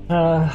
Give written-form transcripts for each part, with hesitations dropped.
Uh,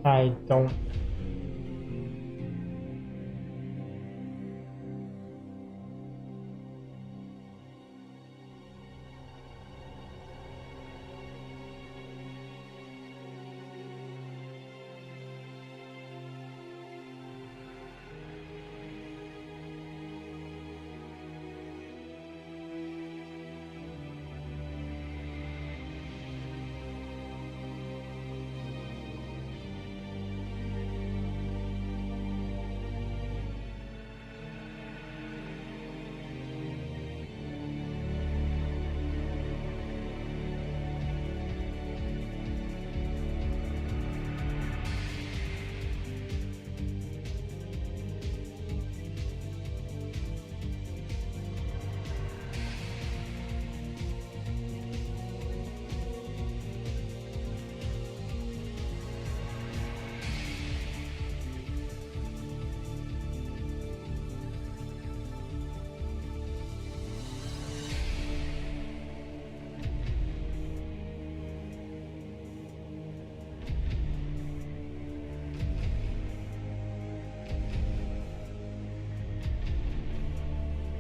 I don't.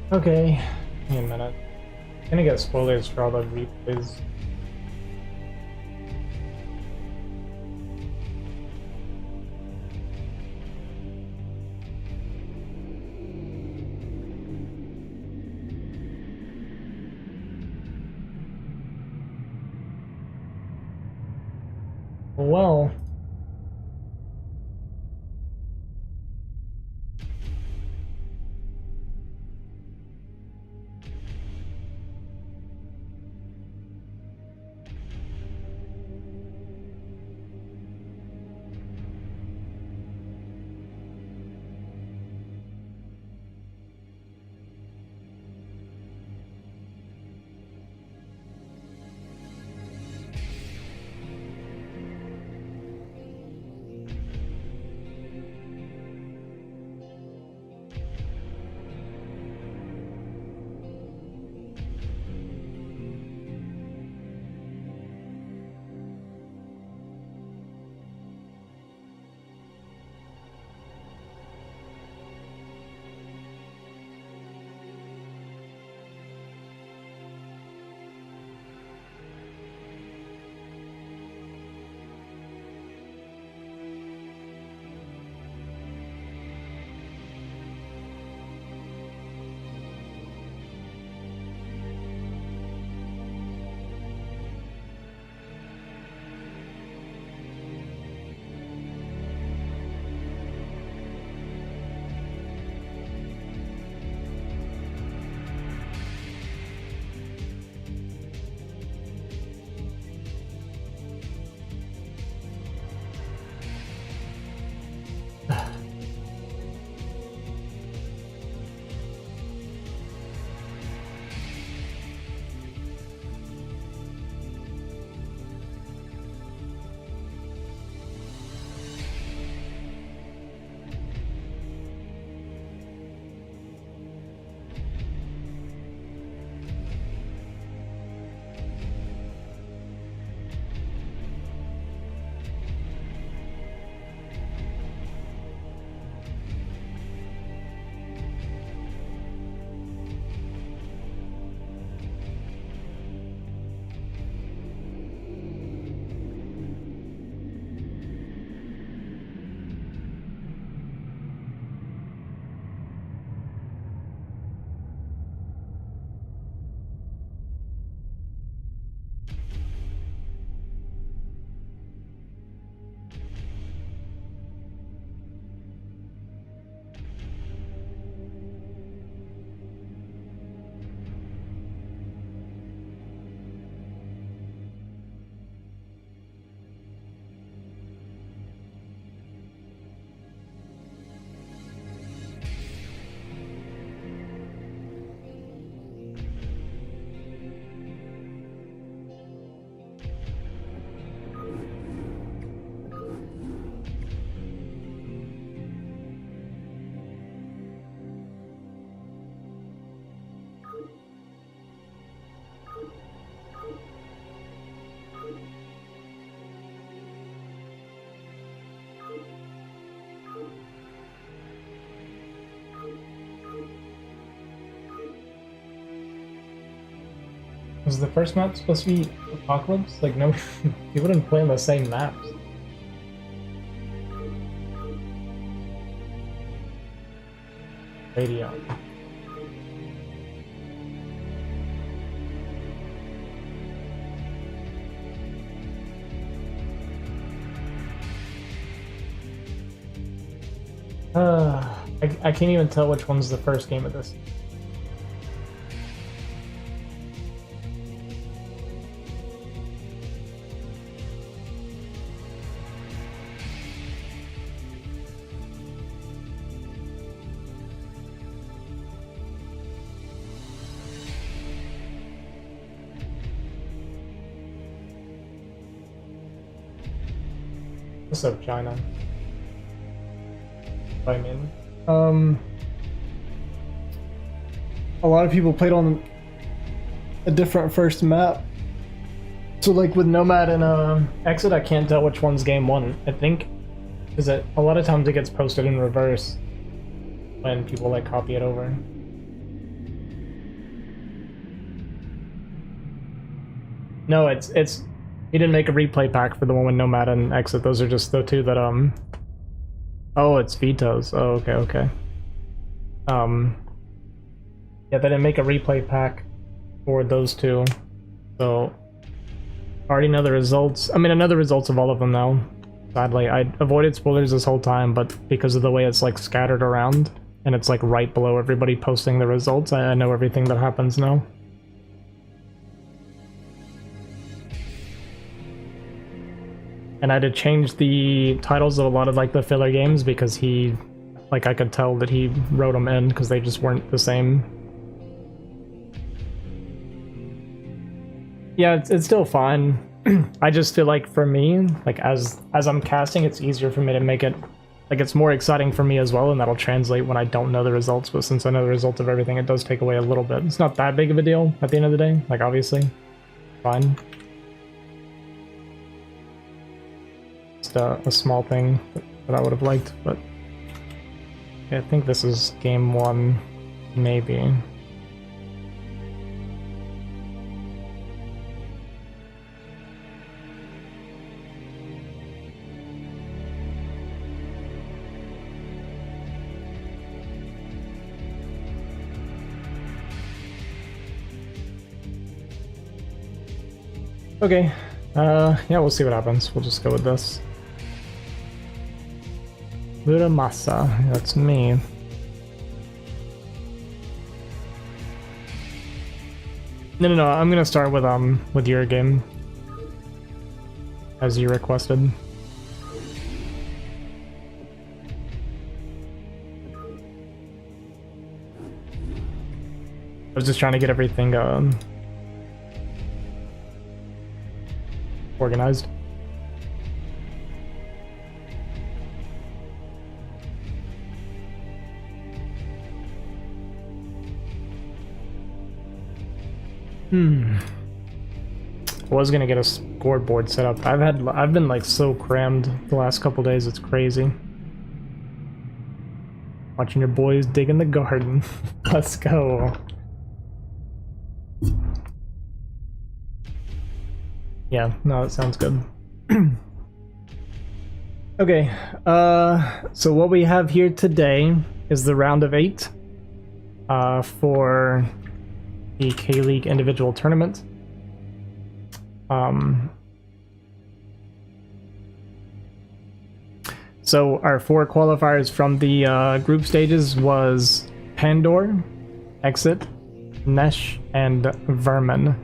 Okay, give me a minute. I'm gonna get spoilers for all the replays. Well, Was the first map supposed to be Apocalypse? Like, no, people didn't play on the same maps. Radio. I can't even tell which one's the first game of this. What's up, China? I mean, a lot of people played on a different first map. So like with Nomad and Exit, I can't tell which one's game one. I think is that a lot of times it gets posted in reverse when people like copy it over. No, it's he didn't make a replay pack for the one with Nomad and Exit. Those are just the two that oh, it's Veto's. Oh, okay. Yeah, they didn't make a replay pack for those two. So, I already know the results. I mean, I know the results of all of them now. Sadly, I avoided spoilers this whole time, but because of the way it's like scattered around, and it's like right below everybody posting the results, I know everything that happens now. And I had to change the titles of a lot of like the filler games because he, like I could tell that he wrote them in because they just weren't the same. Yeah, it's still fine. I just feel like for me, like as I'm casting, it's easier for me to make it, like it's more exciting for me as well, and that'll translate when I don't know the results, but since I know the result of everything, it does take away a little bit. It's not that big of a deal at the end of the day, like obviously, fine. A small thing that I would have liked, but yeah, I think this is game one, maybe. Okay, yeah, we'll see what happens. We'll just go with this. Muramasa, that's me. No, I'm gonna start with your game. As you requested. I was just trying to get everything organized. I was gonna get a scoreboard set up. I've been like so crammed the last couple days, it's crazy. Watching your boys dig in the garden. Let's go. Yeah, no, that sounds good. Okay, so what we have here today is the round of 8 for the K-League individual tournament. So our 4 qualifiers from the group stages was Pandor, Exit, Nesh, and Vermin.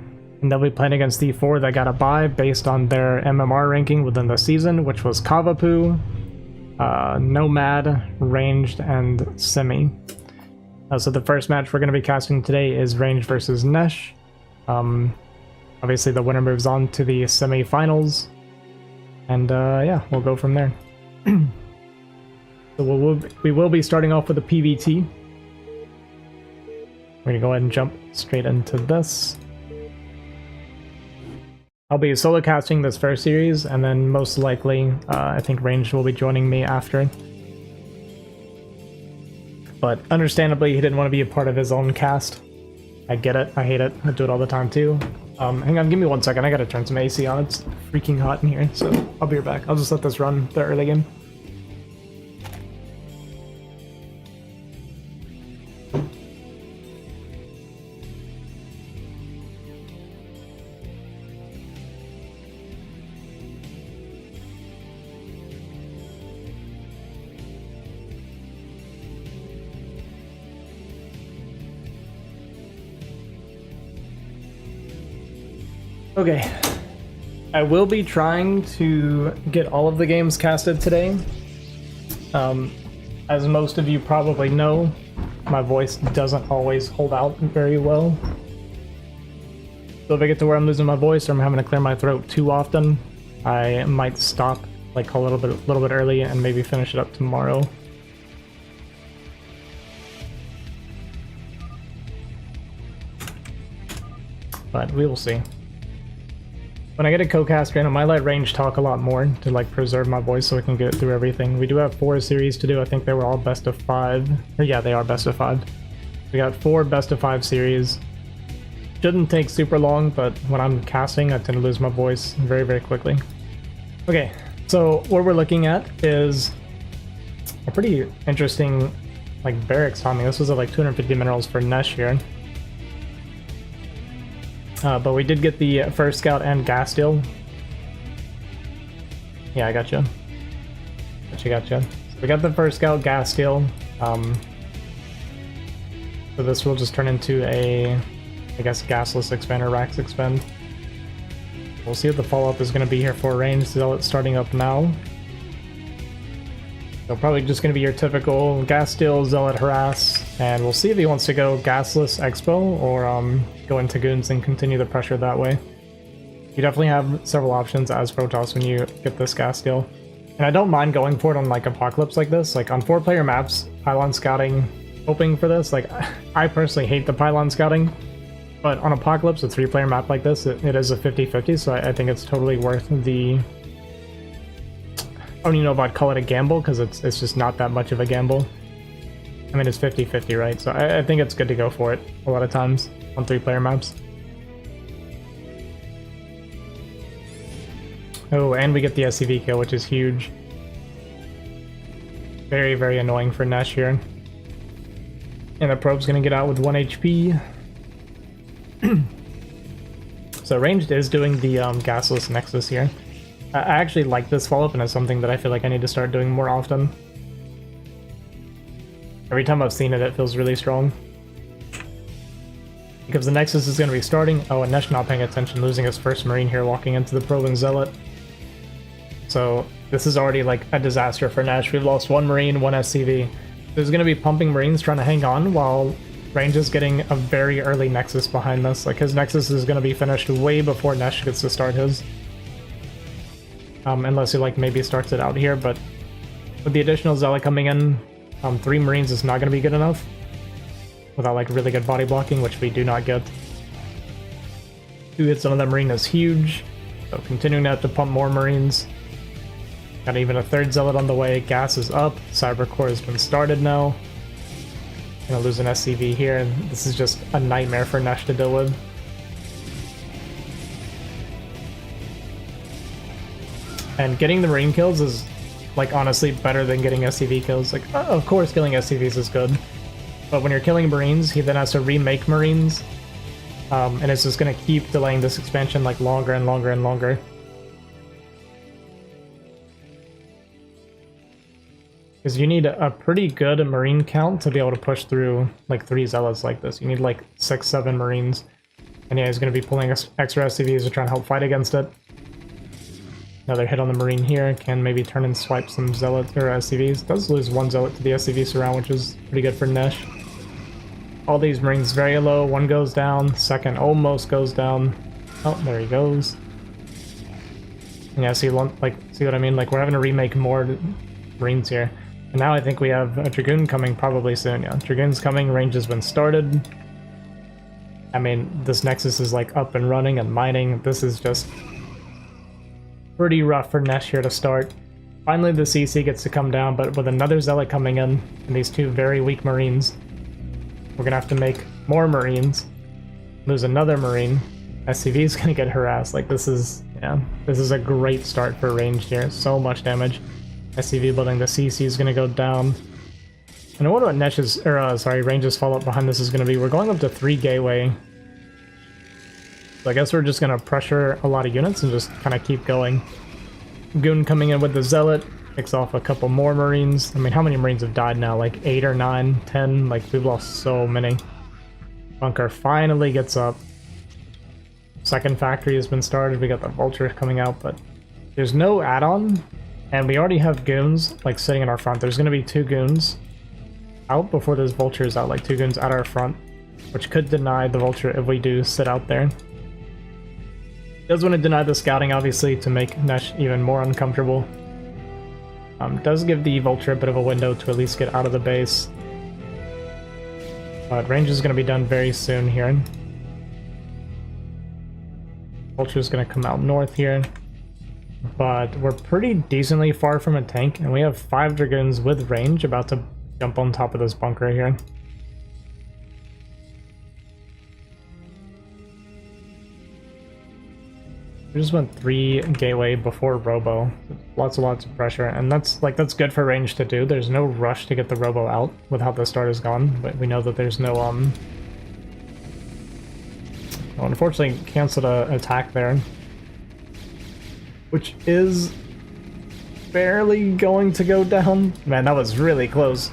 And they'll be playing against the 4 that got a bye based on their MMR ranking within the season, which was Kavapu, Nomad, Ranged, and Semi. So the first match we're going to be casting today is Ranged versus Nesh. Obviously the winner moves on to the semi-finals. And yeah, we'll go from there. So we will be starting off with a PVT. We're going to go ahead and jump straight into this. I'll be solo casting this first series, and then most likely, I think Ranged will be joining me after. But understandably, he didn't want to be a part of his own cast. I get it, I hate it, I do it all the time too. Hang on, give me 1 second. I gotta turn some AC on. It's freaking hot in here, so I'll be right back. I'll just let this run the early game. Okay, I will be trying to get all of the games casted today. As most of you probably know, my voice doesn't always hold out very well. So if I get to where I'm losing my voice or I'm having to clear my throat too often, I might stop like a little bit early and maybe finish it up tomorrow. But we will see. When I get a co-caster in, I might let Range talk a lot more to like preserve my voice so we can get through everything. We do have 4 series to do. I think they were all best of 5. Or yeah, they are best of 5. We got 4 best of 5 series. Shouldn't take super long, but when I'm casting, I tend to lose my voice very, very quickly. Okay, so what we're looking at is a pretty interesting like barracks timing. This was at like 250 minerals for Nesh here. But we did get the first scout and gas deal. Yeah, I gotcha. Gotcha. So we got the first scout gas deal. So this will just turn into a, I guess, gasless expand or Rax expand. We'll see what the follow-up is going to be here for Range Zealot starting up now. So probably just going to be your typical gas steal, Zealot harass, and we'll see if he wants to go gasless expo or go into goons and continue the pressure that way. You definitely have several options as Protoss when you get this gas steal. And I don't mind going for it on like Apocalypse like this. Like on 4-player maps, pylon scouting, hoping for this. Like I personally hate the pylon scouting, but on Apocalypse, a 3-player map like this, it is a 50-50, so I think it's totally worth the... I don't even know if I'd call it a gamble, because it's just not that much of a gamble. I mean, it's 50-50, right? So I think it's good to go for it a lot of times on 3-player maps. Oh, and we get the SCV kill, which is huge. Very, very annoying for Nesh here. And the probe's gonna get out with 1 HP. So Ranged is doing the gasless Nexus here. I actually like this follow-up, and it's something that I feel like I need to start doing more often. Every time I've seen it, it feels really strong. Because the Nexus is going to be starting. Oh, and Nesh not paying attention, losing his first Marine here, walking into the Probe and Zealot. So this is already like a disaster for Nesh. We've lost 1 Marine, 1 SCV. There's going to be pumping Marines trying to hang on while Range is getting a very early Nexus behind this. Like his Nexus is going to be finished way before Nesh gets to start his. Unless he like maybe starts it out here, but with the additional Zealot coming in, 3 Marines is not going to be good enough without like really good body blocking, which we do not get. 2 hits on the Marine is huge, so continuing to have to pump more Marines. Got even a 3rd Zealot on the way. Gas is up. Cyber Core has been started now. Gonna lose an SCV here, and this is just a nightmare for Nesh to deal with. And getting the Marine kills is, like, honestly better than getting SCV kills. Like, of course killing SCVs is good, but when you're killing Marines, he then has to remake Marines, and it's just gonna keep delaying this expansion, like, longer and longer and longer. Because you need a pretty good Marine count to be able to push through, like, 3 Zealots like this. You need, like, 6, 7 Marines. And yeah, he's gonna be pulling extra SCVs to try and help fight against it. Another hit on the Marine here, can maybe turn and swipe some Zealots or SCVs. Does lose 1 Zealot to the SCV surround, which is pretty good for Nesh. All these Marines very low, 1 goes down, 2nd almost goes down. Oh, there he goes. Yeah, see what I mean? Like, we're having to remake more Marines here. And now I think we have a Dragoon coming probably soon, yeah. Dragoon's coming, range has been started. I mean, this Nexus is like up and running and mining. This is just pretty rough for Nesh here to start. Finally the CC gets to come down, but with another Zealot coming in, and these 2 very weak Marines, we're gonna have to make more Marines, lose another Marine, SCV is gonna get harassed. Like this is, yeah, this is a great start for range here. So much damage. SCV building the CC is gonna go down. And I wonder what Nesh's, or sorry, Range's follow-up behind this is gonna be. We're going up to 3 gateway. So I guess we're just gonna pressure a lot of units and just kind of keep going. Goon coming in with the Zealot, picks off a couple more Marines. I mean, how many Marines have died now? Like 8 or 9, 10? Like, we've lost so many. Bunker finally gets up. Second factory has been started. We got the Vulture coming out, but there's no add-on. And we already have Goons, like, sitting in our front. There's gonna be 2 Goons out before this Vulture is out, like 2 Goons at our front, which could deny the Vulture if we do sit out there. Does want to deny the scouting, obviously, to make Nesh even more uncomfortable. Does give the Vulture a bit of a window to at least get out of the base. But range is going to be done very soon here. Vulture is going to come out north here. But we're pretty decently far from a tank, and we have 5 Dragoons with range about to jump on top of this bunker here. We just went 3 gateway before Robo. Lots of pressure, and that's good for range to do. There's no rush to get the Robo out with how the start is gone, but we know that there's no well, unfortunately canceled a attack there, which is barely going to go down. Man, that was really close.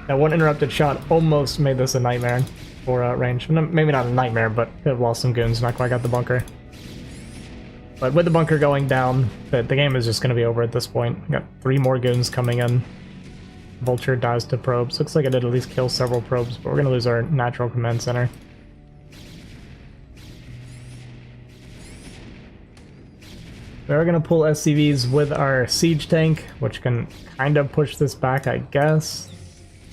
That one interrupted shot almost made this a nightmare for range. Maybe not a nightmare, but could have lost some goons. Not quite got the bunker. But with the bunker going down, the game is just going to be over at this point. We got 3 more goons coming in. Vulture dies to probes. Looks like it did at least kill several probes, but we're going to lose our natural command center. We are going to pull SCVs with our siege tank, which can kind of push this back, I guess.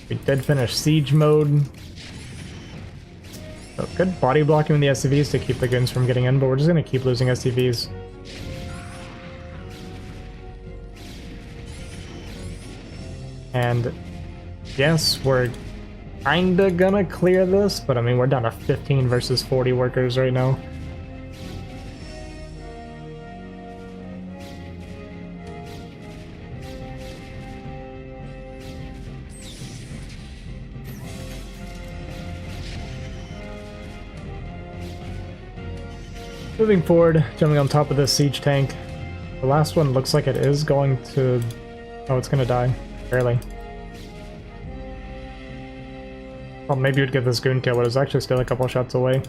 We did finish siege mode. So good body blocking with the SCVs to keep the goons from getting in, but we're just going to keep losing SCVs. And yes, we're kinda gonna clear this, but I mean, we're down to 15 versus 40 workers right now. Moving forward, jumping on top of this siege tank. The last one looks like it is going to... Oh, it's gonna die. Barely. Well, maybe we'd get this goon kill, but it's actually still a couple shots away.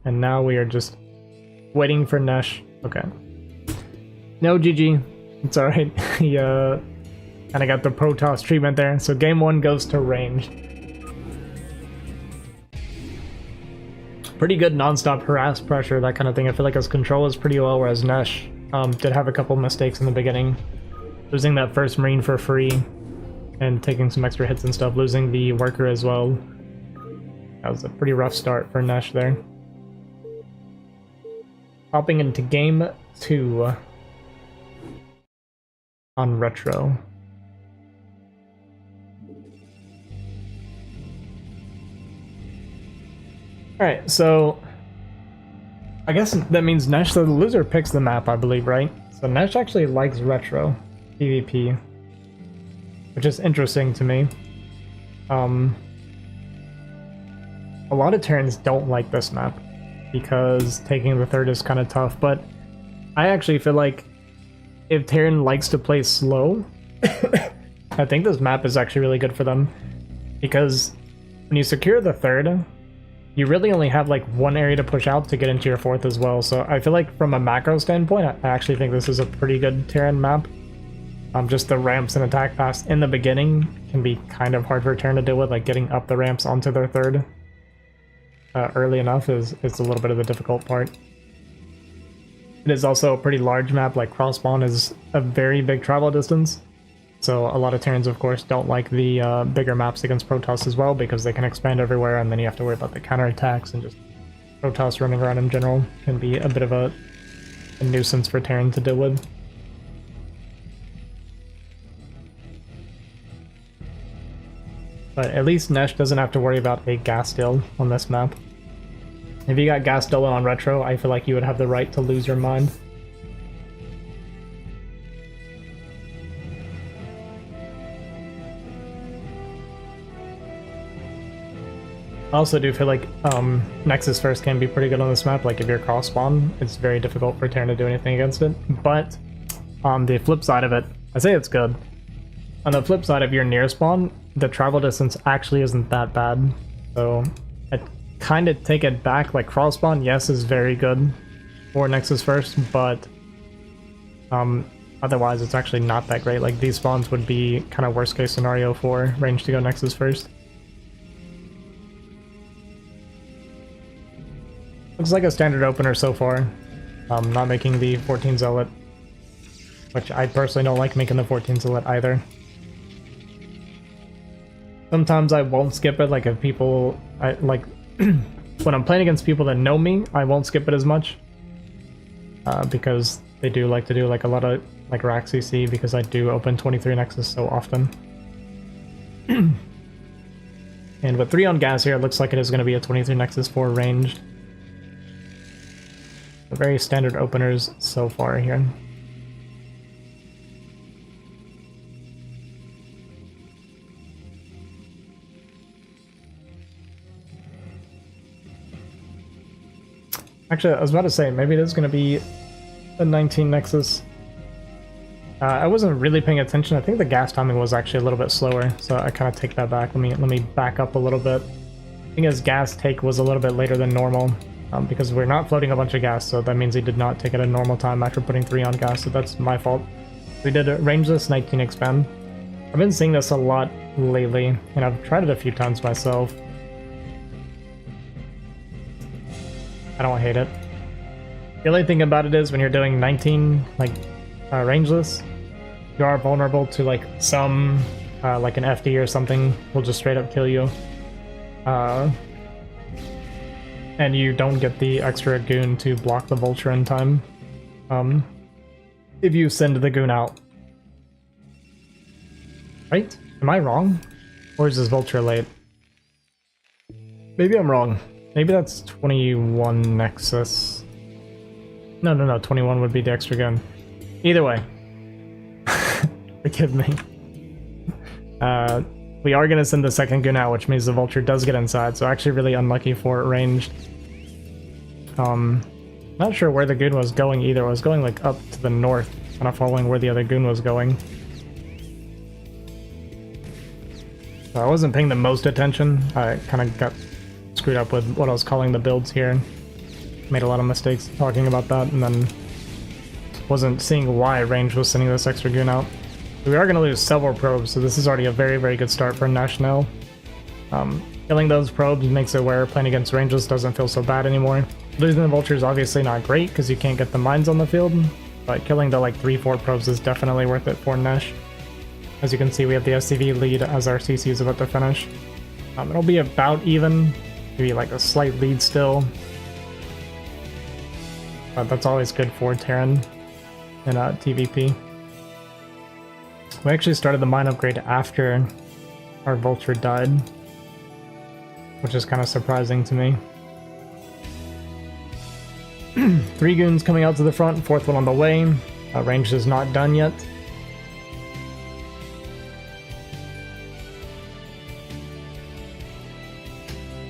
And now we are just waiting for Nesh. Okay. No, GG. It's alright. He, kind of got the Protoss treatment there. So game 1 goes to range. Pretty good non-stop harass pressure, that kind of thing. I feel like his control is pretty low, whereas Nesh did have a couple mistakes in the beginning. Losing that first Marine for free and taking some extra hits and stuff. Losing the worker as well. That was a pretty rough start for Nesh there. Hopping into game 2 on Retro. Alright, so I guess that means Nesh, the loser, picks the map, I believe, right? So Nesh actually likes Retro PvP, which is interesting to me. A lot of Terrans don't like this map because taking the third is kind of tough, but I actually feel like if Terran likes to play slow, I think this map is actually really good for them, because when you secure the third, you really only have like one area to push out to get into your fourth as well. So I feel like from a macro standpoint, I actually think this is a pretty good Terran map. Just the ramps and attack paths in the beginning can be kind of hard for Terran to deal with, like getting up the ramps onto their third early enough is a little bit of the difficult part. It is also a pretty large map, like Crossbond is a very big travel distance. So a lot of Terrans, of course, don't like the bigger maps against Protoss as well, because they can expand everywhere, and then you have to worry about the counterattacks, and just Protoss running around in general can be a bit of a nuisance for Terran to deal with. But at least Nesh doesn't have to worry about a gas deal on this map. If you got gas stolen on Retro, I feel like you would have the right to lose your mind. I also do feel like Nexus first can be pretty good on this map. Like if you're cross spawn, it's very difficult for Terran to do anything against it. But on the flip side of it, I say it's good. On the flip side, if you're near spawn, the travel distance actually isn't that bad. So I kind of take it back. Like cross spawn, yes, is very good for Nexus first, but otherwise it's actually not that great. Like these spawns would be kind of worst case scenario for range to go Nexus first. Looks like a standard opener so far. Not making the 14 Zealot, which I personally don't like making the 14 Zealot either. Sometimes I won't skip it, like if people, when I'm playing against people that know me, I won't skip it as much. Because they do like to do like a lot of like rack CC, because I do open 23 Nexus so often. And with 3 on gas here, it looks like it is going to be a 23 Nexus 4 ranged. Very standard openers so far here. Actually, I was about to say, maybe it is going to be a 19 Nexus. I wasn't really paying attention. I think the gas timing was actually a little bit slower, so I kind of take that back. Let me back up a little bit. I think his gas take was a little bit later than normal. Because we're not floating a bunch of gas, so that means he did not take it a normal time after putting 3 on gas, so that's my fault. We did rangeless 19 expand. I've been seeing this a lot lately, and I've tried it a few times myself. I don't hate it. The only thing about it is when you're doing 19 like rangeless, you are vulnerable to like some like an FD or something will just straight up kill you. And you don't get the extra goon to block the vulture in time. If you send the goon out. Right? Am I wrong? Or is this vulture late? Maybe I'm wrong. Maybe that's 21 Nexus. No, 21 would be the extra goon. Either way. Forgive me. We are going to send the second goon out, which means the vulture does get inside, so actually really unlucky for ranged. Not sure where the goon was going either. I was going like up to the north, kind of following where the other goon was going. So I wasn't paying the most attention. I kind of got screwed up with what I was calling the builds here. Made a lot of mistakes talking about that, and then wasn't seeing why range was sending this extra goon out. We are going to lose several probes, so this is already a very, very good start for National. Killing those probes makes it where playing against ranges doesn't feel so bad anymore. Losing the vulture is obviously not great because you can't get the mines on the field, but killing the like 3-4 probes is definitely worth it for Nesh. As you can see, we have the SCV lead as our CC is about to finish. It'll be about even, maybe like a slight lead still. But that's always good for Terran in TVP. We actually started the mine upgrade after our vulture died, which is kind of surprising to me. 3 goons coming out to the front, 4th one on the way. Range is not done yet.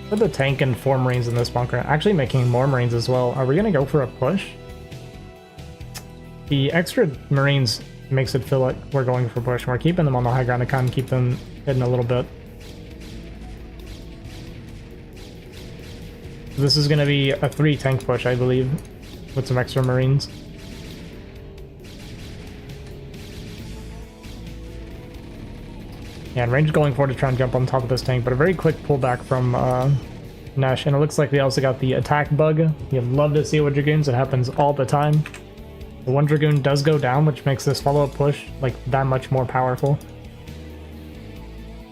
Put the tank and 4 Marines in this bunker, actually making more Marines as well. Are we going to go for a push? The extra Marines makes it feel like we're going for push. We're keeping them on the high ground to kind of keep them hidden a little bit. This is going to be a 3 tank push, I believe, with some extra Marines. Yeah, and range going forward to try and jump on top of this tank, but a very quick pullback from Nesh, and it looks like we also got the attack bug. You'd love to see with Dragoons, it happens all the time. The one Dragoon does go down, which makes this follow-up push like that much more powerful.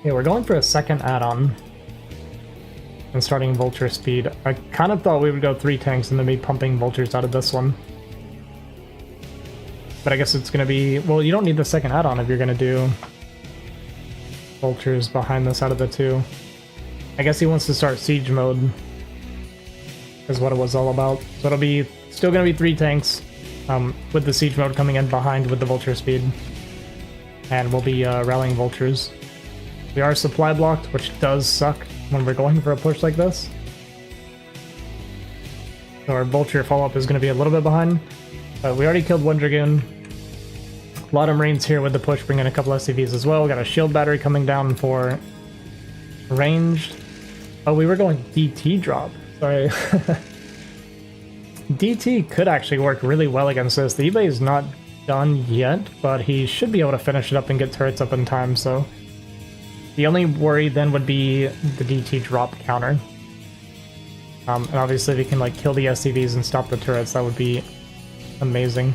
Yeah, we're going for a second add-on. And starting vulture speed. I kind of thought we would go 3 tanks and then be pumping vultures out of this one. But I guess it's going to be... Well, you don't need the second add-on if you're going to do... vultures behind this out of the two. I guess he wants to start siege mode, is what it was all about. So it'll be still going to be 3 tanks, with the siege mode coming in behind with the vulture speed. And we'll be rallying vultures. We are supply blocked, which does suck when we're going for a push like this. So our vulture follow-up is going to be a little bit behind. We already killed 1 Dragoon. A lot of Marines here with the push, bringing a couple SCVs as well. We got a shield battery coming down for ranged. Oh, we were going DT drop. Sorry. DT could actually work really well against this. The eBay is not done yet, but he should be able to finish it up and get turrets up in time, so... The only worry then would be the DT drop counter. And obviously if we can like kill the SCVs and stop the turrets, that would be amazing.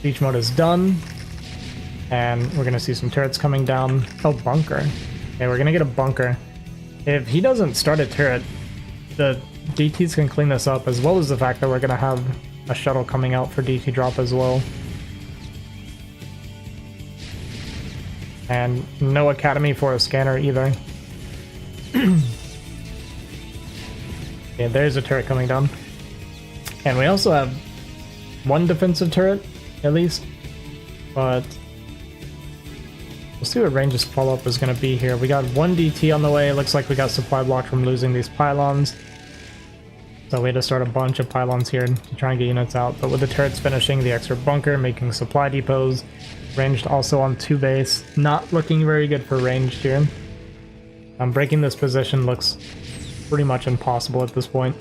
Siege mode is done. And we're gonna see some turrets coming down. Oh, bunker. Okay, we're gonna get a bunker. If he doesn't start a turret, the DTs can clean this up, as well as the fact that we're gonna have a shuttle coming out for DT drop as well. And no academy for a scanner either. Yeah, there's a turret coming down. And we also have 1 defensive turret, at least. But we'll see what range's follow-up is going to be here. We got 1 DT on the way. Looks like we got supply blocked from losing these pylons. So we had to start a bunch of pylons here to try and get units out. But with the turrets finishing, the extra bunker, making supply depots. Ranged also on 2 base. Not looking very good for ranged here. Breaking this position looks pretty much impossible at this point.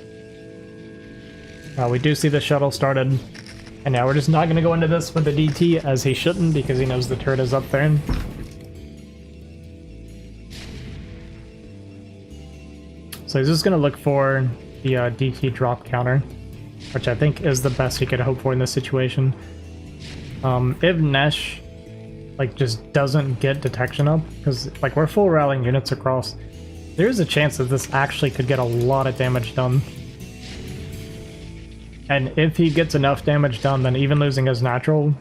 We do see the shuttle started. And now we're just not going to go into this with the DT, as he shouldn't, because he knows the turret is up there. So he's just going to look for the DT drop counter, which I think is the best he could hope for in this situation. If Nesh like just doesn't get detection up, because like we're full rallying units across, there's a chance that this actually could get a lot of damage done. And if he gets enough damage done, then even losing his natural,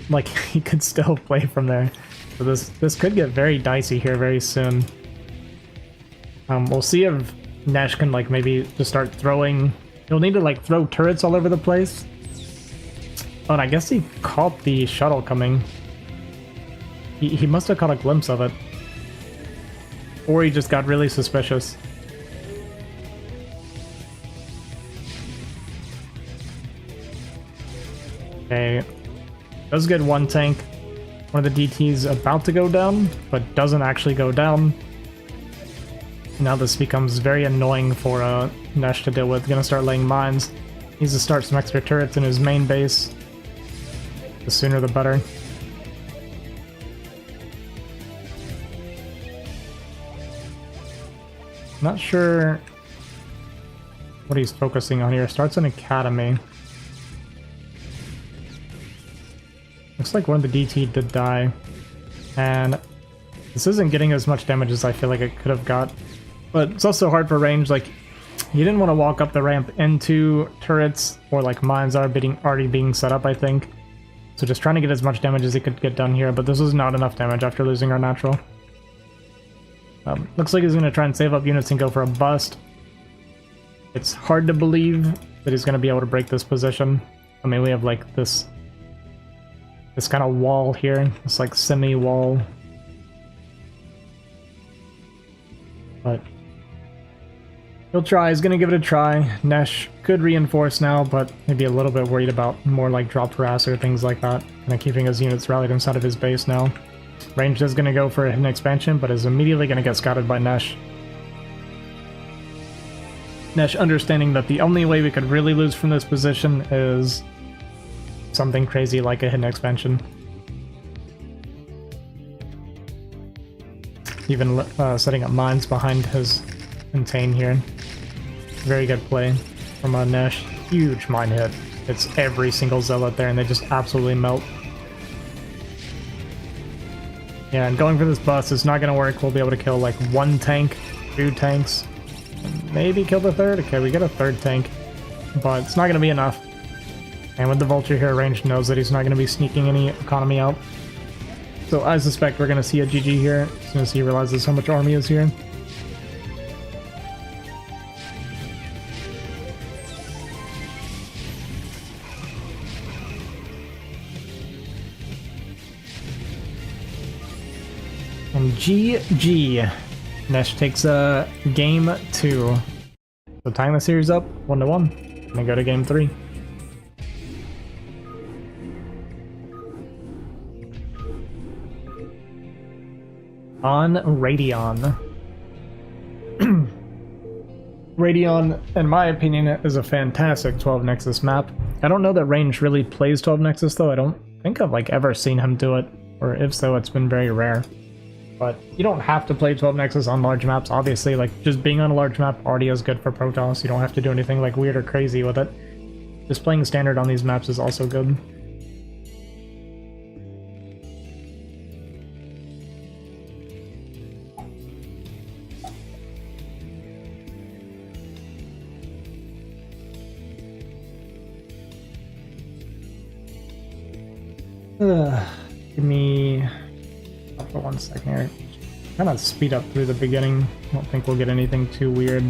like he could still play from there. So this could get very dicey here very soon. We'll see if Nesh can like maybe just start throwing. He'll need to like throw turrets all over the place. Oh, and I guess he caught the shuttle coming. He must have caught a glimpse of it. Or he just got really suspicious. Okay. Does get 1 tank. One of the DTs about to go down, but doesn't actually go down. Now this becomes very annoying for Nesh to deal with. Gonna start laying mines. Needs to start some extra turrets in his main base. The sooner the better. Not sure what he's focusing on here. Starts an academy. Looks like one of the DT did die. And this isn't getting as much damage as I feel like it could have got. But it's also hard for range. Like, you didn't want to walk up the ramp into turrets or like mines are already being set up, I think. So just trying to get as much damage as he could get done here, but this was not enough damage after losing our natural. Looks like he's going to try and save up units and go for a bust. It's hard to believe that he's going to be able to break this position. I mean, we have like this kind of wall here, this like semi-wall. But he'll try, he's gonna give it a try. Nesh could reinforce now, but maybe a little bit worried about more like drop harass or things like that. Kind of keeping his units rallied inside of his base now. Ranged is gonna go for an expansion, but is immediately gonna get scouted by Nesh. Nesh understanding that the only way we could really lose from this position is something crazy like a hidden expansion. Even setting up mines behind his contain here. Very good play from Nesh. Huge mine hit. It's every single zealot there and they just absolutely melt. Yeah, and going for this bus is not going to work. We'll be able to kill like 1 tank, 2 tanks, maybe kill the 3rd. Okay, we get a 3rd tank, but it's not going to be enough. And with the Vulture here, Range knows that he's not going to be sneaking any economy out. So I suspect we're going to see a GG here as soon as he realizes how much army is here. And GG. Nesh takes game 2. So tying the series up 1-1. Gonna go to game 3. On Radion. Radion, in my opinion, is a fantastic 12 Nexus map. I don't know that Range really plays 12 Nexus though. I don't think I've like ever seen him do it, or if so, it's been very rare. But you don't have to play 12 Nexus on large maps, obviously. Like, just being on a large map already is good for Protoss. You don't have to do anything like weird or crazy with it. Just playing standard on these maps is also good. Give me... for 1 second here. Kind of speed up through the beginning. I don't think we'll get anything too weird.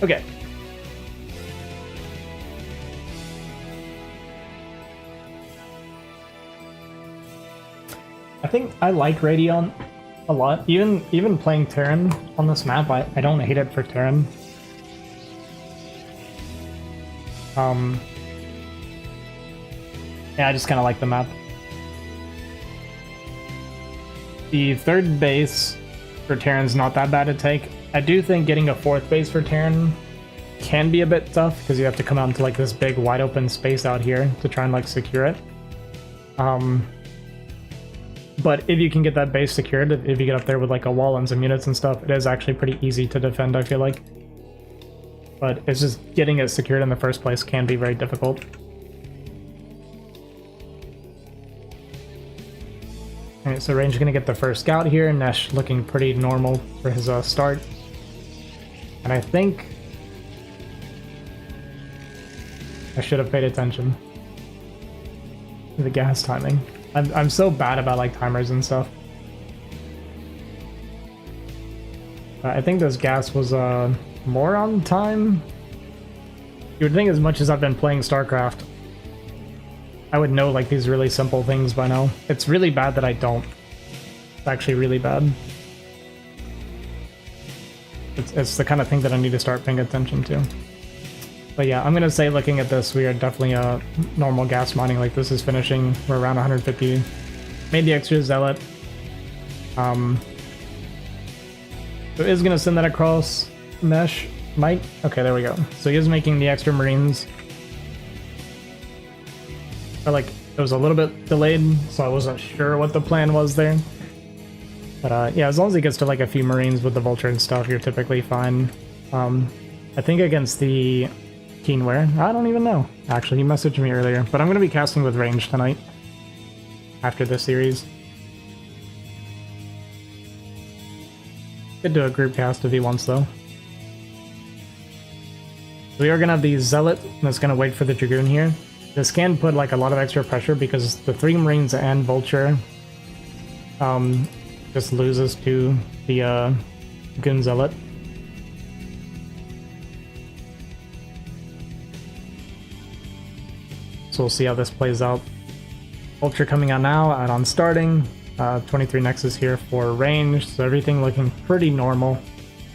Okay. I think I like Radion a lot. Even playing Terran on this map, I don't hate it for Terran. Yeah, I just kind of like the map. The third base for Terran's not that bad to take. I do think getting a fourth base for Terran can be a bit tough because you have to come out into like this big wide open space out here to try and like secure it. But if you can get that base secured, if you get up there with like a wall and some units and stuff, it is actually pretty easy to defend, I feel like. But it's just getting it secured in the first place can be very difficult. Alright, so Range is going to get the first scout here. Nesh looking pretty normal for his start. And I think I should have paid attention to the gas timing. I'm so bad about like timers and stuff. I think this gas was more on time. You would think as much as I've been playing StarCraft, I would know like these really simple things by now. It's really bad that I don't. It's actually really bad. It's the kind of thing that I need to start paying attention to. But yeah, I'm gonna say looking at this, we are definitely normal gas mining. Like this is finishing, we're around 150. Made the extra zealot. So is gonna send that across. Mesh might. Okay, there we go. So he is making the extra marines. But like it was a little bit delayed, so I wasn't sure what the plan was there. But yeah, as long as he gets to like a few marines with the vulture and stuff, you're typically fine. I think against the Keenware, I don't even know. Actually, he messaged me earlier, but I'm going to be casting with Range tonight after this series. Could do a group cast if he wants, though. We are going to have the Zealot that's going to wait for the Dragoon here. This can put like a lot of extra pressure because the 3 Marines and Vulture just loses to the Dragoon Zealot. So we'll see how this plays out. Vulture coming out now, and on starting. 23 Nexus here for Range, so everything looking pretty normal.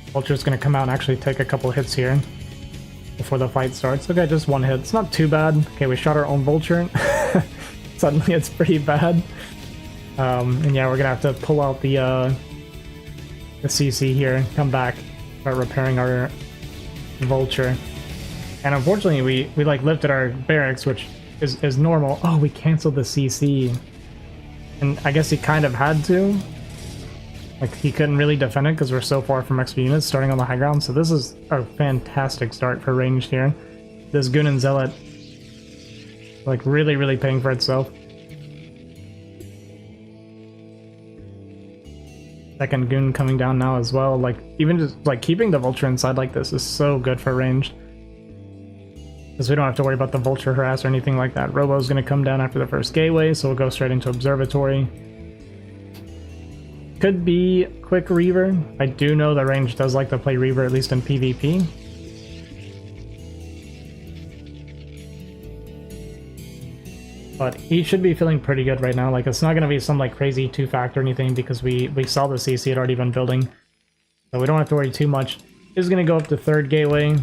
Vulture's going to come out and actually take a couple hits here before the fight starts. Okay, just 1 hit. It's not too bad. Okay, we shot our own Vulture. Suddenly it's pretty bad. And yeah, we're going to have to pull out the CC here, come back, start repairing our Vulture. And unfortunately, we like lifted our barracks, which is normal. Oh, we canceled the CC. And I guess he kind of had to. Like, he couldn't really defend it because we're so far from extra units starting on the high ground. So this is a fantastic start for ranged here. This Goon and Zealot, like, really paying for itself. Second Goon coming down now as well. Like, even just, like, keeping the Vulture inside like this is so good for ranged. Because we don't have to worry about the Vulture harass or anything like that. Robo's going to come down after the first gateway, so we'll go straight into Observatory. Could be quick Reaver. I do know that range does like to play Reaver, at least in PvP. But he should be feeling pretty good right now. Like, it's not going to be some like crazy 2-factor or anything because we saw the CC had already been building. So we don't have to worry too much. He's going to go up to third gateway.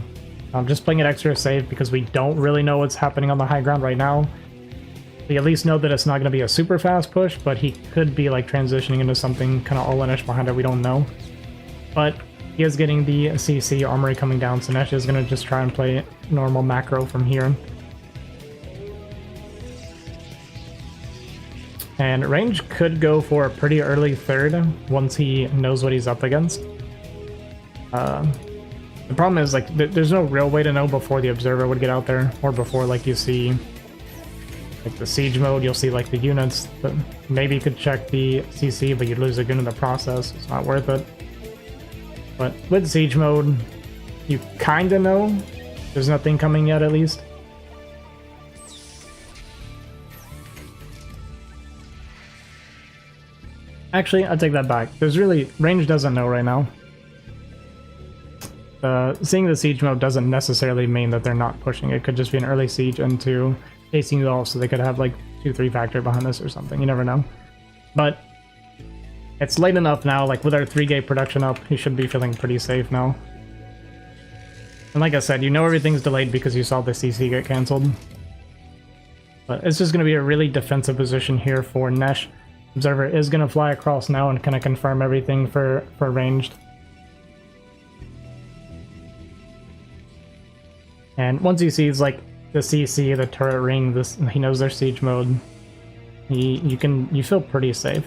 I'm just playing it extra safe because we don't really know what's happening on the high ground right now. We at least know that it's not going to be a super fast push, but he could be like transitioning into something kind of all-in-ish behind it. We don't know. But he is getting the CC armory coming down, so Nesh is going to just try and play normal macro from here. And range could go for a pretty early third once he knows what he's up against. The problem is, like, there's no real way to know before the observer would get out there, or before, like, you see, like, the siege mode, you'll see, like, the units. But maybe you could check the CC, but you'd lose a gun in the process. It's not worth it. But with siege mode, you kind of know. There's nothing coming yet, at least. Actually, I take that back. There's really... range doesn't know right now. Seeing the siege mode doesn't necessarily mean that they're not pushing. It could just be an early siege into chasing you off, so they could have like 2-3 factor behind this or something. You never know. But it's late enough now. Like, with our 3-gate production up, he should be feeling pretty safe now. And like I said, you know everything's delayed because you saw the CC get cancelled. But it's just going to be a really defensive position here for Nesh. Observer is going to fly across now and kind of confirm everything for ranged. And once he sees like the CC, the turret ring, he knows their siege mode. You feel pretty safe.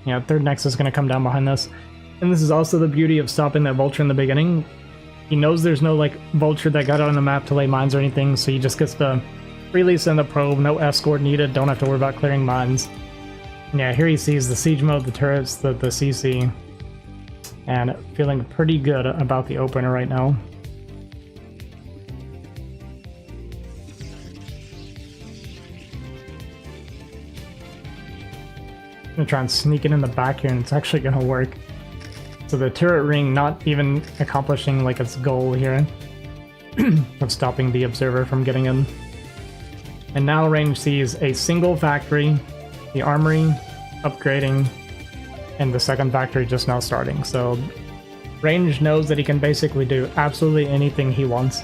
Yeah, third Nexus is going to come down behind this. And this is also the beauty of stopping that Vulture in the beginning. He knows there's no like Vulture that got out on the map to lay mines or anything, so he just gets to freely send the probe, no escort needed, don't have to worry about clearing mines. Yeah, here he sees the siege mode, the turrets, the CC, and feeling pretty good about the opener right now. I'm gonna try and sneak it in the back here, and it's actually gonna work. So the turret ring not even accomplishing like its goal here of stopping the observer from getting in. And now range sees a single factory, the armory upgrading, and the second factory just now starting. So range knows that he can basically do absolutely anything he wants.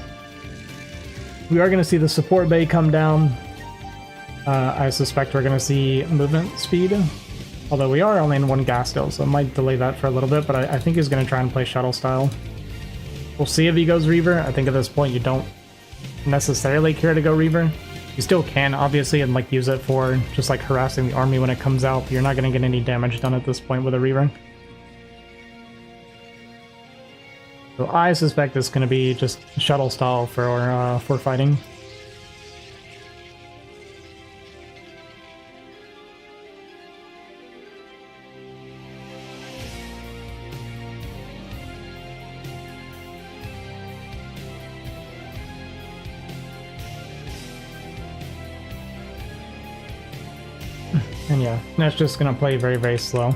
We are going to see the support bay come down. I suspect we're going to see movement speed, although we are only in 1 gas still, so it might delay that for a little bit, but I think he's going to try and play shuttle style. We'll see if he goes Reaver. I think at this point you don't necessarily care to go Reaver. You still can, obviously, and like use it for just like harassing the army when it comes out, but you're not going to get any damage done at this point with a Reaver. So I suspect it's going to be just shuttle style for fighting. And yeah, that's just going to play very, very slow.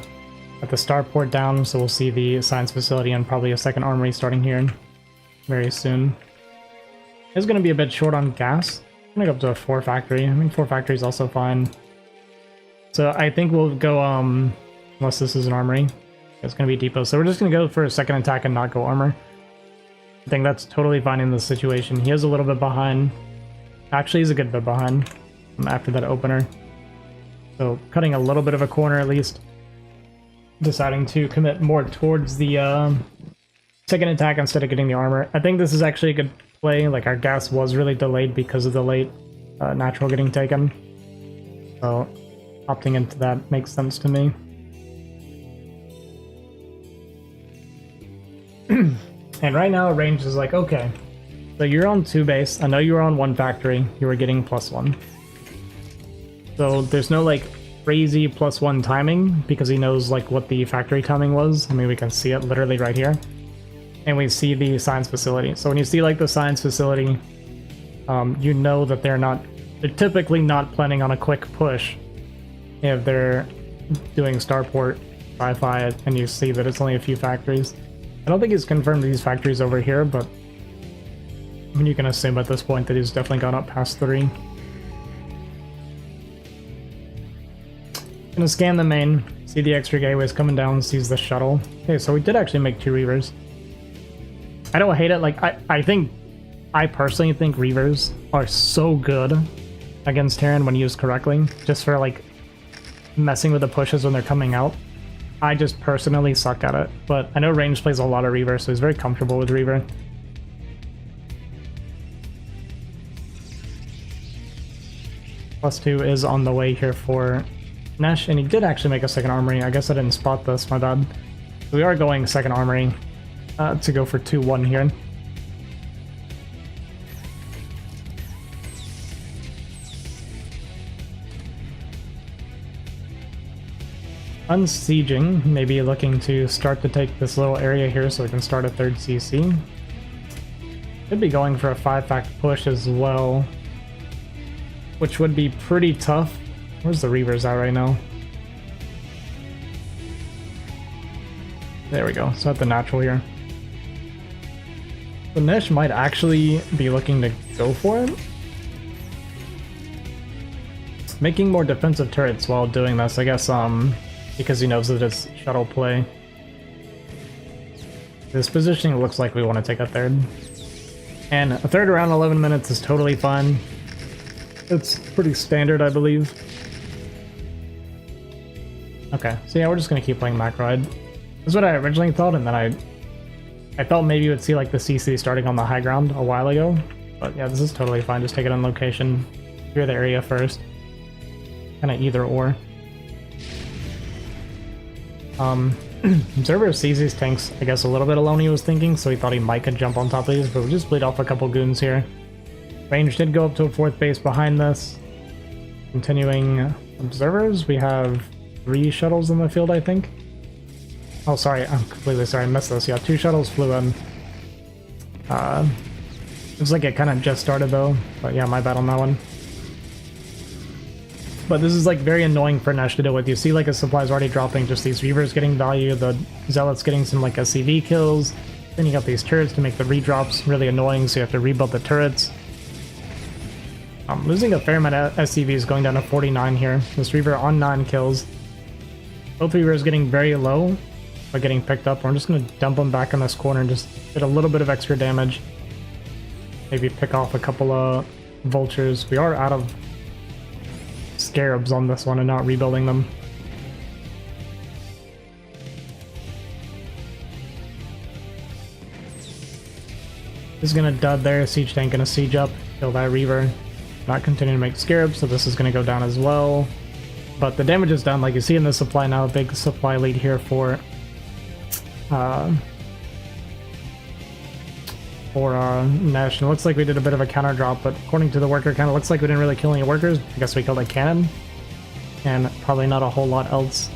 At the starport down, so we'll see the science facility and probably a second armory starting here very soon. It's going to be a bit short on gas. I'm going to go up to a 4 factory. I mean, 4 factory is also fine. So I think we'll go, unless this is an armory. It's going to be a depot. So we're just going to go for a second attack and not go armor. I think that's totally fine in this situation. He is a little bit behind. Actually, he's a good bit behind after that opener. So cutting a little bit of a corner at least. Deciding to commit more towards the second attack instead of getting the armor. I think this is actually a good play. Like, our gas was really delayed because of the late natural getting taken. So opting into that makes sense to me. And right now range is like, okay, so you're on 2 base. I know you were on 1 factory. You were getting +1. So there's no like crazy +1 timing because he knows like what the factory timing was. I mean, we can see it literally right here. And we see the science facility. So when you see like the science facility, you know that they're typically not planning on a quick push if they're doing starport sci-fi and you see that it's only a few factories. I don't think he's confirmed these factories over here, but I mean, you can assume at this point that he's definitely gone up past 3. Gonna scan the main, see the extra gateways coming down, sees the shuttle. Okay, so we did actually make 2 Reavers. I don't hate it, like, I personally think Reavers are so good against Terran when used correctly, just for, like, messing with the pushes when they're coming out. I just personally suck at it, but I know Range plays a lot of Reaver, so he's very comfortable with Reaver. +2 is on the way here for Nesh, and he did actually make a second armory. I guess I didn't spot this, my bad. We are going second armory to go for 2-1 here. Unsieging, maybe looking to start to take this little area here so we can start a 3rd CC. Could be going for a 5-fact push as well, which would be pretty tough. Where's the Reavers at right now? There we go, so at the natural here. The Nesh might actually be looking to go for it. Making more defensive turrets while doing this, I guess, because he knows that it's shuttle play. This positioning looks like we want to take a 3rd. And a 3rd around 11 minutes is totally fine. It's pretty standard, I believe. Okay, so yeah, we're just gonna keep playing Macroid. This is what I originally thought, and then I thought maybe you would see like the CC starting on the high ground a while ago. But yeah, this is totally fine. Just take it on location. Clear the area first. Kinda either or. Observer sees these tanks, I guess, a little bit alone, he was thinking, so he thought he might could jump on top of these, but we just bleed off a couple goons here. Range did go up to a 4th base behind this. Continuing observers, we have 3 shuttles in the field, I think. Oh, sorry, I'm completely sorry, I missed this. Yeah, 2 shuttles flew in. Looks like it kind of just started though, but yeah, my bad on that one. But this is like very annoying for Nesh to deal with. You see like his supplies already dropping, just these Reavers getting value, the Zealots getting some like SCV kills, then you got these turrets to make the redrops really annoying, so you have to rebuild the turrets. Losing a fair amount of SCVs, going down to 49 here. This Reaver on 9 kills. Both Reavers getting very low, but getting picked up. I'm just going to dump them back in this corner and just get a little bit of extra damage. Maybe pick off a couple of vultures. We are out of scarabs on this one and not rebuilding them. This is going to dud there. Siege tank going to siege up, kill that Reaver. Not continue to make scarabs, so this is going to go down as well. But the damage is done, like you see in the supply now, a big supply lead here for Nesh. And it looks like we did a bit of a counter drop, but according to the worker, kind of looks like we didn't really kill any workers. I guess we killed a cannon, and probably not a whole lot else.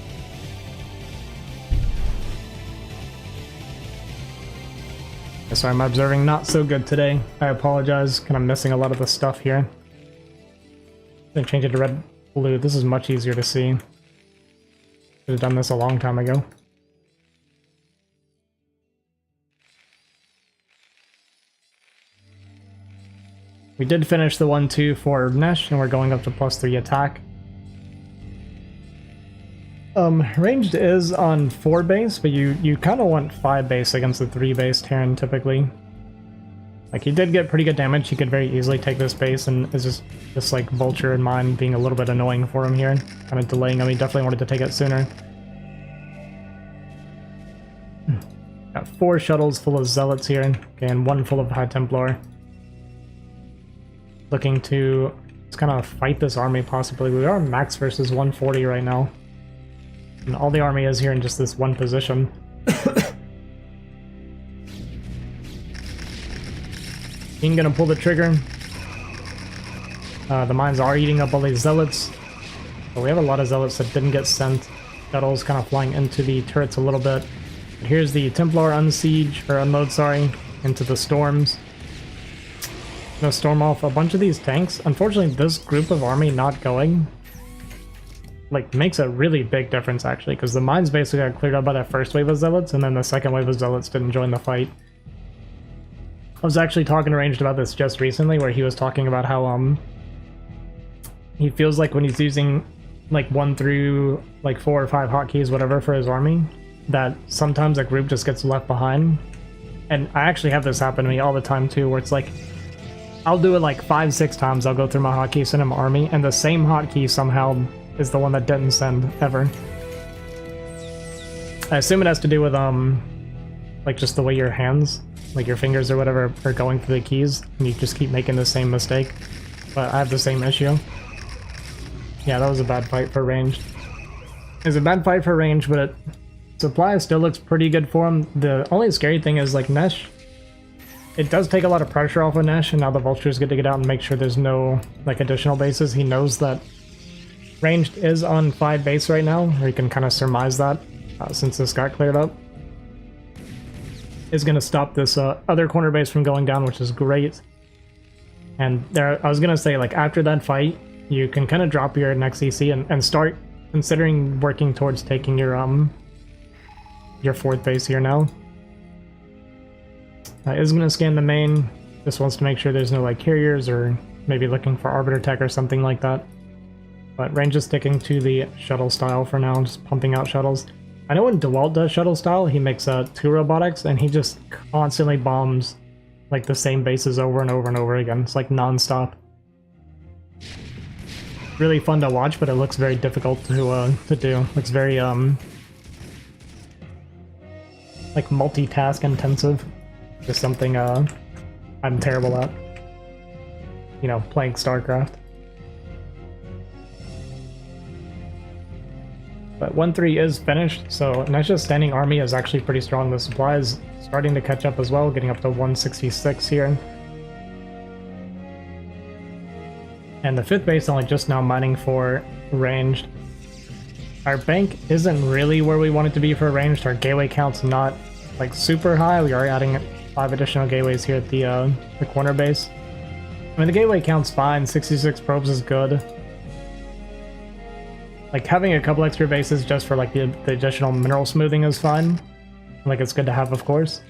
Sorry, my observing not so good today. I apologize, kind of missing a lot of the stuff here. I'm gonna change it to red, blue. This is much easier to see. Should have done this a long time ago. We did finish the 1-2 for Nesh, and we're going up to +3 attack. Ranged is on 4 base, but you kind of want 5 base against the 3 base Terran typically. Like, he did get pretty good damage. He could very easily take this base, and is just like Vulture and Mine being a little bit annoying for him here. Kind of delaying him. He definitely wanted to take it sooner. Got 4 shuttles full of Zealots here, okay, and 1 full of High Templar. Looking to just kind of fight this army possibly. We are max versus 140 right now. And all the army is here in just this one position. Ain't gonna pull the trigger. The mines are eating up all these zealots. But we have a lot of zealots that didn't get sent. Shuttles kind of flying into the turrets a little bit. But here's the Templar unsiege, or unload, sorry, into the storms. Gonna storm off a bunch of these tanks. Unfortunately, this group of army not going, like, makes a really big difference, actually, because the mines basically got cleared out by that first wave of zealots, and then the second wave of zealots didn't join the fight. I was actually talking to Ranged about this just recently, where he was talking about how, he feels like when he's using, like, 1 through, like, 4 or 5 hotkeys, whatever, for his army, that sometimes a group just gets left behind. And I actually have this happen to me all the time, too, where it's like, I'll do it like 5-6 times, I'll go through my hotkey, send him army, and the same hotkey somehow is the one that didn't send, ever. I assume it has to do with, like, just the way your hands, like your fingers or whatever, are going through the keys, and you just keep making the same mistake. But I have the same issue. Yeah, that was a bad fight for ranged. It's a bad fight for range, but supply still looks pretty good for him. The only scary thing is, like, Nesh, it does take a lot of pressure off of Nesh, and now the vultures get to get out and make sure there's no, like, additional bases. He knows that ranged is on 5 base right now, or you can kind of surmise that, since this got cleared up. Is going to stop this other corner base from going down, which is great. And there, I was going to say, like, after that fight, you can kind of drop your next CC and start considering working towards taking your 4th base here now. Is going to scan the main, just wants to make sure there's no, like, carriers, or maybe looking for Arbiter Tech or something like that. But range is sticking to the shuttle style for now, just pumping out shuttles. I know when DeWalt does shuttle style, he makes 2 robotics, and he just constantly bombs, like, the same bases over and over and over again. It's like non-stop. Really fun to watch, but it looks very difficult to do. It's very like, multitask intensive. Just something I'm terrible at. You know, playing StarCraft. But 1-3 is finished, so Nesh's standing army is actually pretty strong. The supply is starting to catch up as well, getting up to 166 here. And the 5th base only just now mining for ranged. Our bank isn't really where we want it to be for ranged. Our gateway count's not, like, super high. We are adding 5 additional gateways here at the corner base. I mean, the gateway count's fine. 66 probes is good. Like, having a couple extra bases just for, like, the additional mineral smoothing is fine. Like, it's good to have, of course.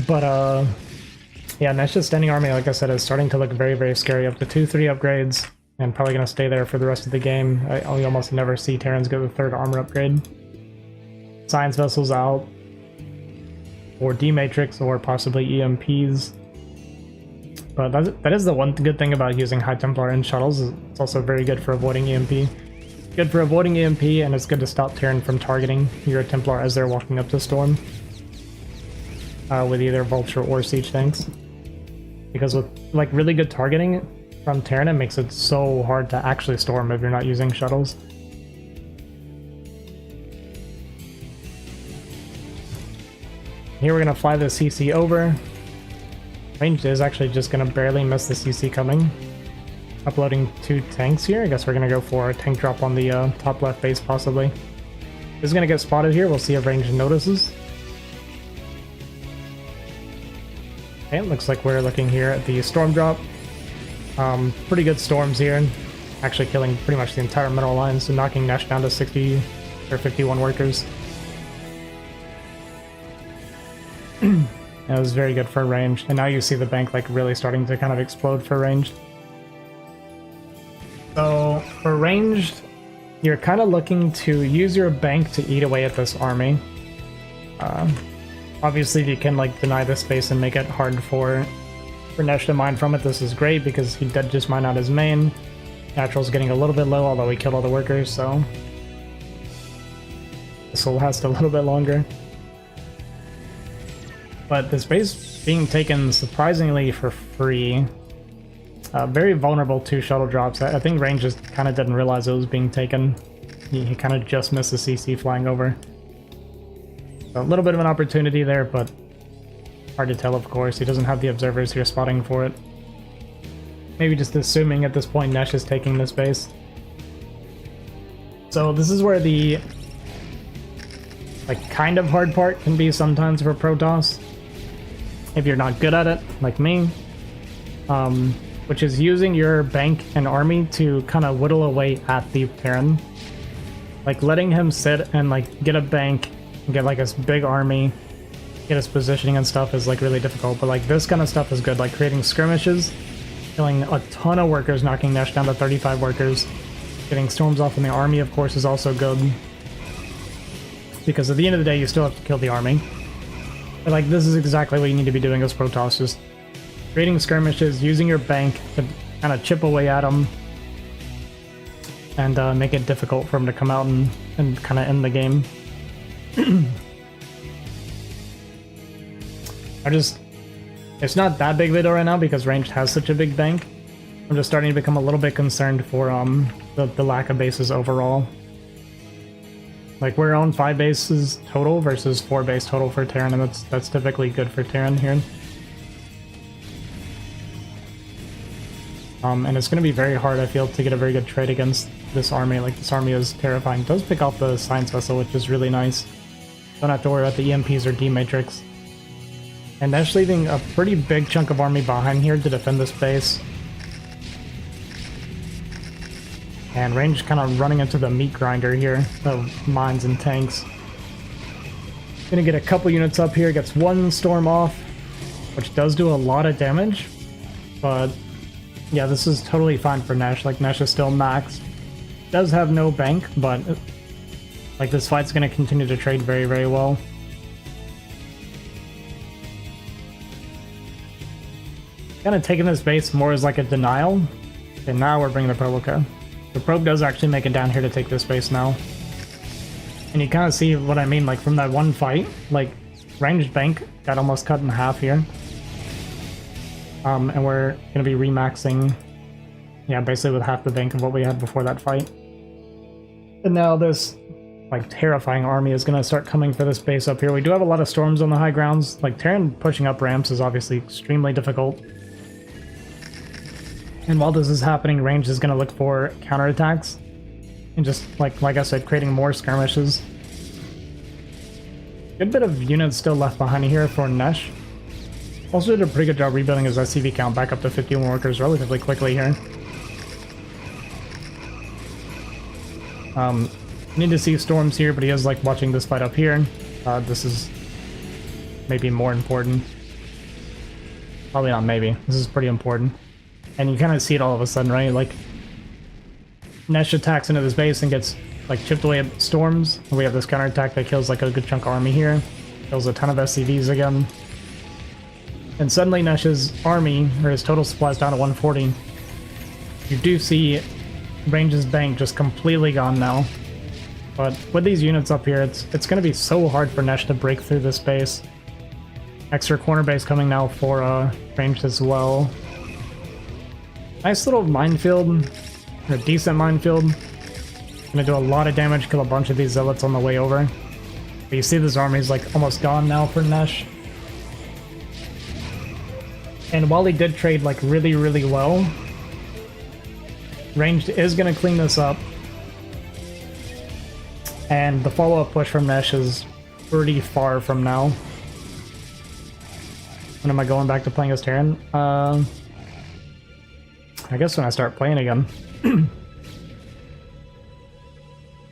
But, yeah, Nesh's standing army, like I said, is starting to look very, very scary. Up to 2-3 upgrades, and probably going to stay there for the rest of the game. I almost never see Terrans get the 3rd armor upgrade. Science vessels out, or D-Matrix, or possibly EMPs. But that is the one good thing about using High Templar in shuttles. It's also very good for avoiding EMP. Good for avoiding EMP, and it's good to stop Terran from targeting your Templar as they're walking up to Storm. With either Vulture or Siege tanks. Because with, like, really good targeting from Terran, it makes it so hard to actually Storm if you're not using shuttles. Here we're going to fly the CC over. Ranged is actually just going to barely miss the CC coming. Uploading 2 tanks here. I guess we're going to go for a tank drop on the top left base, possibly. This is going to get spotted here. We'll see if Ranged notices. Okay, it looks like we're looking here at the storm drop. Pretty good storms here. Actually killing pretty much the entire middle line, so knocking Nesh down to 60 or 51 workers. That was very good for range, and now you see the bank, like, really starting to kind of explode for ranged. So for ranged, you're kind of looking to use your bank to eat away at this army. Obviously, if you can, like, deny the space and make it hard for Nesh to mine from it, this is great, because he did just mine out his main. Natural's getting a little bit low, although he killed all the workers, so this will last a little bit longer. But this base being taken surprisingly for free. Very vulnerable to shuttle drops. I think Range just kind of didn't realize it was being taken. He kind of just missed the CC flying over. So a little bit of an opportunity there, but Hard to tell, of course. He doesn't have the observers here spotting for it. Maybe just assuming at this point Nesh is taking this base. So this is where the like kind of hard part can be sometimes for Protoss. If you're not good at it, like me. Which is using your bank and army to kind of whittle away at the Terran. Like letting him sit and like get a bank and get like a big army, get his positioning and stuff is like really difficult. But like this kind of stuff is good, like creating skirmishes, killing a ton of workers, knocking Nesh down to 35 workers. Getting storms off in the army, of course, is also good. Because at the end of the day, you still have to kill the army. But like this is exactly what you need to be doing as Protoss, just creating skirmishes, using your bank to kind of chip away at them, and make it difficult for him to come out and kind of end the game. It's not that big of a deal right now because Ranged has such a big bank. I'm just starting to become a little bit concerned for the lack of bases overall. Like we're on 5 bases total versus 4 base total for Terran, and that's typically good for Terran here. And it's going to be very hard, I feel, to get a very good trade against this army. Like, this army is terrifying. It does pick off the Science Vessel, which is really nice. Don't have to worry about the EMPs or D-Matrix. And that's leaving a pretty big chunk of army behind here to defend this base. And Range kind of running into the meat grinder here of mines and tanks. Gonna get a couple units up here, gets one storm off, which does do a lot of damage, but yeah, this is totally fine for Nesh. Like, Nesh is still maxed. Does have no bank, but like this fight's gonna continue to trade very, very well. Kind of taking this base more as like a denial. Okay, now we're bringing the probe. Okay, the probe does actually make it down here to take this base now. And you kind of see what I mean, like from that one fight, like Ranged bank got almost cut in half here. And we're going to be remaxing, yeah, basically with half the bank of what we had before that fight. And now this, like, terrifying army is going to start coming for this base up here. We do have a lot of storms on the high grounds. Like, Terran pushing up ramps is obviously extremely difficult. And while this is happening, Range is going to look for counterattacks. And just, like I said, creating more skirmishes. Good bit of units still left behind here for Nesh. Also did a pretty good job rebuilding his SCV count back up to 51 workers relatively quickly here. Need to see storms here, but he is like watching this fight up here. This is maybe more important. Probably not maybe. This is pretty important. And you kind of see it all of a sudden, right? Like, Nesh attacks into this base and gets like chipped away at storms. We have this counterattack that kills like a good chunk of army here. Kills a ton of SCVs again. And suddenly Nesh's army, or his total supply, is down to 140. You do see Range's bank just completely gone now. But with these units up here, it's going to be so hard for Nesh to break through this base. Extra corner base coming now for Ranged as well. Nice little minefield, or decent minefield. Gonna do a lot of damage, kill a bunch of these zealots on the way over. But you see this army's like almost gone now for Nesh. And while he did trade like really, really well, Ranged is going to clean this up. And the follow-up push from Nesh is pretty far from now. When am I going back to playing as Terran? I guess when I start playing again.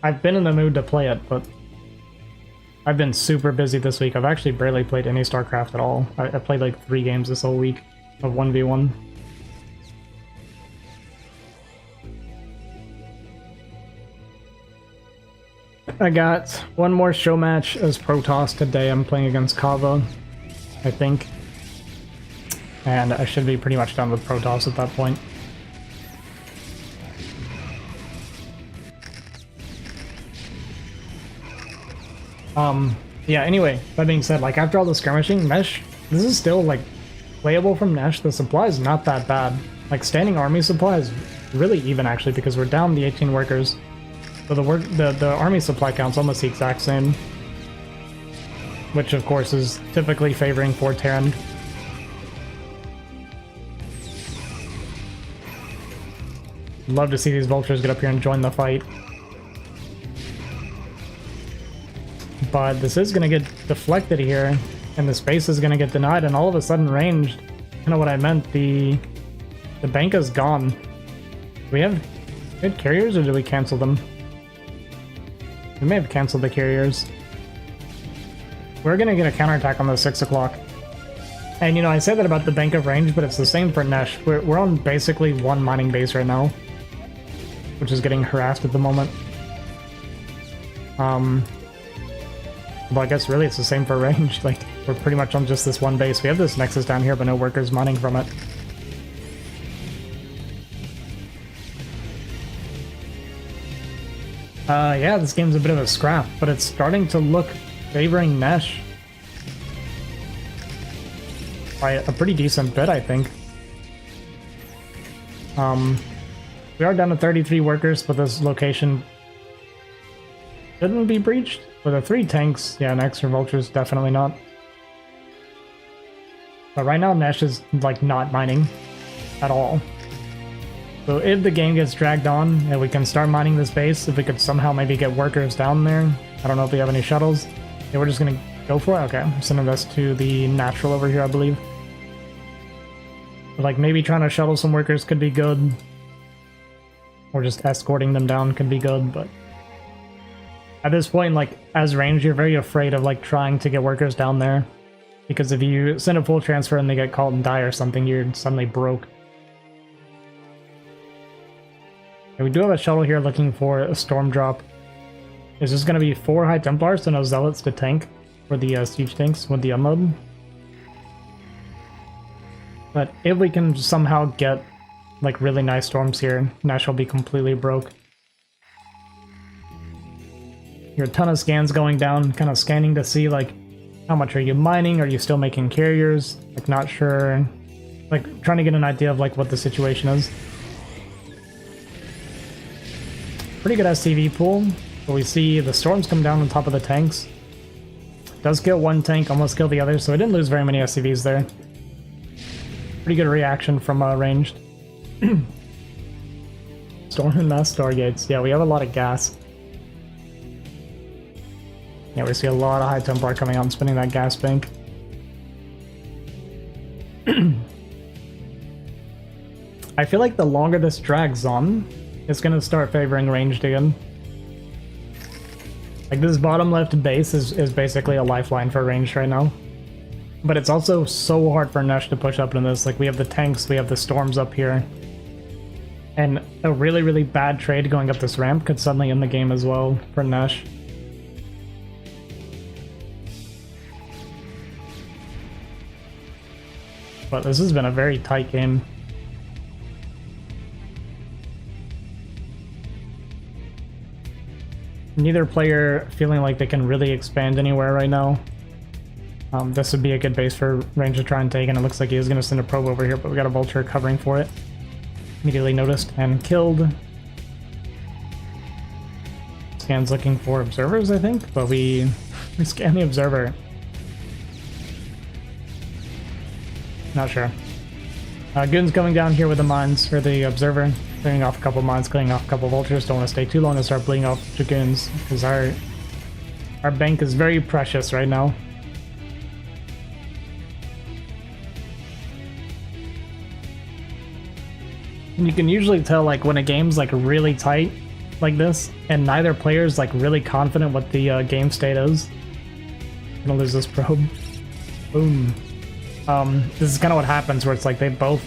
I've been in the mood to play it, but I've been super busy this week. I've actually barely played any StarCraft at all. I played like 3 games this whole week of 1v1. I got one more show match as Protoss today. I'm playing against Kava, I think. And I should be pretty much done with Protoss at that point. Yeah, anyway, that being said, like, after all the skirmishing, Nesh, this is still, like, playable from Nesh. The supply is not that bad. Like, standing army supply is really even, actually, because we're down the 18 workers. So the army supply count's almost the exact same. which of course is typically favoring for Terran. Love to see these vultures get up here and join the fight. But this is going to get deflected here, and the space is going to get denied, and all of a sudden ranged. Kind of what I meant, the bank is gone. Do we have good carriers, or did we cancel them? We may have canceled the carriers. We're going to get a counterattack on the 6 o'clock. And you know, I say that about the bank of range, but it's the same for Nesh. We're on basically one mining base right now, which is getting harassed at the moment. Well, I guess really it's the same for range. Like, we're pretty much on just this one base. We have this nexus down here, but no workers mining from it. Yeah, this game's a bit of a scrap, but it's starting to look favoring Nesh by a pretty decent bit, I think. We are down to 33 workers, but this location shouldn't be breached. For the 3 tanks, yeah, and extra vultures, definitely not. But right now, Nesh is, like, not mining at all. So if the game gets dragged on and we can start mining this base, if we could somehow maybe get workers down there. I don't know if we have any shuttles. Yeah, we're just gonna go for it? Okay, I'm sending this to the natural over here, I believe. But, like, maybe trying to shuttle some workers could be good. Or just escorting them down could be good, but... At this point, like, as range, you're very afraid of, like, trying to get workers down there. Because if you send a full transfer and they get caught and die or something, you're suddenly broke. Okay, we do have a shuttle here looking for a storm drop. Is this going to be 4 High Templars, so no Zealots to tank for the siege tanks with the unload? But if we can somehow get, like, really nice storms here, Nesh will be completely broke. Here are a ton of scans going down, kind of scanning to see, like, how much are you mining? Are you still making carriers? Like, not sure. Like, trying to get an idea of, like, what the situation is. Pretty good SCV pool. But we see the storms come down on top of the tanks. Does kill one tank, almost kill the other, so we didn't lose very many SCVs there. Pretty good reaction from ranged. Storm and mass stargates. Yeah, we have a lot of gas. Yeah, we see a lot of High Templar coming out and spinning that gas bank. I feel like the longer this drags on, it's going to start favoring ranged again. Like, this bottom left base is basically a lifeline for ranged right now. But it's also so hard for Nesh to push up in this. Like, we have the tanks, we have the storms up here. And a really, really bad trade going up this ramp could suddenly end the game as well for Nesh. But this has been a very tight game. Neither player feeling like they can really expand anywhere right now. This would be a good base for range to try and take, and it looks like he is going to send a probe over here, but we got a vulture covering for it. Immediately noticed and killed. Scan's looking for observers, I think, but we scan the observer. Not sure. Goon's coming down here with the mines, or the observer, clearing off a couple mines, clearing off a couple vultures. Don't want to stay too long to start bleeding off dragoons, because our bank is very precious right now. And you can usually tell, like, when a game's, like, really tight like this, and neither player's, like, really confident what the game state is. I'm gonna lose this probe. Boom. This is kind of what happens, where it's like they both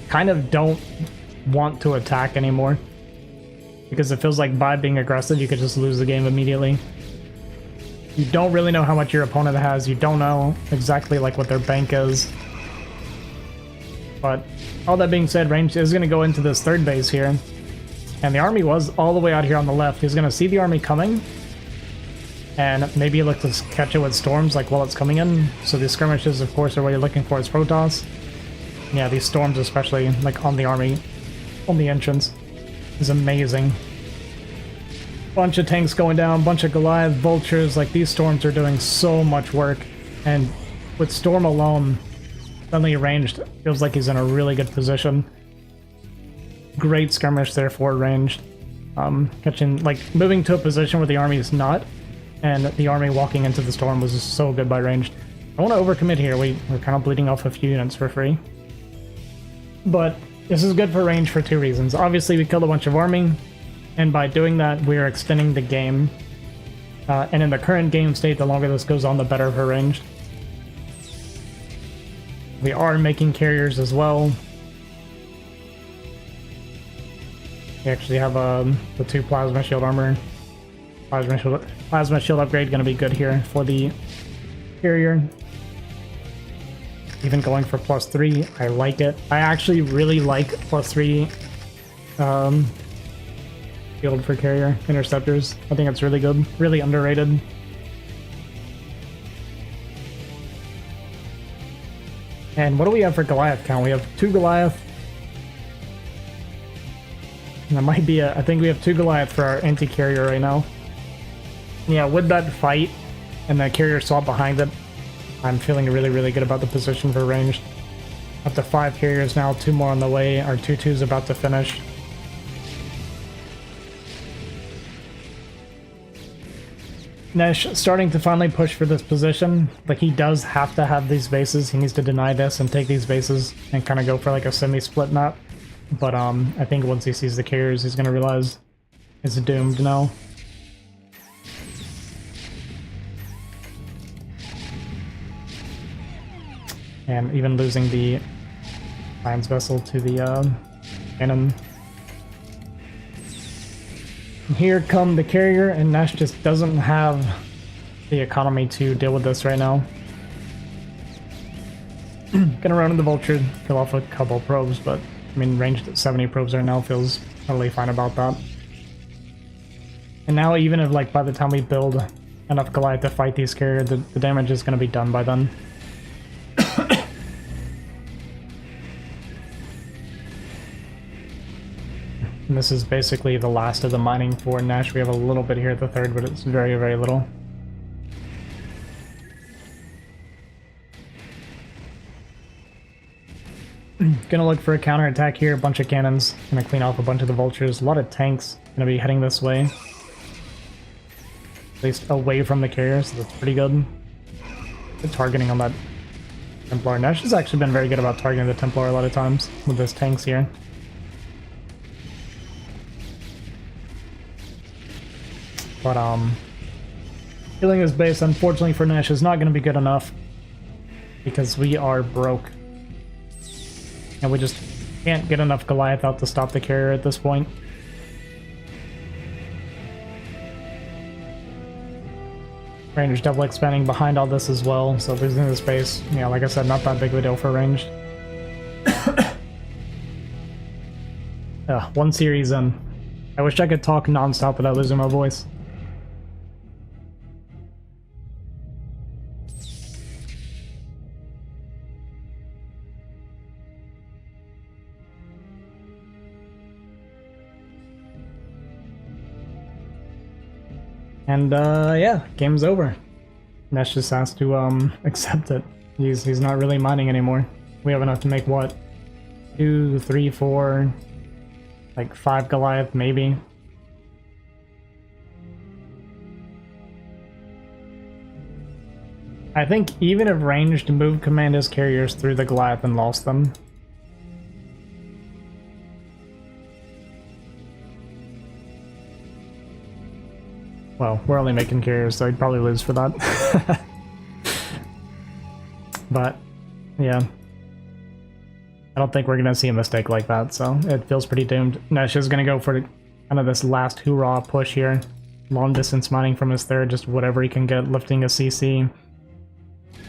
kind of don't want to attack anymore. Because it feels like by being aggressive, you could just lose the game immediately. You don't really know how much your opponent has. You don't know exactly, like, what their bank is. But all that being said, Range is going to go into this third base here. And the army was all the way out here on the left. He's going to see the army coming. And maybe look to catch it with storms, like, while it's coming in. So these skirmishes, of course, are what you're looking for as Protoss. Yeah, these storms, especially, like, on the army, on the entrance, is amazing. Bunch of tanks going down, bunch of Goliath, vultures. Like, these storms are doing so much work. And with Storm alone, suddenly ranged, feels like he's in a really good position. Great skirmish there for ranged. Catching, like, moving to a position where the army is not, and the army walking into the storm was just so good by ranged. I want to overcommit here. We're kind of bleeding off a few units for free. But this is good for range for two reasons. Obviously, we killed a bunch of army, and by doing that, we are extending the game. And in the current game state, the longer this goes on, the better for ranged. We are making carriers as well. We actually have the 2 plasma shield armor. Plasma shield upgrade going to be good here for the carrier. Even going for +3, I like it. I actually really like +3 shield for carrier interceptors. I think it's really good, really underrated. And what do we have for Goliath count? We have 2 Goliath. And that might be I think we have 2 Goliath for our anti-carrier right now. Yeah, with that fight and the carrier swap behind it, I'm feeling really, really good about the position for ranged. Up to 5 carriers now, 2 more on the way. Our 2-2's about to finish. Nesh starting to finally push for this position. Like, he does have to have these bases. He needs to deny this and take these bases and kind of go for like a semi-split map. But I think once he sees the carriers, he's going to realize it's doomed now. And even losing the Lion's Vessel to the cannon. Here come the carrier, and Nash just doesn't have the economy to deal with this right now. Gonna run in the vulture, kill off a couple probes, but I mean, ranged at 70 probes right now feels totally fine about that. And now, even if, like, by the time we build enough Goliath to fight these carriers, the damage is gonna be done by then. And this is basically the last of the mining for Nash. We have a little bit here at the third, but it's very, very little. Gonna look for a counterattack here, a bunch of cannons. Gonna clean off a bunch of the vultures. A lot of tanks gonna be heading this way. At least away from the carrier, so that's pretty good. Good targeting on that Templar. Nash has actually been very good about targeting the Templar a lot of times with his tanks here. But killing his base, unfortunately for Nash, is not going to be good enough because we are broke. And we just can't get enough Goliath out to stop the carrier at this point. Range double expanding behind all this as well, so losing the space, yeah, like I said, not that big of a deal for range. One series in. I wish I could talk non-stop without losing my voice. And yeah, game's over. Nesh just has to accept it. He's not really mining anymore. We have enough to make what? 2, 3, 4, like 5 Goliath maybe. I think even if ranged move command his carriers through the Goliath and lost them. Well, we're only making carriers, so I'd probably lose for that. But, yeah. I don't think we're going to see a mistake like that, so it feels pretty doomed. Nesh is going to go for kind of this last hoorah push here. Long distance mining from his third, just whatever he can get, lifting a CC.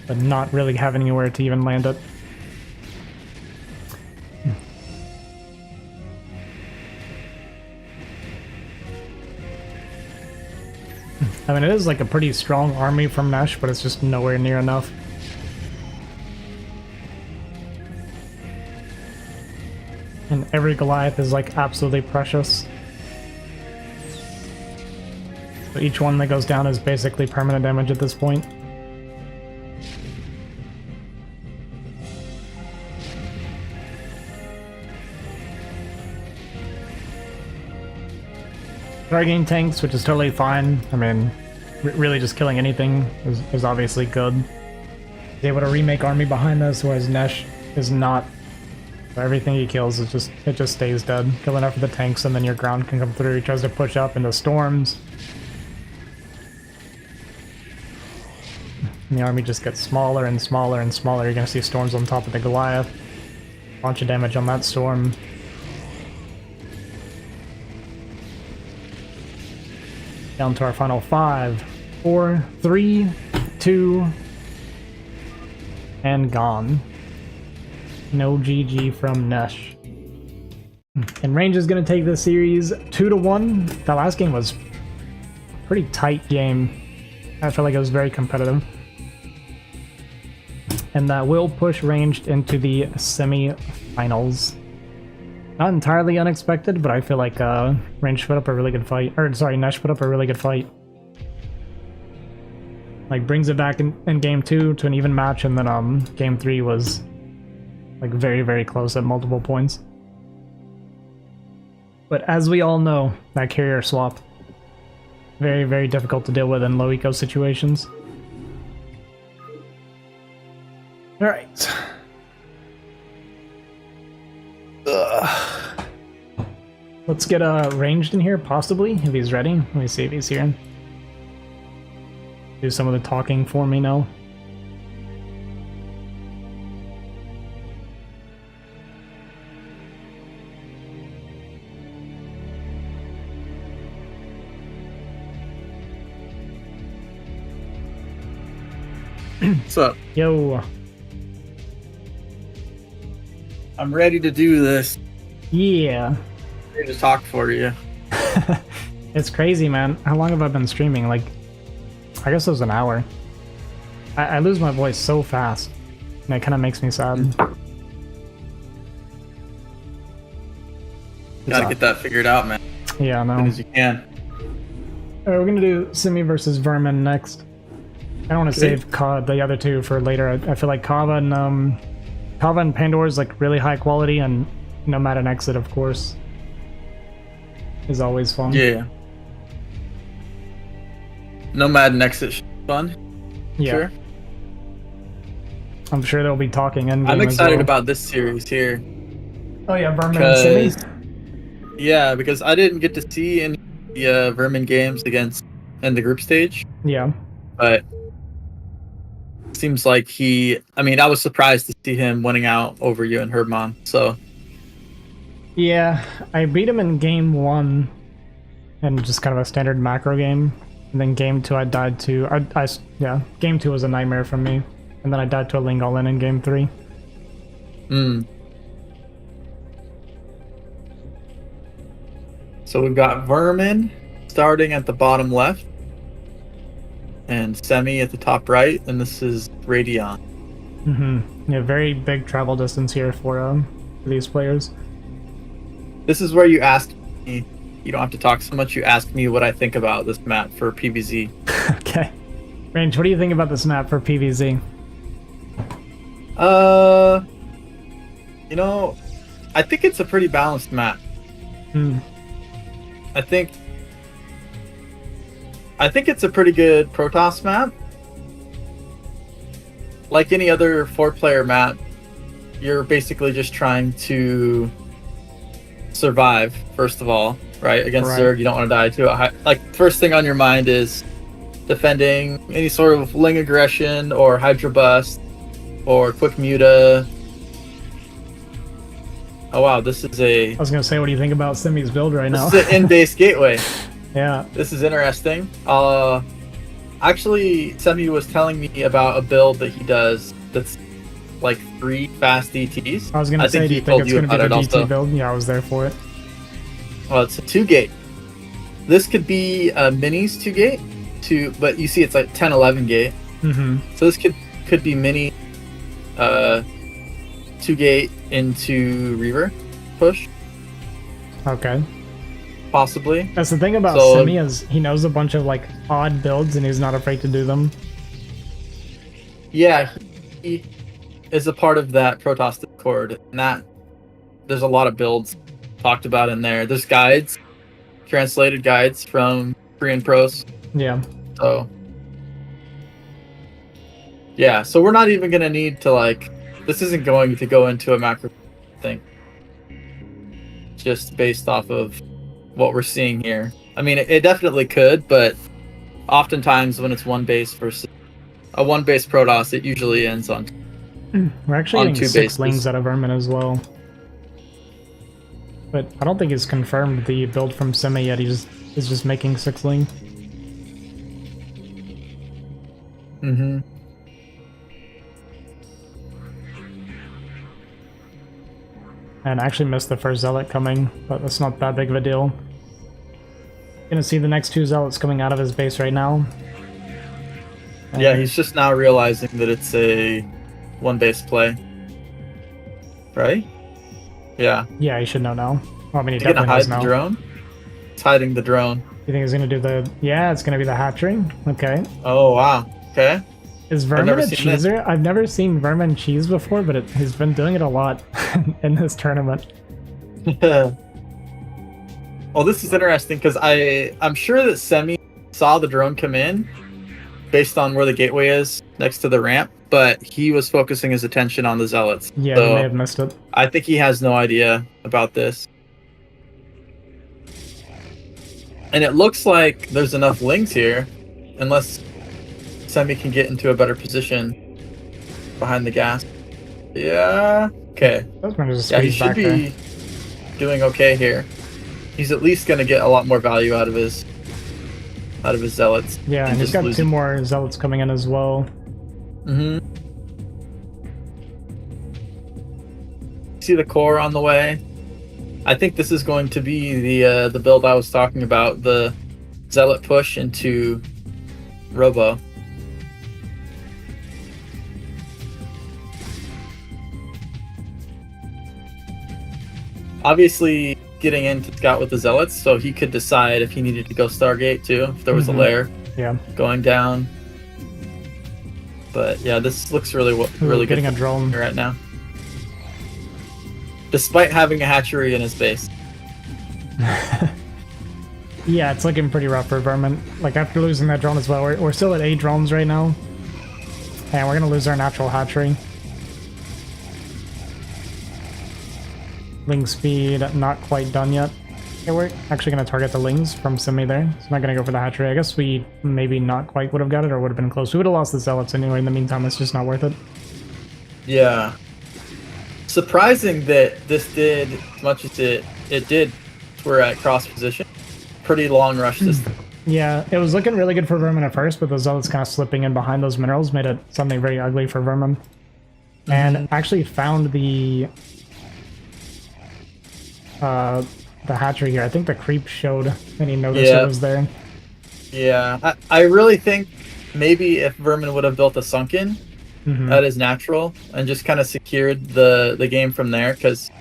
But not really having anywhere to even land it. I mean, it is like a pretty strong army from Nesh, but it's just nowhere near enough. And every Goliath is like absolutely precious. So each one that goes down is basically permanent damage at this point. Targeting tanks, which is totally fine. I mean, really just killing anything is obviously good. He's able to remake army behind this, whereas Nesh is not. So everything he kills is it just stays dead. Kill enough of the tanks and then your ground can come through. He tries to push up into storms. And the army just gets smaller and smaller and smaller. You're gonna see storms on top of the Goliath. Bunch of damage on that storm. Down to our final 5, 4, 3, 2, and gone. No GG from Nesh. And Range is going to take this series 2-1. That last game was a pretty tight game. I felt like it was very competitive. And that will push Ranged into the semi-finals. Not entirely unexpected, but I feel like Range put up a really good fight. Or, sorry, Nesh put up a really good fight. Like, brings it back in game 2 to an even match, and then game 3 was like very, very close at multiple points. But as we all know, that carrier swap, very, very difficult to deal with in low eco situations. Alright. Let's get Ranged in here, possibly, if he's ready. Let me see if he's here. Do some of the talking for me now. What's up? Yo. I'm ready to do this. Yeah. Ready to talk for you. It's crazy, man. How long have I been streaming? Like, I guess it was an hour. I lose my voice so fast, and it kind of makes me sad. Gotta get that figured out, man. Yeah, I know. As soon as you can. Alright, we're gonna do Simi versus Vermin next. I don't want to save the other two for later. I feel like Kava and Pandora is like really high quality, and Nomad and Exit, of course, is always fun. Yeah. Nomad and Exit should be fun. Yeah. Sure. I'm sure they'll be talking in game. I'm excited well. about this series here. Oh yeah, Vermin and Simi? Yeah, because I didn't get to see any Vermin games in the group stage. Yeah. But seems like I was surprised to see him winning out over you and Herman, so. Yeah, I beat him in game 1 and just kind of a standard macro game. And then game 2 I died to, yeah, game 2 was a nightmare for me. And then I died to a Lingolin in game 3. So we've got Vermin starting at the bottom left. And Semi at the top right, and this is Radion. Yeah, very big travel distance here for these players. This is where you ask me, you don't have to talk so much, you ask me what I think about this map for PvZ. Okay. Range, what do you think about this map for PvZ? I think it's a pretty balanced map. I think it's a pretty good Protoss map. Like any other 4-player map, you're basically just trying to survive, first of all, right? Against Zerg, you don't want to die to it. Like, first thing on your mind is defending any sort of Ling aggression or Hydra Bust or Quick Muta. Oh wow, this is I was gonna say, what do you think about Simi's build right now? This is an in-base gateway. Yeah. This is interesting. Actually, Semi was telling me about a build that he does that's like 3 fast DTs. I was gonna say, do you think it's gonna be the DT build? Yeah, I was there for it. Well, it's a 2-gate. This could be a minis 2-gate, but you see it's like 10-11 gate. So this could be mini 2-gate into Reaver push. Okay. possibly. That's the thing about Simi, is he knows a bunch of like odd builds and he's not afraid to do them. Yeah, he is a part of that Protoss Discord, and that there's a lot of builds talked about in there. There's guides, translated guides from Korean pros. Yeah. So yeah, so we're not even gonna need to like. This isn't going to go into a macro thing. Just based off of what we're seeing here. I mean, it definitely could, but oftentimes when it's one base versus a one base Protoss, it usually ends on. We're actually getting 6 lings out of Vermin as well. But I don't think he's confirmed the build from Simi yet. He's just making 6 ling. Mm-hmm. And I actually missed the first Zealot coming, but that's not that big of a deal. Gonna see the next 2 Zealots coming out of his base right now. And yeah, he's just now realizing that it's a one base play. Right? Yeah. Yeah, he should know now. Well, I mean, he Is he gonna definitely hide knows the now. drone? It's hiding the drone. You think he's gonna do the... Yeah, it's gonna be the hatchery. Okay. Oh, wow. Okay. Is Vermin a cheeser? I've never seen Vermin cheese before, but he's been doing it a lot in this tournament. Well, this is interesting because I'm sure that Semi saw the drone come in based on where the gateway is next to the ramp, but he was focusing his attention on the Zealots. Yeah, so he may have missed it. I think he has no idea about this. And it looks like there's enough lings here, unless Semi can get into a better position behind the gas. Yeah. Okay. Yeah, he should be doing okay here. He's at least going to get a lot more value out of his Zealots. Yeah, and he's got 2 more Zealots coming in as well. Mm-hmm. See the core on the way. I think this is going to be the build I was talking about, the Zealot push into Robo. Obviously, getting into Scout with the Zealots, so he could decide if he needed to go Stargate too, if there was a lair going down. But yeah, this looks really getting good a drone right now. Despite having a hatchery in his base. Yeah, it's looking pretty rough for Vermin. Like, after losing that drone as well, we're still at 8 drones right now. And we're going to lose our natural hatchery. Ling speed, not quite done yet. Okay, we're actually going to target the lings from Simi there. It's not going to go for the hatchery. I guess we maybe not quite would have got it, or would have been close. We would have lost the Zealots anyway. In the meantime, it's just not worth it. Yeah. Surprising that this did as much as it did. We're at cross position. Pretty long rush system. Yeah, it was looking really good for Vermin at first, but the Zealots kind of slipping in behind those minerals made it something very ugly for Vermin. And actually found the hatchery here. I think the creep showed and he noticed it was there. Yeah, I really think maybe if Vermin would have built a sunken, that is natural, and just kind of secured the game from there, because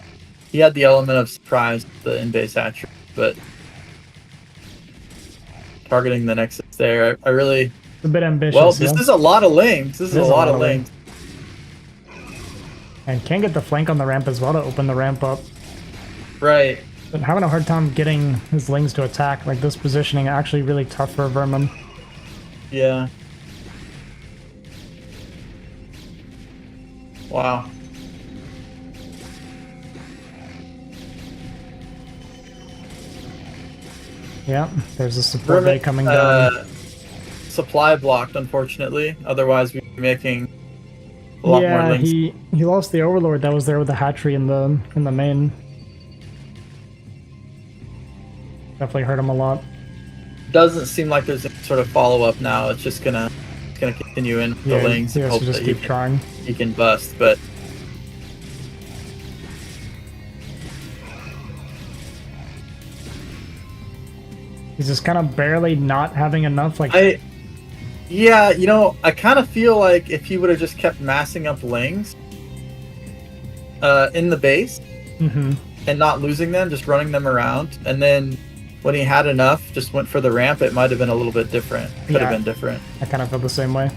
he had the element of surprise, the in-base hatchery, but targeting the Nexus there, I really... It's a bit ambitious. Well, this is a lot of lings. This is a lot of lings. And can get the flank on the ramp as well to open the ramp up. Right. But having a hard time getting his lings to attack. Like, this positioning actually really tough for Vermin. Yeah. Wow. Yeah, there's a support bay coming down. Supply blocked, unfortunately. Otherwise, we'd be making a lot more links. Yeah, he lost the Overlord that was there with the hatchery in the main. Definitely hurt him a lot. Doesn't seem like there's any sort of follow-up now. It's just gonna continue in the lanes and hope just that keep trying. He can bust, but he's just kind of barely not having enough. Like, yeah, you know, I kind of feel like if he would have just kept massing up lings in the base and not losing them, just running them around, and then when he had enough, just went for the ramp, it might have been a little bit different. Could have Yeah. been different. I kind of feel the same way.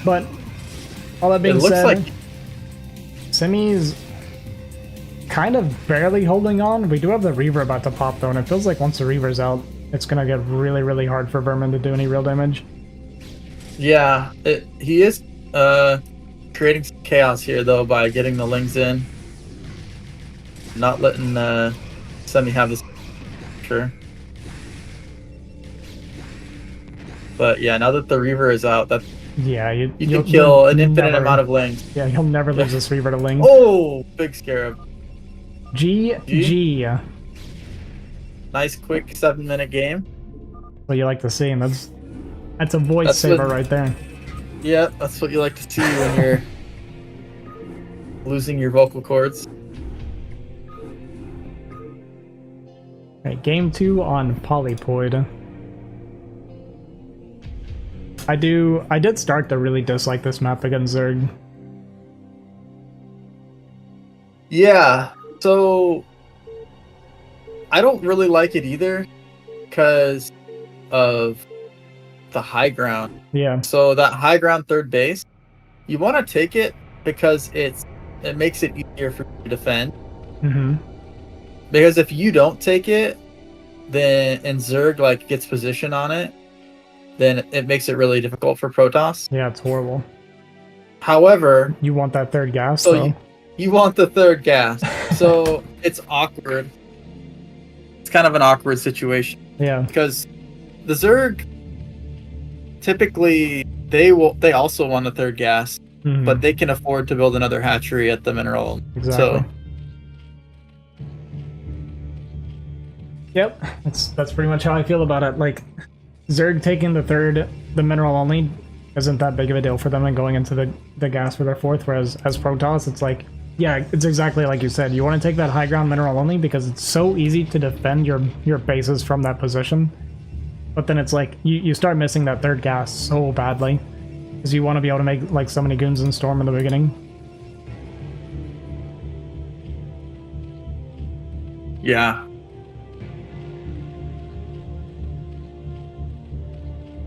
But all that being It looks said, like Simi's kind of barely holding on. We do have the Reaver about to pop though, and it feels like once the Reaver's out, it's gonna get really, really hard for Vermin to do any real damage. yeah, he is creating some chaos here though by getting the Lings in, not letting Semi have this. Sure. But yeah, now that the Reaver is out, that Yeah, you can kill an infinite amount of Lings. Yeah, you'll never lose this Reaver to Ling. Oh, big Scarab. GG. Nice, quick 7-minute game. What you like to see, and that's a voice saver right there. Yeah, that's what you like to see when you're losing your vocal cords. Alright, game 2 on Polypoid. I did start to really dislike this map against Zerg. Yeah, so I don't really like it either because of the high ground. Yeah. So that high ground third base, you want to take it because it makes it easier for you to defend. Mm-hmm. Because if you don't take it, then and Zerg like gets position on it, then it makes it really difficult for Protoss. Yeah, it's horrible. However, You want that third gas, so though. you want the third gas. So it's awkward. It's kind of an awkward situation Yeah. because the Zerg typically they also want a third gas, Mhm. but they can afford to build another hatchery at the mineral. Exactly. So Yep, that's pretty much how I feel about it. Like, Zerg taking the mineral only, isn't that big of a deal for them and going into the gas for their fourth, whereas as Protoss, it's like, yeah, it's exactly like you said. You want to take that high ground mineral only because it's so easy to defend your bases from that position. But then it's like, you start missing that third gas so badly. Because you want to be able to make, like, so many goons in Storm in the beginning. yeah.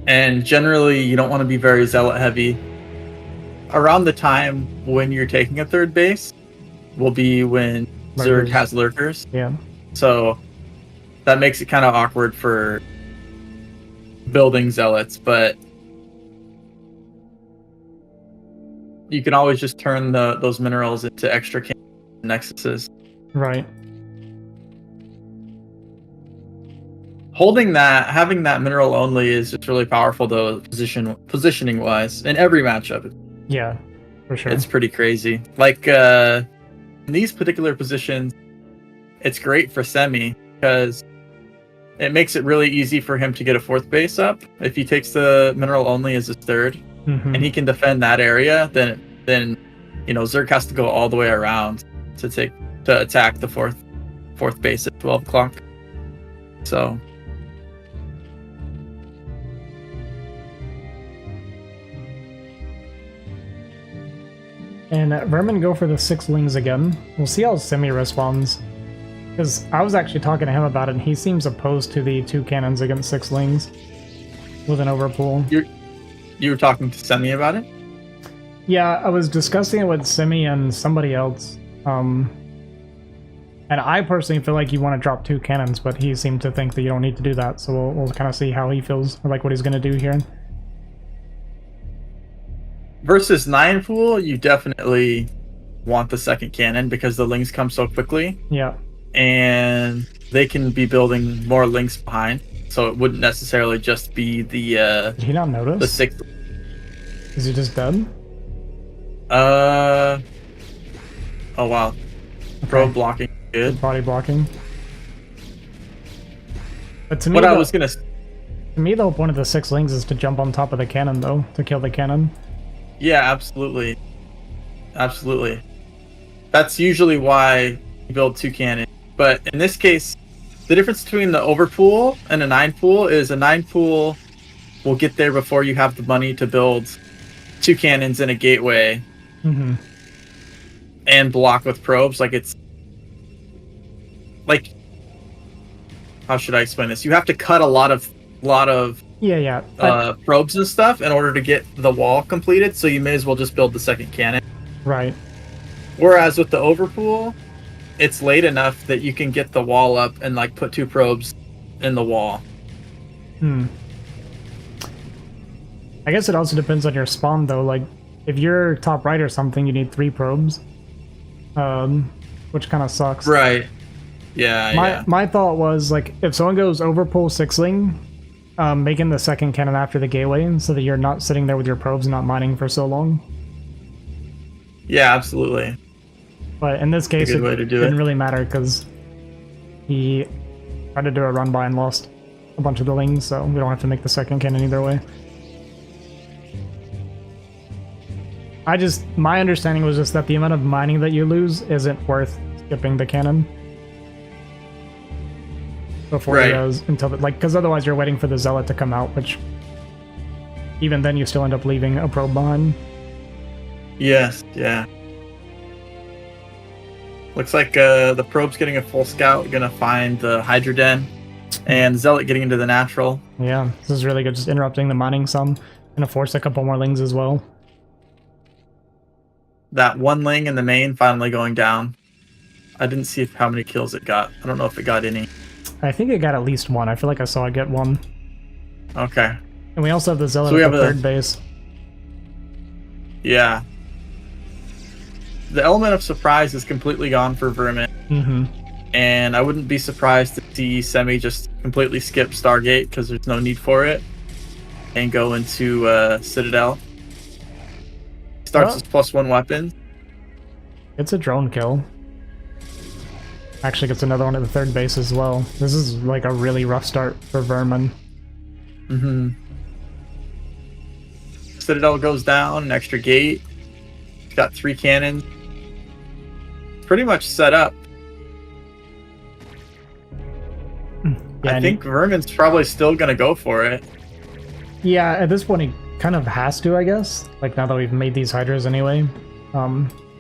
And generally, you don't want to be very zealot heavy. Around the time when you're taking a third base will be when Zerg Lurkers. has lurkers. Yeah. So that makes it kind of awkward for building zealots, but you can always just turn those minerals into extra nexuses. Right. Having that mineral only is just really powerful though, positioning wise in every matchup. Yeah, for sure. It's pretty crazy. Like in these particular positions, it's great for Semi because it makes it really easy for him to get a fourth base up. If he takes the mineral only as his third, Mhm. and he can defend that area, then Zerg has to go all the way around to attack the fourth base at 12 o'clock. So And Vermin go for the 6 Lings again. We'll see how Semi responds. Because I was actually talking to him about it, and he seems opposed to the 2 cannons against 6 Lings with an overpool. you were talking to Semi about it? Yeah, I was discussing it with Semi and somebody else. And I personally feel like you want to drop 2 cannons, but he seemed to think that you don't need to do that. So we'll kind of see how he feels, or like what he's going to do here. Versus 9 pool, you definitely want the second cannon because the Lings come so quickly. Yeah. And they can be building more Lings behind. So it wouldn't necessarily just be the Did he not notice? the 6th. Is he just dead? Oh wow. Okay. Probe blocking. Good. Body blocking. But to me, What I was gonna to me, the whole point of the 6 Lings is to jump on top of the cannon, though, to kill the cannon. Yeah, absolutely. Absolutely. That's usually why you build 2 cannons. But in this case, the difference between the overpool and a 9 pool is a 9 pool will get there before you have the money to build 2 cannons in a gateway Mm-hmm. and block with probes. Like like, how should I explain this? You have to cut a lot of Yeah. probes and stuff in order to get the wall completed. So you may as well just build the second cannon. Right. Whereas with the overpool, it's late enough that you can get the wall up and like put 2 probes in the wall. I guess it also depends on your spawn though. Like, if you're top right or something, you need 3 probes, which kind of sucks. Right. Yeah. My thought was, like, if someone goes overpull 6ling, making the second cannon after the gateway so that you're not sitting there with your probes and not mining for so long. Yeah, absolutely. But in this case, it didn't it. really matter because he tried to do a run by and lost a bunch of the lings, so we don't have to make the second cannon either way. My understanding was just that the amount of mining that you lose isn't worth skipping the cannon before he does, because otherwise you're waiting for the zealot to come out, which even then you still end up leaving a probe behind. Yes, yeah. Looks like the probe's getting a full scout, gonna find the Hydra Den, and Zealot getting into the natural. Yeah, this is really good, just interrupting the mining some. Gonna force a couple more lings as well. That 1 ling in the main finally going down. I didn't see how many kills it got. I don't know if it got any. I think it got at least 1. I feel like I saw it get 1. Okay. And we also have the Zealot at the third base. Yeah. The element of surprise is completely gone for Vermin. And I wouldn't be surprised to see Semi just completely skip Stargate because there's no need for it and go into Citadel. Starts his +1 weapon. It's a drone kill. Actually gets another one at the third base as well. This is like a really rough start for Vermin. Citadel goes down, an extra gate. He's got 3 cannons. Pretty much set up. Yeah, I think Vermin's probably still going to go for it. Yeah, at this point he kind of has to, I guess. Like, now that we've made these Hydras anyway.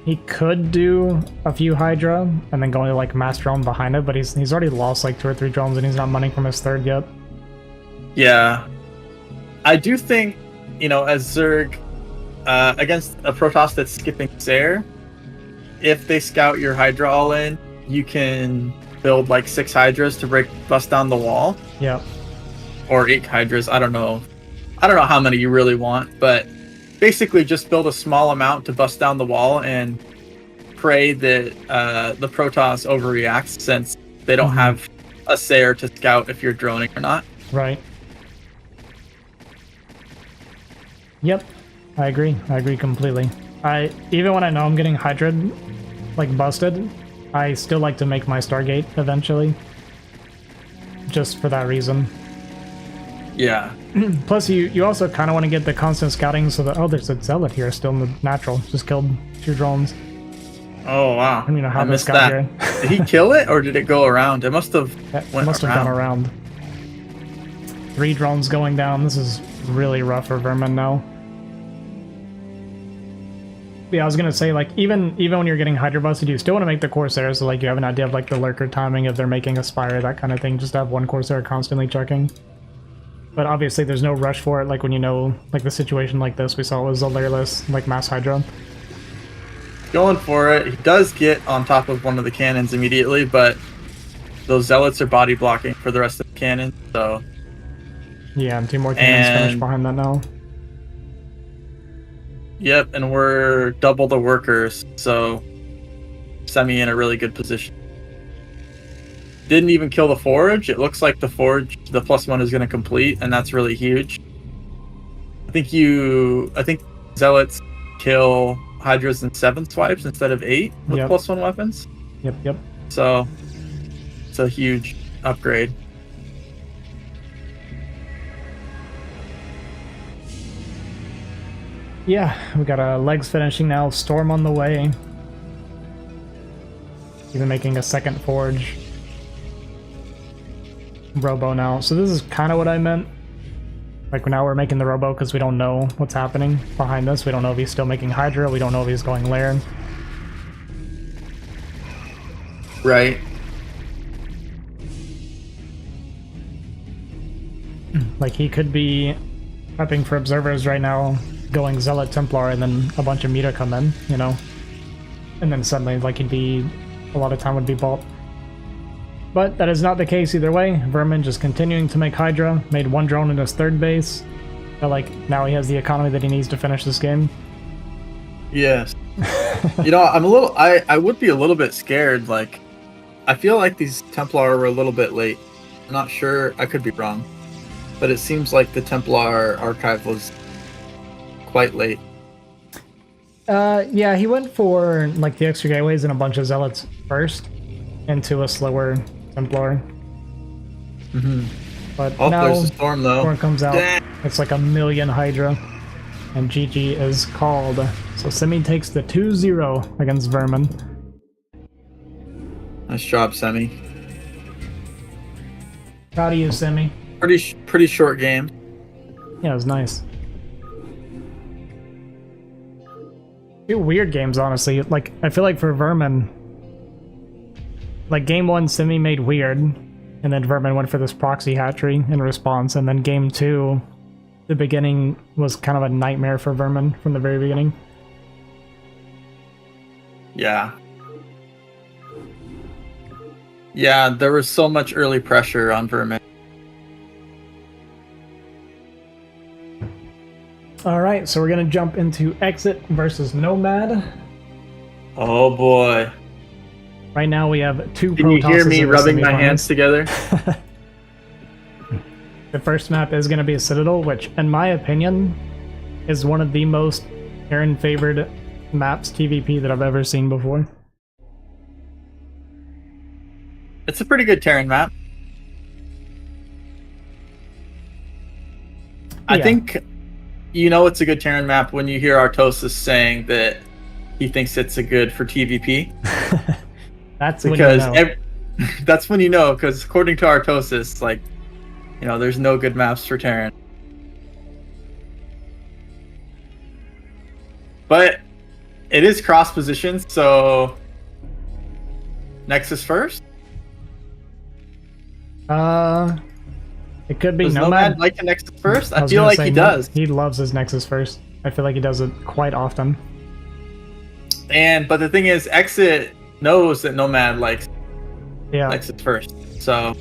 He could do a few Hydra and then go into like mass drone behind it, but he's already lost like 2 or 3 drones and he's not mining from his third yet. Yeah. I do think, as Zerg, against a Protoss that's skipping Sair, if they scout your Hydra all in, you can build like 6 Hydras to bust down the wall. Yeah. Or 8 Hydras, I don't know how many you really want, but basically just build a small amount to bust down the wall and pray that the Protoss overreacts since they don't have a Sair to scout if you're droning or not. Right. Yep. I agree completely. Even when I know I'm getting Hydra like busted, I still like to make my Stargate eventually. Just for that reason. Yeah. Plus, you also kind of want to get the constant scouting so that, there's a Zealot here still in the natural. Just killed 2 drones. Oh, wow. I don't even know how this that. got here. Did he kill it, or did it go around? It must have have gone around. 3 drones going down. This is really rough for Vermin now. Yeah, I was gonna say, like, even when you're getting Hydra busted, you still want to make the Corsair, so like you have an idea of like the lurker timing, if they're making a Spire, that kind of thing. Just to have 1 Corsair constantly checking. But obviously there's no rush for it, like when you know, like the situation like this, we saw it was a layerless, like mass Hydra. Going for it. He does get on top of one of the cannons immediately, but those Zealots are body blocking for the rest of the cannon, so... Yeah, and 2 more cannons finished behind that now. Yep, and we're double the workers, so Semi in a really good position. Didn't even kill the Forge. It looks like the Forge, the +1 is going to complete, and that's really huge. I think Zealots kill Hydras in 7 swipes instead of 8 with +1 weapons. Yep. So it's a huge upgrade. Yeah, we got legs finishing now, Storm on the way. Even making a second Forge. Robo now. So this is kind of what I meant. Like, now we're making the Robo because we don't know what's happening behind this. We don't know if he's still making Hydra. We don't know if he's going Lair. Right. Like, he could be prepping for observers right now, going Zealot Templar, and then a bunch of meter come in, you know? And then suddenly, like, he'd be... a lot of time would be bought. But that is not the case either way. Vermin just continuing to make Hydra, made one drone in his third base. But, like, now he has the economy that he needs to finish this game. Yes. You know, I would be a little bit scared, like, I feel like these Templar were a little bit late. I'm not sure, I could be wrong. But it seems like the Templar archive was quite late. Yeah, he went for, like, the extra gateways and a bunch of Zealots first, into a slower Templar. Mm-hmm. But oh, now, there's a storm, though. Storm comes out, Dang. It's like a million Hydra, and GG is called. So Semi takes the 2-0 against Vermin. Nice job, Semi. Proud of you, Semi. Pretty short game. Yeah, it was nice. Two weird games, honestly. Like, I feel like for Vermin, like, game 1, Simi made weird, and then Vermin went for this proxy hatchery in response, and then game 2, the beginning was kind of a nightmare for Vermin from the very beginning. Yeah. Yeah, there was so much early pressure on Vermin. Alright, so we're gonna jump into Exit versus Nomad. Oh boy. Right now we have two Can you hear Protosses me in the rubbing my semifinals. hands together? The first map is going to be a Citadel, which, in my opinion, is one of the most Terran-favored maps TVP that I've ever seen before. It's a pretty good Terran map. I think you know it's a good Terran map when you hear Artosis saying that he thinks it's a good for TVP. That's because when you know. That's when you know, because according to Artosis, like, you know, there's no good maps for Terran. But it is cross positions, so Nexus first? It could be Does Nomad. like the Nexus first? I was feel gonna like say he does. He loves his Nexus first. I feel like he does it quite often. But the thing is, Exit knows that Nomad likes Nexus first, so...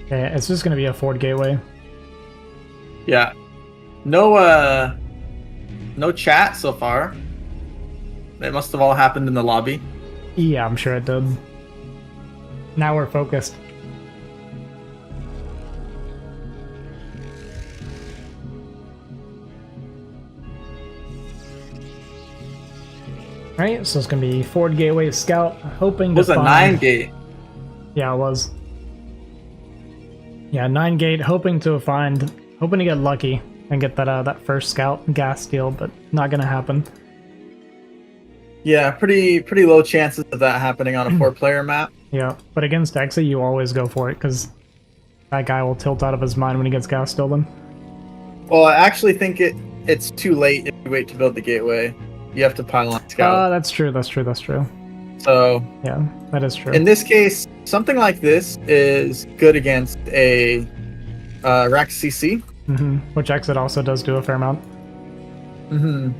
Okay, it's just gonna be a Ford Gateway. Yeah. No chat so far. It must have all happened in the lobby. Yeah, I'm sure it did. Now we're focused. Alright, so it's gonna be Ford Gateway Scout, hoping It was to a find... 9-gate. Yeah, it was. Yeah, 9-gate, hoping to get lucky and get that first Scout gas steal, but not gonna happen. Yeah, pretty low chances of that happening on a 4-player map. Yeah, but against Exit, you always go for it, because that guy will tilt out of his mind when he gets gas stolen. Well, I actually think it's too late if you wait to build the gateway. You have to pile on Scout. That's true. So yeah, that is true. in this case, something like this is good against a Rack CC. Mm-hmm. Which Exit also does do a fair amount. Mm-hmm.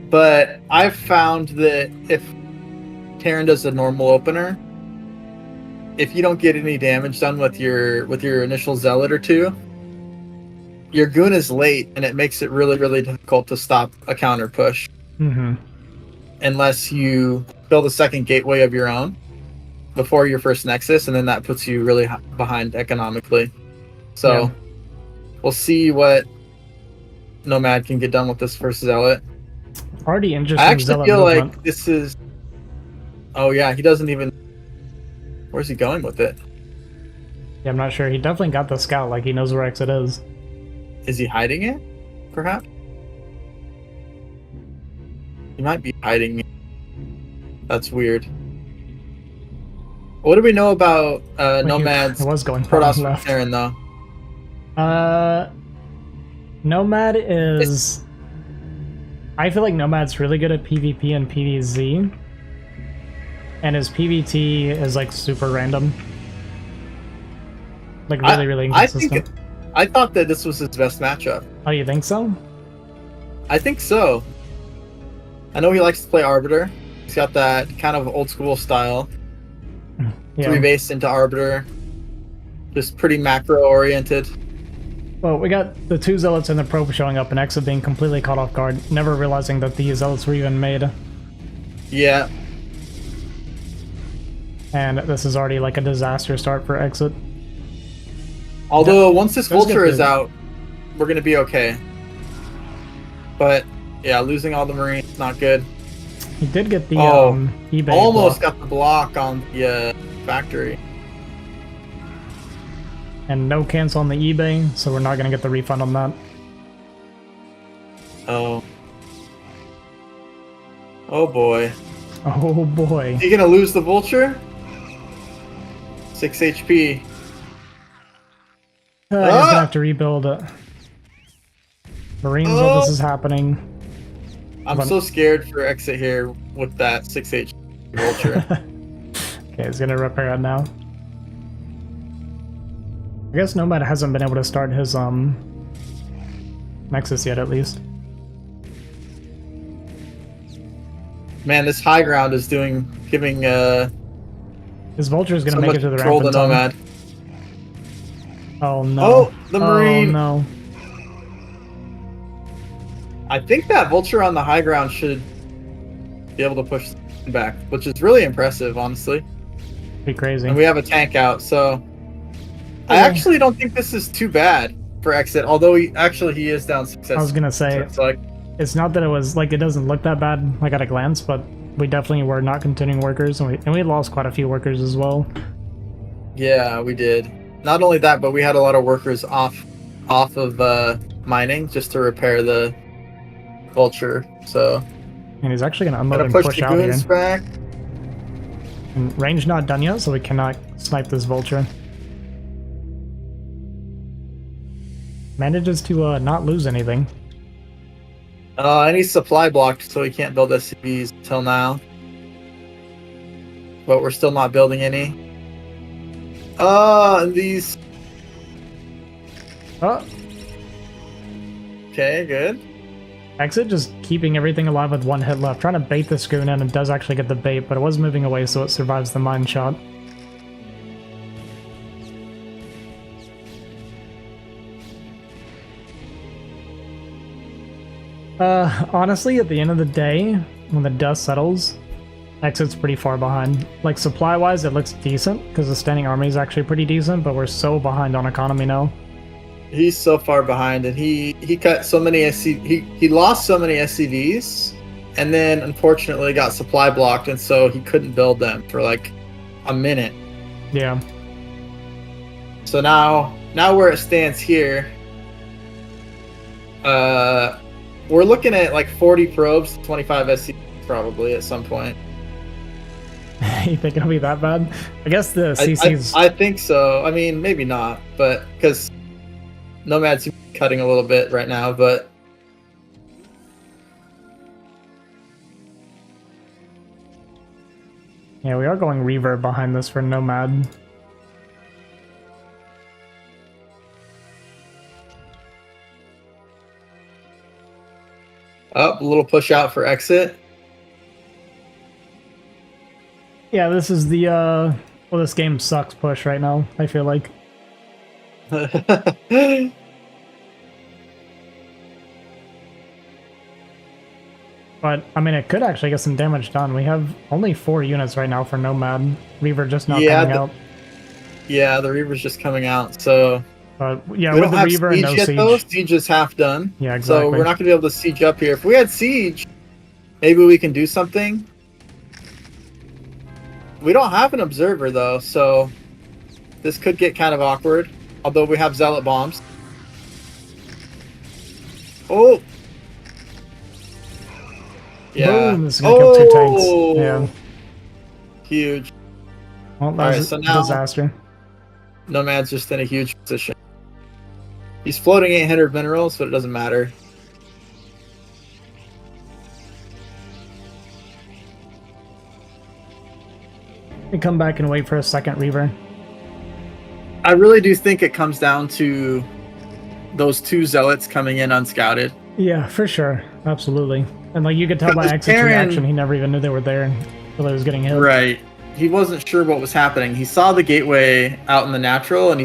But I've found that if Terran does a normal opener, if you don't get any damage done with your initial Zealot or two, your Goon is late, and it makes it really, really difficult to stop a counter push. Mm-hmm. Unless you build a second gateway of your own before your first Nexus, and then that puts you really behind economically. So we'll see what Nomad can get done with this first Zealot. Already interesting. I actually Zealot feel movement. like this is... Oh yeah, he doesn't even... Where's he going with it? Yeah, I'm not sure. He definitely got the Scout, like he knows where Exit is. Is he hiding it? Perhaps? He might be hiding it. That's weird. What do we know about Nomad's It was going Protoss left. Terran, though? Nomad is... I feel like Nomad's really good at PvP and PvZ. and his PVT is like super random. Like really inconsistent. I thought that this was his best matchup. Oh, you think so? I think so. I know he likes to play Arbiter. He's got that kind of old school style. Yeah. 3 base into Arbiter. Just pretty macro oriented. Well, we got the 2 Zealots and the Probe showing up and Exit being completely caught off guard, never realizing that the Zealots were even made. Yeah. And this is already like a disaster start for Exit. Although once this Vulture is out, we're going to be okay. But yeah, losing all the Marines, not good. He did get the eBay almost block. got the block on the factory. And no cancel on the eBay, so we're not going to get the refund on that. Oh. Oh boy. Oh boy. Is he going to lose the Vulture? 6 HP. He's gonna have to rebuild it. Marines while this is happening. I'm so scared for Exit here with that 6 HP Vulture. Okay, he's gonna repair it now. I guess Nomad hasn't been able to start his Nexus yet, at least. Man, this high ground is giving his Vulture is gonna so make much it to the control ramp to in time. Nomad. Oh no. Oh, the Marine. Oh no. I think that Vulture on the high ground should be able to push back, which is really impressive, honestly. Be crazy. And we have a tank out, so I actually don't think this is too bad for Exit, although he is down 6. I was gonna say, it's like, it's not that it was like, it doesn't look that bad like at a glance, but we definitely were not continuing workers, and we lost quite a few workers as well. yeah, we did. Not only that, but we had a lot of workers off of mining just to repair the Vulture. So And he's actually gonna unload gotta and push push the out here. goons back. And range not done yet, so we cannot snipe this Vulture. Manages to not lose anything. And he's supply blocked, so he can't build SCVs until now. But we're still not building any. And these. Oh, Okay, good. Exit just keeping everything alive with 1 hit left, trying to bait the Schoon in, and does actually get the bait, but it was moving away, so it survives the mine shot. Honestly, at the end of the day, when the dust settles, Exit's pretty far behind. Like, supply-wise, it looks decent, because the standing army is actually pretty decent, but we're so behind on economy now. He's so far behind, and he cut so many he lost so many SCVs, and then unfortunately got supply blocked, and so he couldn't build them for like a minute. Yeah. So now where it stands here, we're looking at like 40 probes, 25 SCVs probably at some point. You think it'll be that bad? I guess the CC's... I think so. I mean, maybe not, but because Nomad's cutting a little bit right now, but yeah, we are going reverb behind this for Nomad. a little push out for Exit. Yeah, this is the, well, this game sucks push right now, I feel like. But, I mean, it could actually get some damage done. We have only 4 units right now for Nomad. Reaver just not coming out. Yeah, the Reaver's just coming out, so... But, yeah, we with don't the have Reaver and siege no yet, siege. though. Siege is half done. Yeah, exactly. So we're not going to be able to siege up here. If we had siege, maybe we can do something. We don't have an observer, though, so this could get kind of awkward. Although we have zealot bombs. Oh! Yeah. Boom, this is gonna kill 2 tanks. Yeah. Huge. Well, that Alright, was so a now disaster. Nomad's just in a huge position. He's floating 800 minerals, but it doesn't matter. and come back and wait for a second Reaver. I really do think it comes down to those 2 zealots coming in unscouted. Yeah, for sure. Absolutely. And like you could tell by Exit's reaction, he never even knew they were there until he was getting hit. Right. He wasn't sure what was happening. He saw the gateway out in the natural, and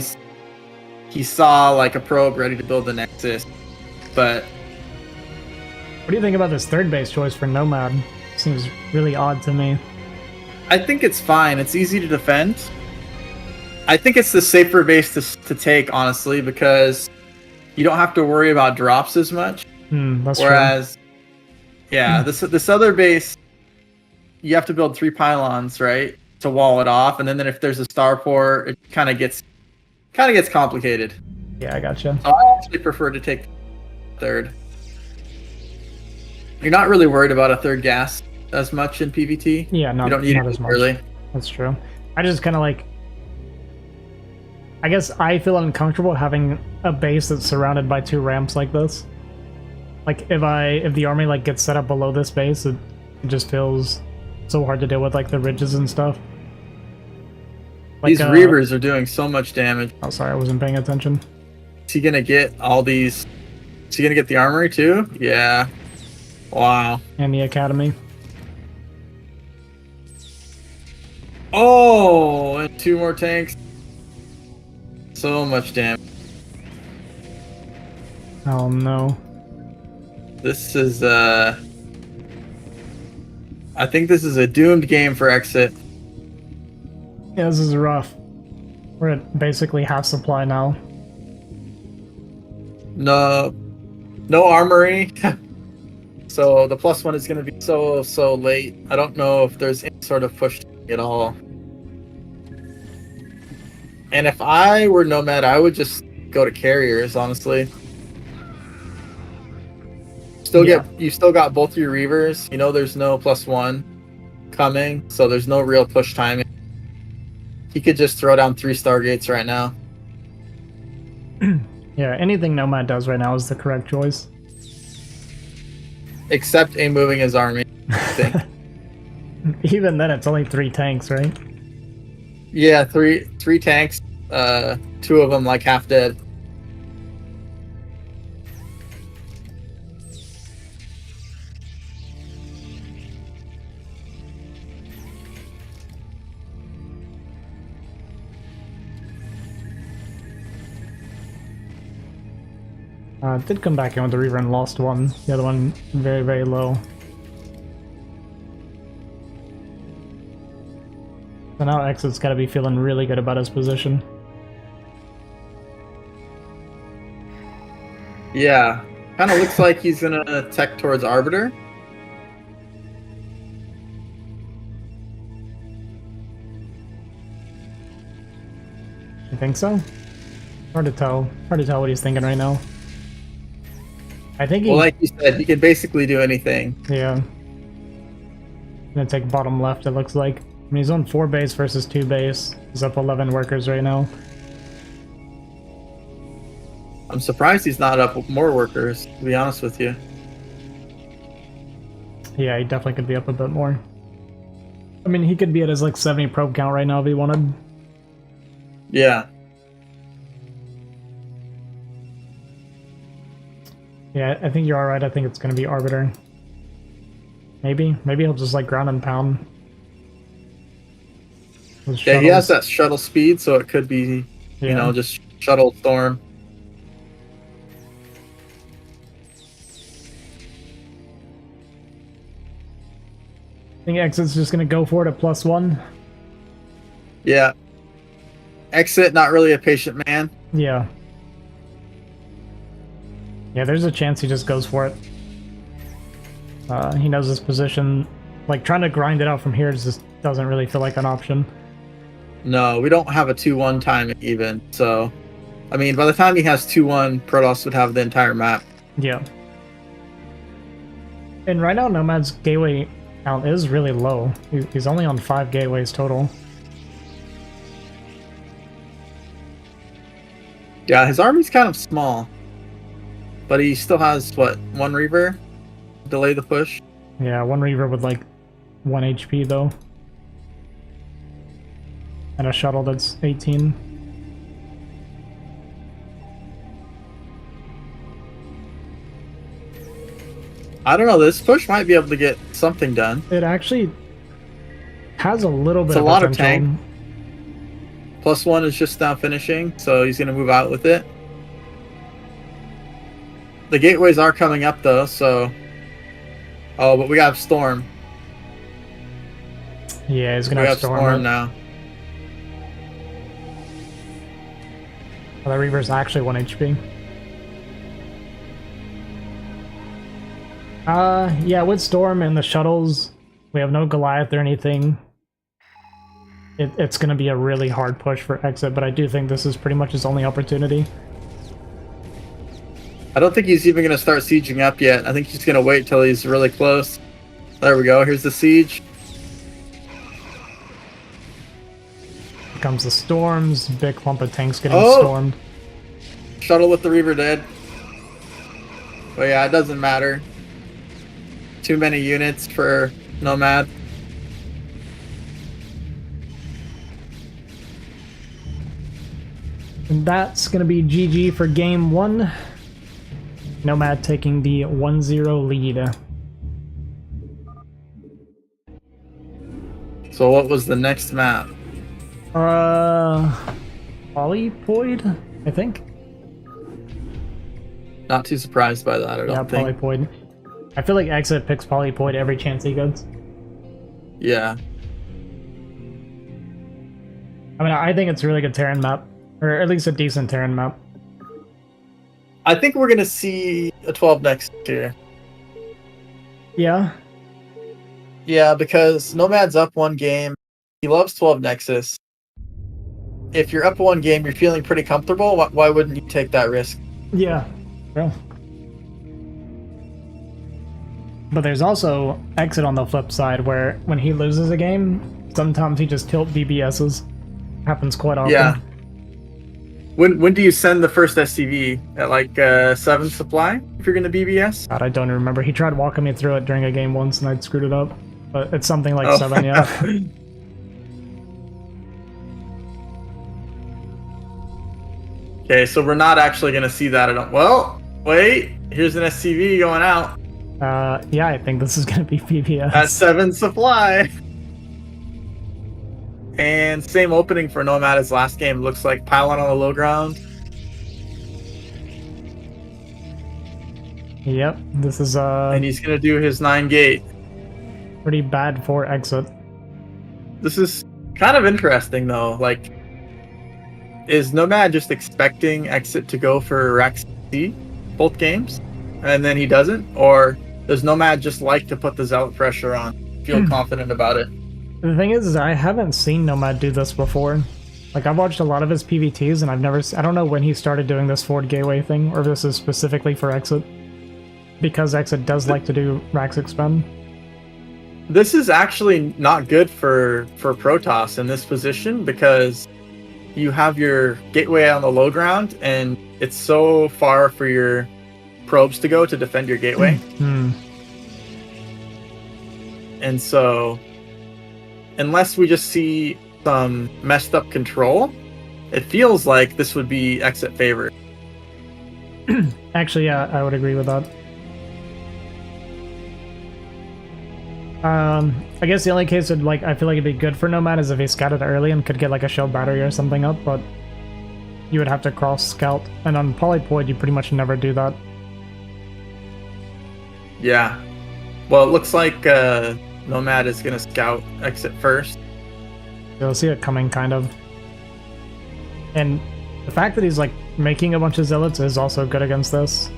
he saw like a probe ready to build the Nexus. But what do you think about this third base choice for Nomad? Seems really odd to me. I think it's fine. It's easy to defend. I think it's the safer base to take, honestly, because you don't have to worry about drops as much. That's Whereas, true. Yeah, this other base, you have to build 3 pylons, right, to wall it off, and then if there's a starport, it kind of gets complicated. Yeah, I gotcha. So I actually prefer to take third. You're not really worried about a third gas as much in PvT. Yeah, you don't need not it as much. Really. That's true. I just kind of like. I guess I feel uncomfortable having a base that's surrounded by 2 ramps like this. Like if the army like gets set up below this base, it just feels so hard to deal with, like the ridges and stuff. Like, these Reavers are doing so much damage. Oh, sorry, I wasn't paying attention. Is he gonna get all these? Is he gonna get the armory too? Yeah. Wow. And the academy. Oh, and 2 more tanks. So much damage. Oh no. This is I think this is a doomed game for Exit. Yeah, this is rough. We're at basically half supply now. No armory. So the +1 is going to be so late. I don't know if there's any sort of push at all. And if I were Nomad, I would just go to carriers, honestly. You still got both your Reavers. You know there's no +1 coming, so there's no real push timing. He could just throw down 3 Stargates right now. Yeah, anything Nomad does right now is the correct choice. Except moving his army, I think. Even then, it's only 3 tanks, right? Yeah, three tanks. 2 of them like half dead. Did come back in with the Reaver and lost one. The other one very, very low. So now Exit's gotta be feeling really good about his position. Yeah. Kind of looks like he's gonna tech towards Arbiter. You think so? Hard to tell. Hard to tell what he's thinking right now. I think he... Well, like you said, he can basically do anything. Yeah. Gonna take bottom left, it looks like. I mean, he's on 4 base versus 2 base. He's up 11 workers right now. I'm surprised he's not up more workers, to be honest with you. Yeah, he definitely could be up a bit more. I mean, he could be at his like 70 probe count right now if he wanted. Yeah. Yeah, I think you're alright. I think it's going to be Arbiter. Maybe he'll just like ground and pound. Yeah, he has that shuttle speed, so it could be, you know, just shuttle storm. I think Exit's just going to go for it at +1. Yeah. Exit, not really a patient man. Yeah. Yeah, there's a chance he just goes for it. He knows his position. Like, trying to grind it out from here just doesn't really feel like an option. No, we don't have a 2-1 time even, so... I mean, by the time he has 2-1, Protoss would have the entire map. Yeah. And right now, Nomad's gateway count is really low. He's only on 5 gateways total. Yeah, his army's kind of small. But he still has, what, 1 Reaver? Delay the push? Yeah, 1 Reaver with like 1 HP though. and a shuttle that's 18. I don't know. This push might be able to get something done. It actually has a little bit It's a of lot of potential. tank. +1 is just now finishing, so he's going to move out with it. The gateways are coming up though, so. Oh, but we got Storm. Yeah, he's gonna We have have Storm Storm now. Oh, the Reaver's actually 1 HP. Yeah, with Storm and the shuttles, we have no Goliath or anything. It's gonna be a really hard push for exit, but I do think this is pretty much his only opportunity. I don't think he's even going to start sieging up yet. I think he's going to wait till he's really close. There we go. Here's the siege. Here comes the storms. Big clump of tanks getting Oh! stormed. Shuttle with the Reaver dead. But yeah, it doesn't matter. Too many units for Nomad. And that's gonna be GG for game 1. Nomad taking the 1-0 lead. So what was the next map? Polypoid, I think. Not too surprised by that, I don't think. Polypoid. I feel like Exit picks Polypoid every chance he gets. Yeah. I mean, I think it's a really good Terran map. Or at least a decent Terran map. I think we're going to see a 12 next year. Yeah. Yeah, because Nomad's up 1 game. He loves 12 Nexus. If you're up 1 game, you're feeling pretty comfortable. Why wouldn't you take that risk? Yeah. Well. But there's also Exit on the flip side, where when he loses a game, sometimes he just tilt BBSs. Happens quite often. Yeah. When do you send the first SCV? At like 7 supply? If you're going to BBS? God, I don't remember. He tried walking me through it during a game once and I screwed it up. But it's something like 7, yeah. Okay, so we're not actually going to see that at all. Well, wait. Here's an SCV going out. Yeah, I think this is going to be BBS. At 7 supply. And same opening for Nomad as last game. Looks like pylon on the low ground. Yep, this is And he's going to do his 9 gate. pretty bad for Exit. This is kind of interesting though. Like, is Nomad just expecting Exit to go for Rex C both games? And then he doesn't? Or does Nomad just like to put the Zealot pressure on? Feel confident about it? The thing is I haven't seen Nomad do this before. Like, I've watched a lot of his PVTs, and I don't know when he started doing this forward gateway thing, or if this is specifically for Exit. Because Exit does like to do Rax Expend. This is actually not good for Protoss in this position, because you have your gateway on the low ground, and it's so far for your probes to go to defend your gateway. And so, unless we just see some messed up control, it feels like this would be Exit favorite. Actually, yeah, I would agree with that. I guess the only case would, like, I feel like it'd be good for Nomad is if he scouted early and could get like a shield battery or something up, but you would have to cross scout, and on Polypoid you pretty much never do that. Yeah. Well, it looks like Nomad is going to scout Exit first. You'll see it coming, kind of. And the fact that he's like making a bunch of zealots is also good against this.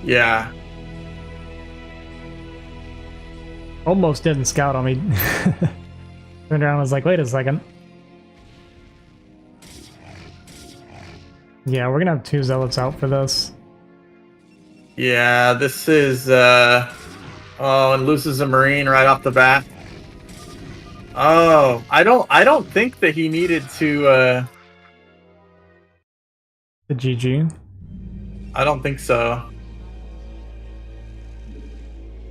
Yeah. Almost didn't scout on me. Turned around and was like, wait a second. Yeah, we're gonna have 2 zealots out for this. Yeah, this is oh, and loses a Marine right off the bat. Oh, I don't think that he needed to The GG. I don't think so.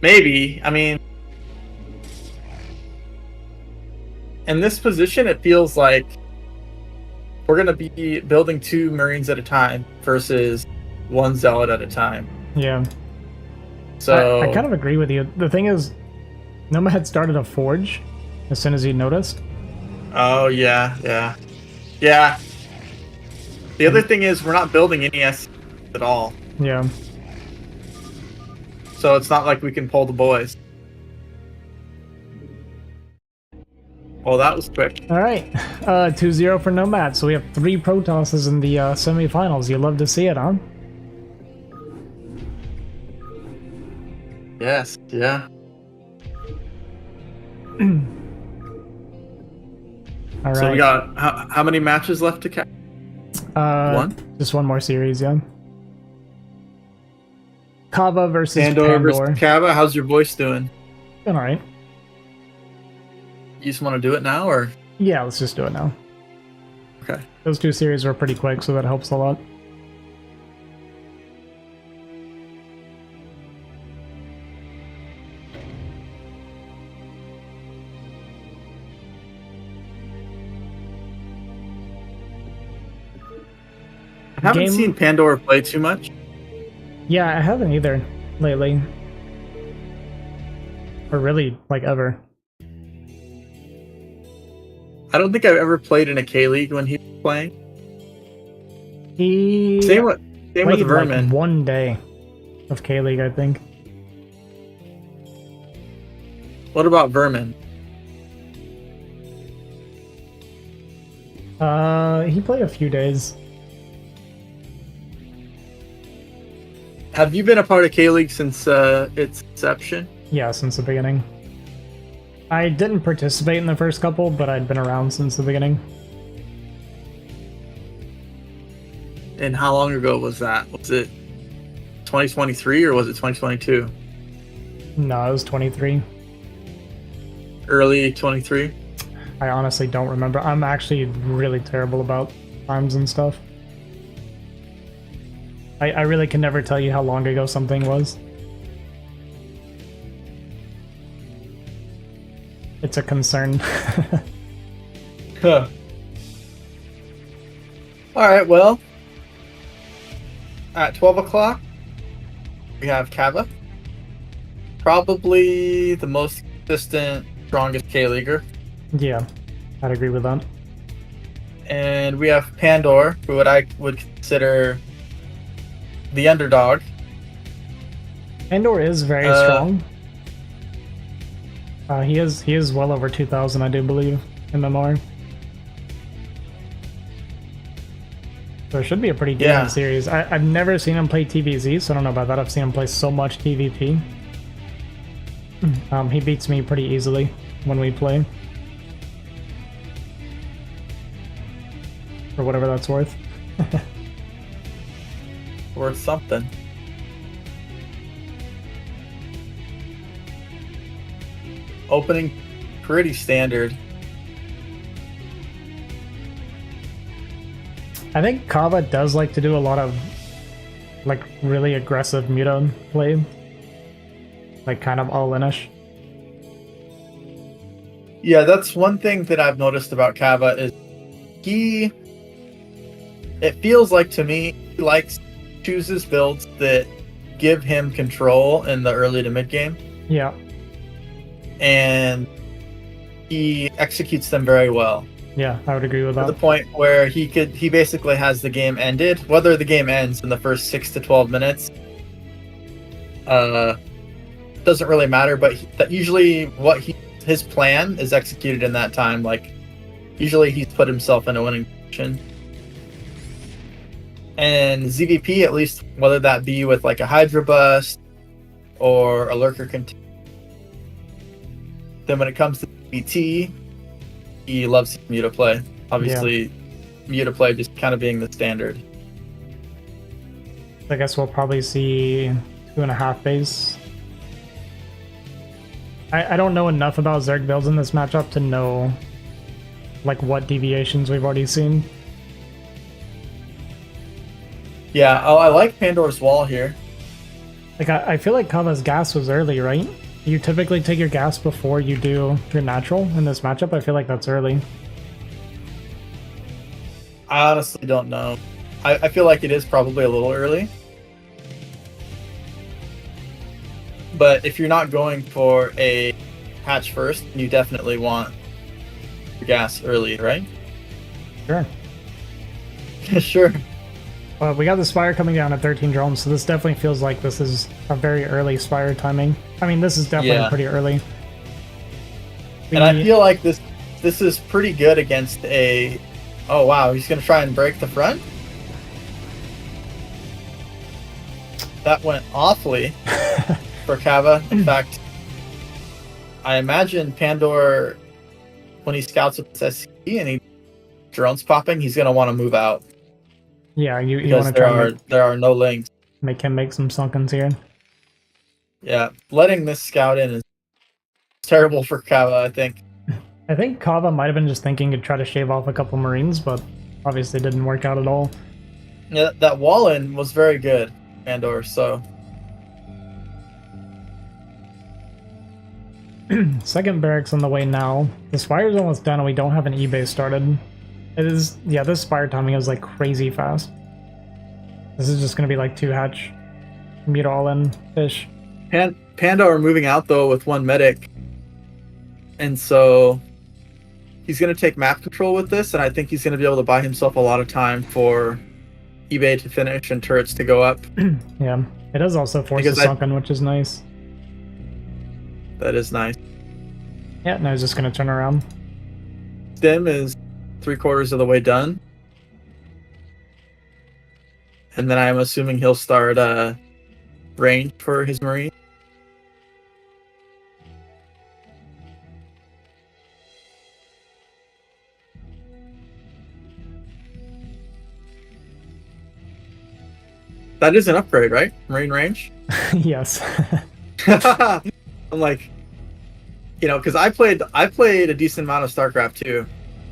Maybe. I mean, in this position, it feels like we're going to be building 2 Marines at a time versus 1 Zealot at a time. Yeah. So I kind of agree with you. The thing is, Noma had started a forge as soon as he noticed. Oh, yeah. The other thing is we're not building any S at all. Yeah. So it's not like we can pull the boys. Well, that was quick. All right. 2-0 for Nomad. So we have 3 Protosses in the semifinals. You love to see it, huh? Yes, yeah. All right. So we got how many matches left to catch? 1? Just 1 more series, yeah. Kava versus Pandor Pandor. versus Kava. How's your voice doing? All right. You just want to do it now, or? Yeah, let's just do it now. Okay. Those 2 series were pretty quick, so that helps a lot. I haven't seen Pandora play too much. Yeah, I haven't either lately. Or really, like, ever. I don't think I've ever played in a K-League when he was playing. He Same with Vermin. Like 1 day of K-League, I think. What about Vermin? He played a few days. Have you been a part of K-League since its inception? Yeah, since the beginning. I didn't participate in the first couple, but I'd been around since the beginning. And how long ago was that? Was it 2023 or was it 2022? No, it was 23. Early 23? I honestly don't remember. I'm actually really terrible about times and stuff. I really can never tell you how long ago something was. It's a concern. Huh. Alright, well. At 12 o'clock, we have Kava. Probably the most consistent, strongest K-Leaguer. Yeah, I'd agree with that. And we have Pandor, who I would consider the underdog. Andor is very strong. He is well over 2,000, I do believe, MMR. So it should be a pretty decent series. I've never seen him play TVZ, so I don't know about that. I've seen him play so much TVP. He beats me pretty easily when we play. For whatever that's worth. Worth something. Opening pretty standard. I think Kava does like to do a lot of like really aggressive muta play. Like kind of all-in-ish. Yeah, that's one thing that I've noticed about Kava is it feels like to me he chooses builds that give him control in the early to mid game. Yeah. And he executes them very well. Yeah, I would agree with that. To the point where he basically has the game ended. Whether the game ends in the first 6 to 12 minutes doesn't really matter, but usually his plan is executed in that time. Like usually he's put himself in a winning position. And ZVP, at least, whether that be with like a Hydra Bust or a Lurker Contain. Then when it comes to BT, he loves Muta play. Obviously, Muta play just kind of being the standard. I guess we'll probably see 2.5 base. I don't know enough about Zerg builds in this matchup to know like what deviations we've already seen. Yeah, I like Pandor's Wall here. Like I feel like Kava's gas was early, right? You typically take your gas before you do your natural in this matchup. I feel like that's early. I honestly don't know. I feel like it is probably a little early. But if you're not going for a hatch first, you definitely want your gas early, right? Sure. Sure. We got the Spire coming down at 13 drones, so this definitely feels like this is a very early Spire timing. I mean, this is definitely pretty early. And I feel like this is pretty good against a... Oh, wow, he's going to try and break the front? That went awfully for Kava. In fact, I imagine Pandor, when he scouts with this SC and he drones popping, he's going to want to move out. Yeah, you want to try there are no links. Make him make some sunkens here. Yeah, letting this scout in is terrible for Kava, I think. I think Kava might have been just thinking to try to shave off a couple Marines, but obviously didn't work out at all. Yeah, that wall in was very good, Pandor, so... Second barracks on the way now. The Spire's almost done and we don't have an E-base started. It is... Yeah, this Spire timing is like crazy fast. This is just going to be like 2 hatch. Mute all in-ish. Pandor moving out though with 1 medic. And so... He's going to take map control with this, and I think he's going to be able to buy himself a lot of time for eBay to finish and turrets to go up. Yeah, it does also force a sunken, which is nice. That is nice. Yeah, now he's just going to turn around. Stim is 3/4 of the way done. And then I'm assuming he'll start range for his Marine. That is an upgrade, right? Marine range? Yes. I'm like, you know, because I played a decent amount of StarCraft too,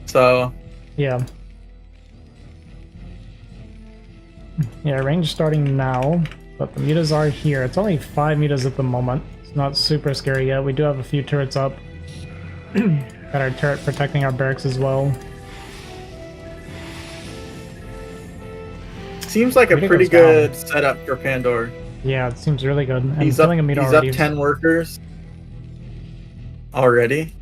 so yeah. Yeah, range starting now, but the mutas are here. It's only 5 mutas at the moment. It's not super scary yet. We do have a few turrets up. Got our turret protecting our barracks as well. Seems like a pretty good setup for Pandor. Yeah, it seems really good. And he's up 10 workers already.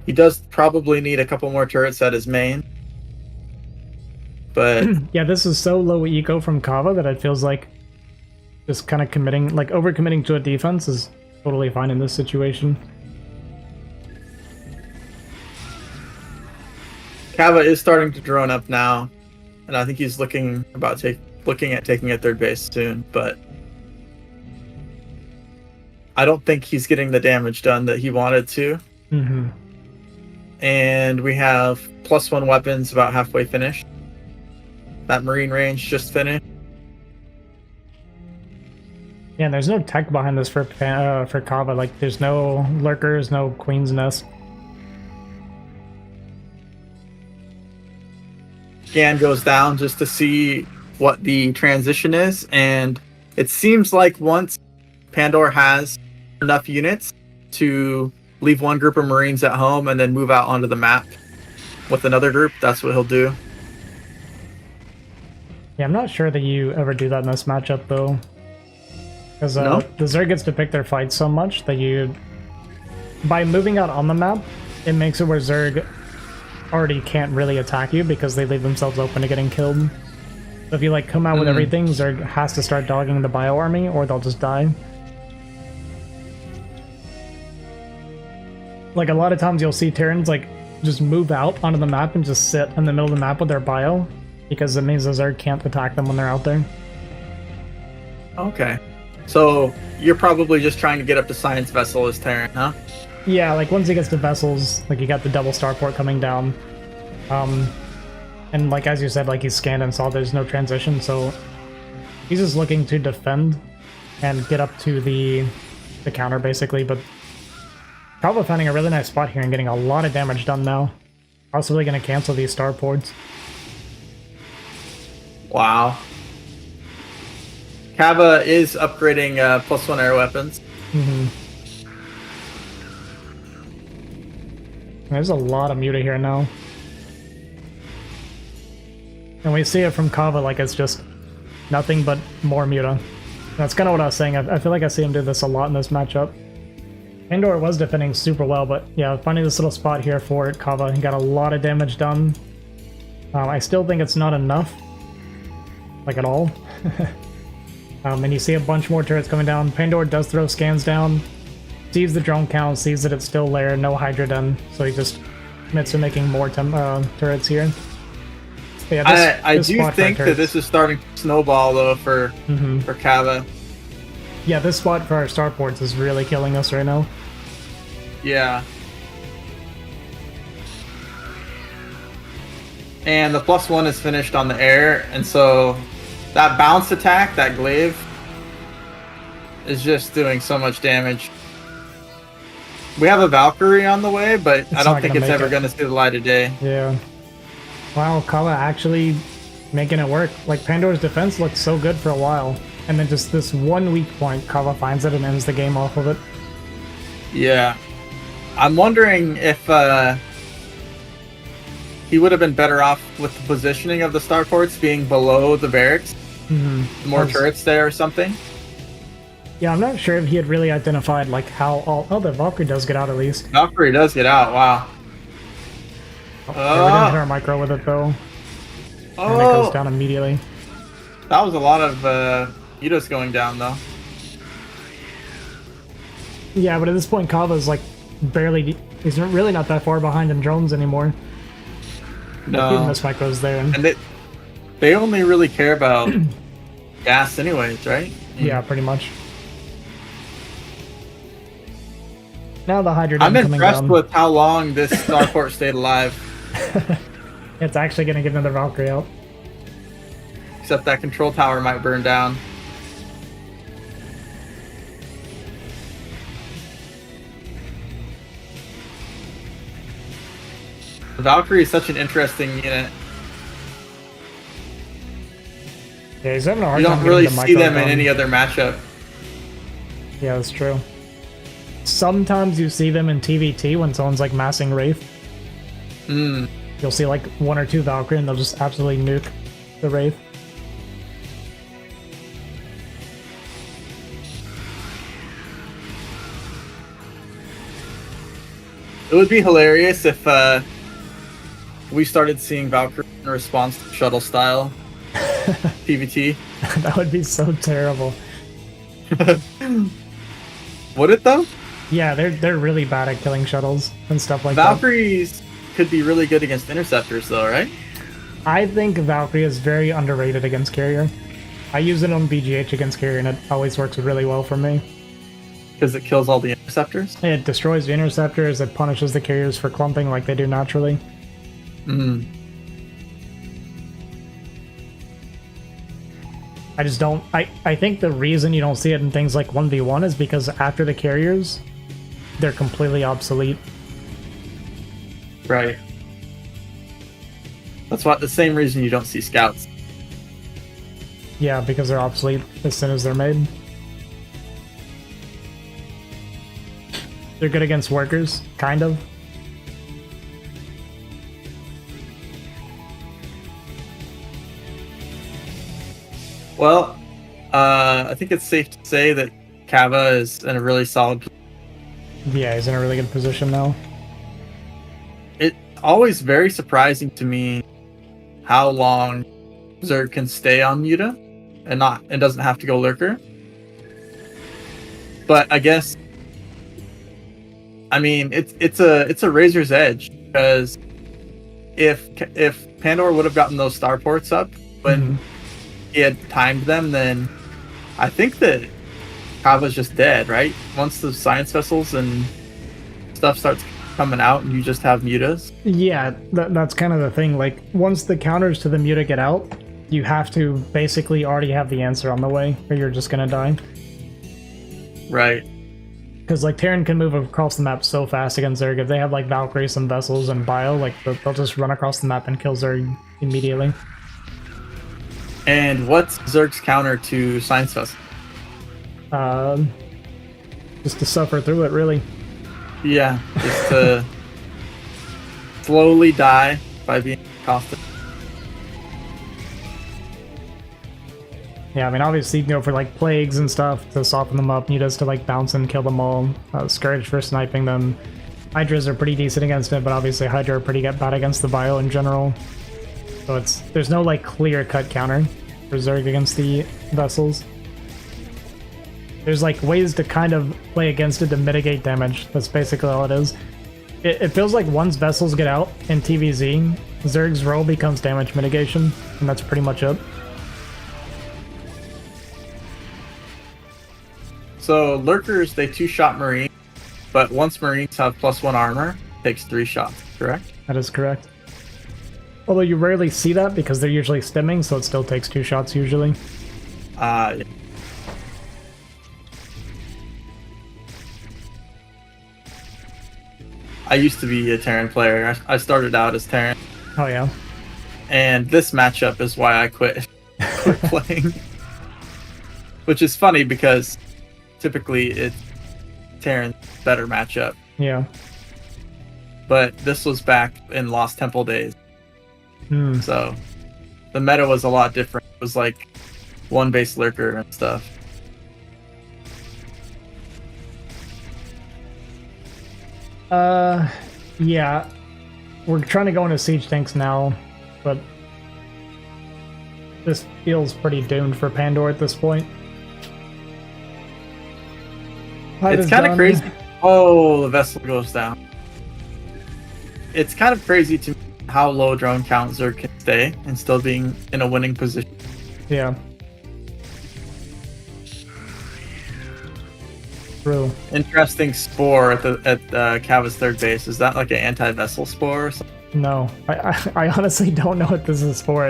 He does probably need a couple more turrets at his main. But yeah, this is so low eco from Kava that it feels like just kind of committing, like over-committing to a defense is totally fine in this situation. Kava is starting to drone up now, and I think he's looking at taking a third base soon, but I don't think he's getting the damage done that he wanted to. Mm-hmm. And we have +1 weapons about halfway finished. That Marine range just finished. Yeah, and there's no tech behind this for Kava. Like, there's no lurkers, no Queen's Nest. Scan goes down just to see what the transition is, and it seems like once Pandor has enough units to leave one group of Marines at home and then move out onto the map with another group, that's what he'll do. Yeah, I'm not sure that you ever do that in this matchup, though. Because the Zerg gets to pick their fights so much that you... By moving out on the map, it makes it where Zerg already can't really attack you because they leave themselves open to getting killed. So if you, like, come out with everything, Zerg has to start dogging the bio army, or they'll just die. Like, a lot of times you'll see Terrans, like, just move out onto the map and just sit in the middle of the map with their bio, because it means the Zerg can't attack them when they're out there. Okay. So, you're probably just trying to get up to Science Vessel as Terran, huh? Yeah, like, once he gets to Vessels, like, you got the double starport coming down. And, like, as you said, like, he's scanned and saw there's no transition, so he's just looking to defend and get up to the counter, basically, but probably finding a really nice spot here and getting a lot of damage done now. Possibly going to cancel these starports. Wow. Kava is upgrading +1 air weapons. There's a lot of Muta here now. And we see it from Kava like it's just nothing but more Muta. That's kind of what I was saying. I feel like I see him do this a lot in this matchup. Pandora was defending super well, but yeah, finding this little spot here for Kava, he got a lot of damage done. I still think it's not enough, like at all. And you see a bunch more turrets coming down. Pandora does throw scans down, sees the drone count, sees that it's still there, no Hydra done, so he just commits to making more turrets here. But yeah, I do think that this is starting to snowball though for Kava. Yeah, this spot for our starports is really killing us right now. Yeah. And the +1 is finished on the air, and so that bounce attack, that glaive, is just doing so much damage. We have a Valkyrie on the way, but I don't think it's ever going to see the light of day. Yeah. Wow, Kava actually making it work. Like, Pandora's defense looked so good for a while, and then just this one weak point, Kava finds it and ends the game off of it. Yeah. I'm wondering if he would have been better off with the positioning of the starports being below the barracks. More turrets there or something. Yeah, I'm not sure if he had really identified like how all... Oh, the Valkyrie does get out at least. Valkyrie does get out, wow. We didn't hit our micro with it though. And it goes down immediately. That was a lot of Mutas going down though. Yeah, but at this point Kava's like barely... He's really not that far behind in drones anymore. No. Even this micro's there. And they only really care about gas anyways, right? Yeah, pretty much. Now the Hydra I'm impressed with how long this starport stayed alive. It's actually going to get another Valkyrie out. Except that control tower might burn down. The Valkyrie is such an interesting unit. Yeah, he's having a hard you time. You don't really see them in any other matchup. Yeah, that's true. Sometimes you see them in TVT when someone's like massing Wraith. You'll see like 1 or 2 Valkyrie and they'll just absolutely nuke the Wraith. It would be hilarious if we started seeing Valkyrie in response to shuttle style PvT. That would be so terrible. Would it though? Yeah, they're really bad at killing shuttles and stuff like Valkyries could be really good against interceptors though, right? I think Valkyrie is very underrated against carrier. I use it on BGH against carrier and it always works really well for me. Because it kills all the interceptors? It destroys the interceptors, it punishes the carriers for clumping like they do naturally. I just don't... I think the reason you don't see it in things like 1v1 is because after the carriers, they're completely obsolete. Right. That's what the same reason you don't see scouts. Yeah, because they're obsolete as soon as they're made. They're good against workers, kind of. Well, I think it's safe to say that Kava is in a really solid position. Yeah, he's in a really good position now. It's always very surprising to me how long Zerg can stay on Muta and doesn't have to go Lurker. But I guess, I mean, it's a razor's edge, because if Pandora would have gotten those starports up when he had timed them, then I think that Kava's just dead, right? Once the science vessels and stuff starts coming out and you just have mutas. Yeah, that's kind of the thing. Like, once the counters to the muta get out, you have to basically already have the answer on the way, or you're just gonna die. Right. Because, like, Terran can move across the map so fast against Zerg. If they have, like, Valkyries and Vessels and Bio, like, they'll just run across the map and kill Zerg immediately. And what's Zerg's counter to Science Vessel? Just to suffer through it, really. Yeah, just to slowly die by being accosted. Yeah, I mean, obviously you can go for like plagues and stuff to soften them up. Mutas to like bounce and kill them all. Scourge for sniping them. Hydras are pretty decent against it, but obviously Hydra are pretty bad against the bio in general. So there's no like clear-cut counter for Zerg against the vessels. There's like ways to kind of play against it to mitigate damage. That's basically all it is. It feels like once vessels get out in TVZ, Zerg's role becomes damage mitigation, and that's pretty much it. So lurkers, they 2-shot Marine, but once Marines have +1 armor, it takes 3 shots, correct? That is correct. Although you rarely see that because they're usually stimming, so it still takes 2 shots usually. Yeah. I used to be a Terran player. I started out as Terran. Oh yeah. And this matchup is why I quit playing. Which is funny because typically it's Terran's better matchup. Yeah. But this was back in Lost Temple days. So the meta was a lot different. It was like 1-base lurker and stuff. Yeah. We're trying to go into siege tanks now, but this feels pretty doomed for Pandora at this point. It's kind of crazy. Oh, the vessel goes down. It's kind of crazy to me how low drone count Zerg can stay and still being in a winning position. Yeah. True. Interesting spore at Kava's third base. Is that like an anti-vessel spore or something? No, I honestly don't know what this is for.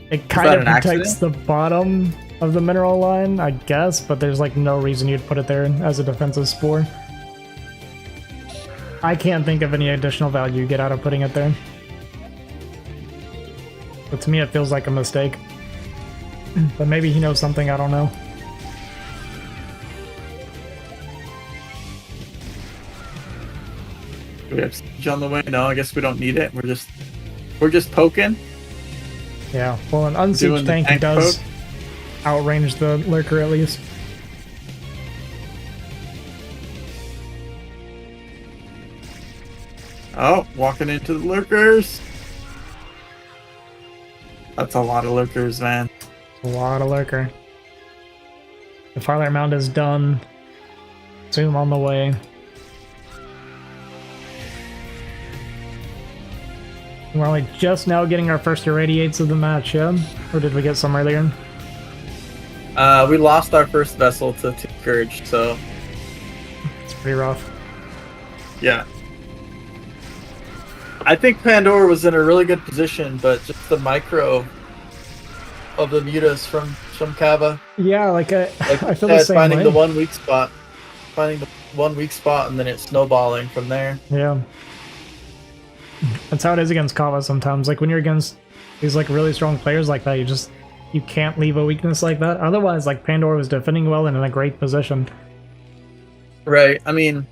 It kind of protects the bottom of the mineral line, I guess, but there's like no reason you'd put it there as a defensive spore. I can't think of any additional value you get out of putting it there. But to me it feels like a mistake. But maybe he knows something, I don't know. Do we have siege on the way? No, I guess we don't need it. We're just poking. Yeah, well an unsieged tank does outrange the lurker at least. Oh, walking into the lurkers. That's a lot of lurkers, man. A lot of lurker. The Firelight Mound is done. Zoom on the way. We're only just now getting our first irradiates of the match, yeah? Or did we get some earlier? We lost our first vessel to Courage, so... It's pretty rough. Yeah. I think Pandora was in a really good position, but just the micro of the mutas from Kava. Yeah, like I feel the same finding way. the one weak spot. Finding the one weak spot and then it's snowballing from there. Yeah. That's how it is against Kava sometimes. Like when you're against these like really strong players like that, you can't leave a weakness like that. Otherwise, like Pandora was defending well and in a great position. Right. I mean,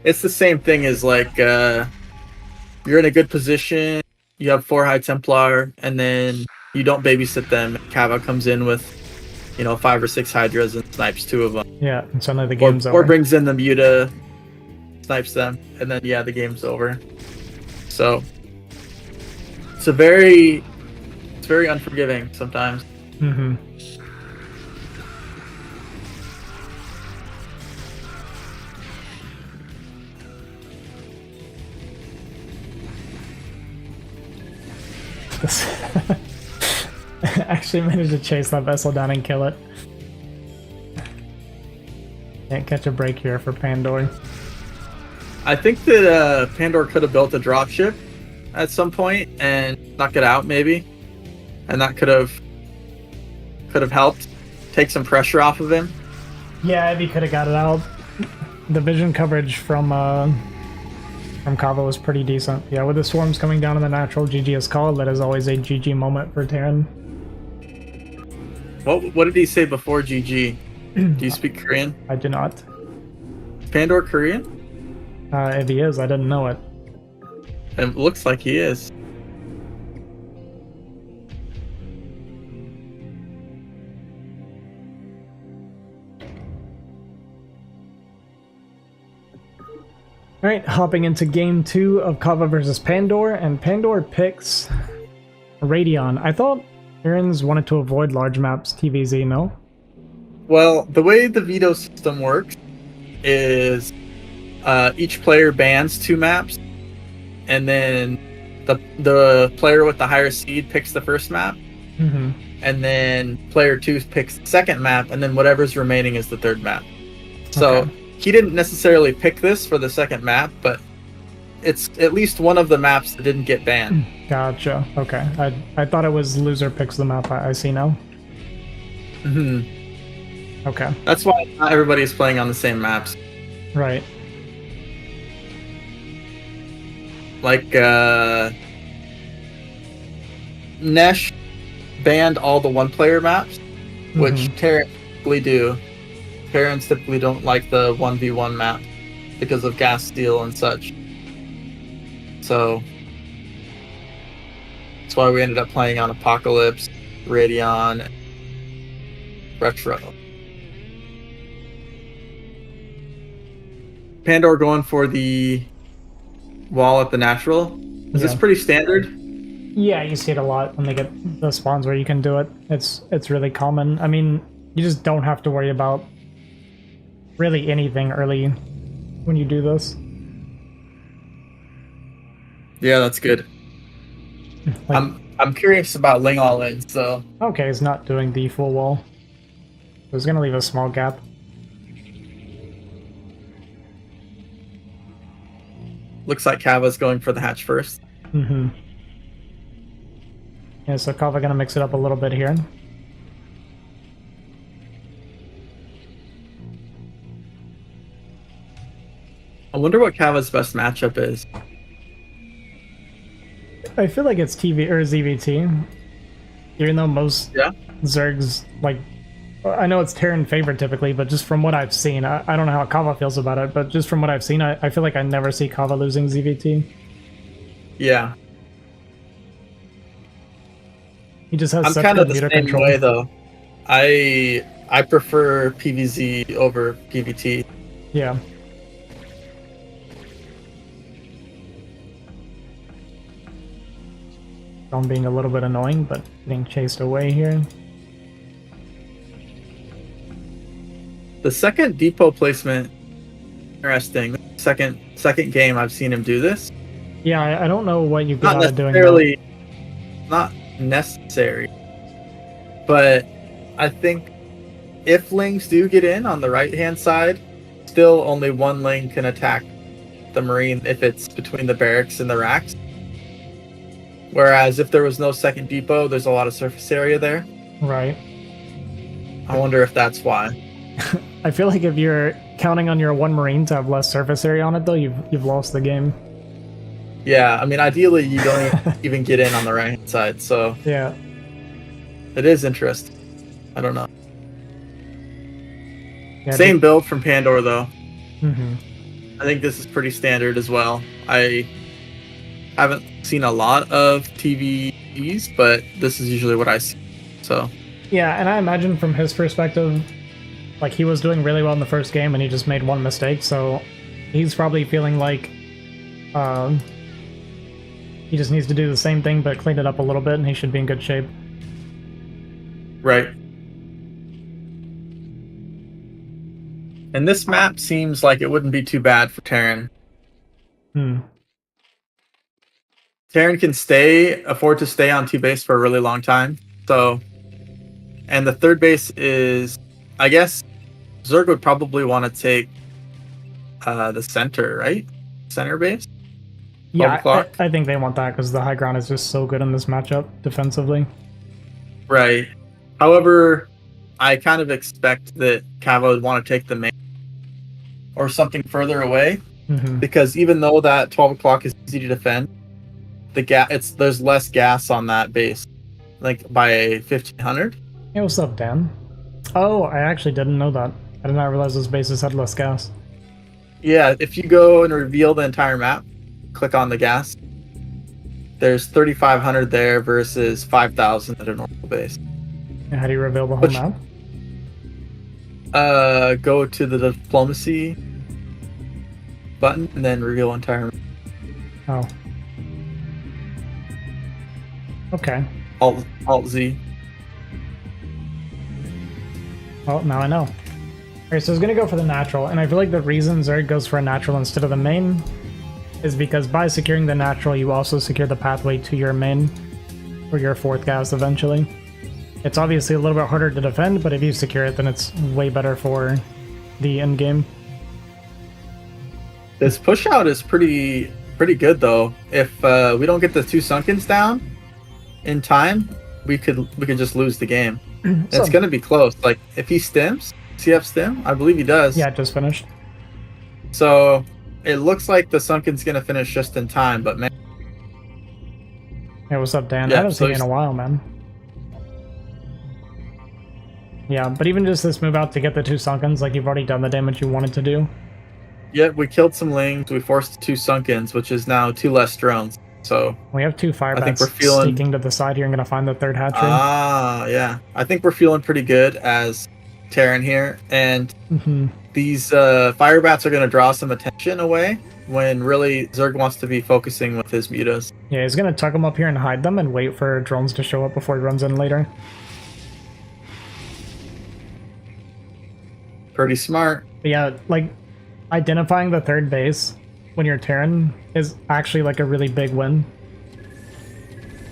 it's the same thing as like you're in a good position, you have 4 High Templar, and then you don't babysit them. Kava comes in with, 5 or 6 Hydras and snipes 2 of them. Yeah, and suddenly the game's over. Or brings in the Muta, snipes them, and then the game's over. So it's very unforgiving sometimes. Mm-hmm. Actually managed to chase that vessel down and kill it. Can't catch a break here for Pandora. I think that Pandora could have built a dropship at some point and knock it out maybe, and that could have helped take some pressure off of him. Yeah, if he could have got it out. The vision coverage from Kava was pretty decent. Yeah, with the swarms coming down in the natural, GG is called. That is always a GG moment for Terran. What did he say before GG? Do you speak Korean? I do not. Pandor Korean? If he is, I didn't know it. It looks like he is. Alright, hopping into game 2 of Kava versus Pandor, and Pandor picks Radion. I thought Aaron's wanted to avoid large maps TVZ, no? Well, the way the veto system works is each player bans 2 maps, and then the player with the higher seed picks the first map, and then player 2 picks the second map, and then whatever's remaining is the third map. So Okay. he didn't necessarily pick this for the second map, but it's at least one of the maps that didn't get banned. Gotcha. Okay. I thought it was loser picks the map. I see now. Okay. That's why not everybody is playing on the same maps. Right. Like, Nesh banned all the one-player maps, which Terrans typically do. Terrans typically don't like the 1v1 map because of gas steal and such. So that's why we ended up playing on Apocalypse, Radion, Retro. Pandor going for the wall at the natural. Is this pretty standard? Yeah, you see it a lot when they get the spawns where you can do it. It's really common. I mean, you just don't have to worry about really anything early when you do this. Yeah, that's good. Like, I'm curious about Ling all in, so okay, it's not doing the full wall. It was gonna leave a small gap. looks like Kava's going for the hatch first. Yeah, so Kava gonna mix it up a little bit here. I wonder what Kava's best matchup is. I feel like it's TV or ZVT. Even though most Zergs, like, I know it's Terran favorite typically, but just from what I've seen, I don't know how Kava feels about it, but just from what I've seen, I feel like I never see Kava losing ZVT. Yeah. He just has I'm such kind good of the meter same control. way though. I prefer PVZ over PVT. Yeah. I'm being a little bit annoying, but getting chased away here. The second depot placement, interesting. Second game I've seen him do this. Yeah, I don't know what you Not got doing necessarily, not necessary, but I think if lings do get in on the right hand side, still only one ling can attack the marine if it's between the barracks and the racks. Whereas if there was no second depot, there's a lot of surface area there. Right. I wonder if that's why. I feel like if you're counting on your one marine to have less surface area on it, though, you've lost the game. Yeah, I mean, ideally you don't even get in on the right hand side, so Yeah. it is interesting. I don't know. Yeah, Same build from Pandor though. Mm-hmm. I think this is pretty standard as well. I haven't seen a lot of TVs, but this is usually what I see. So Yeah, and I imagine from his perspective, like, he was doing really well in the first game and he just made one mistake, so he's probably feeling like he just needs to do the same thing but clean it up a little bit and he should be in good shape. right. And this map seems like it wouldn't be too bad for Terran. Terran can afford to stay on 2 base for a really long time. So, and the third base is, I guess, Zerg would probably want to take the center, right? Center base? Yeah, I think they want that because the high ground is just so good in this matchup defensively. Right. However, I kind of expect that Kava would want to take the main or something further away, because even though that 12 o'clock is easy to defend, there's less gas on that base, like by 1500. Hey, what's up, Dan? Oh, I actually didn't know that. I did not realize those bases had less gas. Yeah, if you go and reveal the entire map, click on the gas. There's 3,500 there versus 5,000 at a normal base. And how do you reveal the whole map? Go to the diplomacy button and then reveal entire map. Oh. Okay. Alt Z. Well, now I know. Alright, so I was gonna go for the natural, and I feel like the reason Zerg goes for a natural instead of the main is because by securing the natural, you also secure the pathway to your main, or your fourth gas eventually. It's obviously a little bit harder to defend, but if you secure it, then it's way better for the end game. This push out is pretty good though. If we don't get the 2 sunkens down in time, we could just lose the game. So, it's gonna be close. Like if he stims, CF stim, I believe he does. Yeah, it just finished. So it looks like the sunken's gonna finish just in time, but man. Hey, what's up, Dan? Yeah, I haven't seen you in a while, man. Yeah, but even just this move out to get the 2 sunkens, like you've already done the damage you wanted to do. Yeah, we killed some lings, we forced 2 sunkens, which is now 2 less drones. So we have 2 fire bats feeling... sneaking to the side here and gonna find the 3rd hatchery. Ah, yeah. I think we're feeling pretty good as Terran here, and these fire bats are gonna draw some attention away when really Zerg wants to be focusing with his mutas. Yeah, he's gonna tuck them up here and hide them and wait for drones to show up before he runs in later. Pretty smart. But yeah, like identifying the 3rd base when you're Terran is actually like a really big win.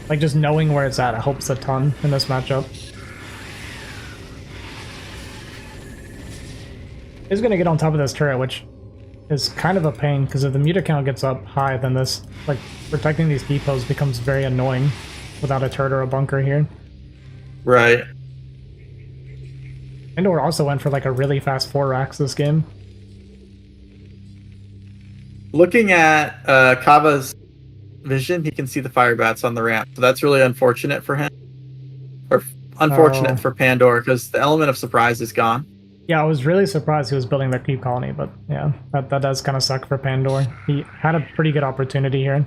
Like just knowing where it's at helps a ton in this matchup. He's gonna get on top of this turret, which is kind of a pain because if the muta count gets up high, then this like protecting these depots becomes very annoying without a turret or a bunker here. Right. Pandor also went for like a really fast 4 racks this game. Looking at Kava's vision, he can see the fire bats on the ramp. So that's really unfortunate for him. Or unfortunate for Pandor, because the element of surprise is gone. Yeah, I was really surprised he was building the keep colony, but yeah, that does kind of suck for Pandor. He had a pretty good opportunity here.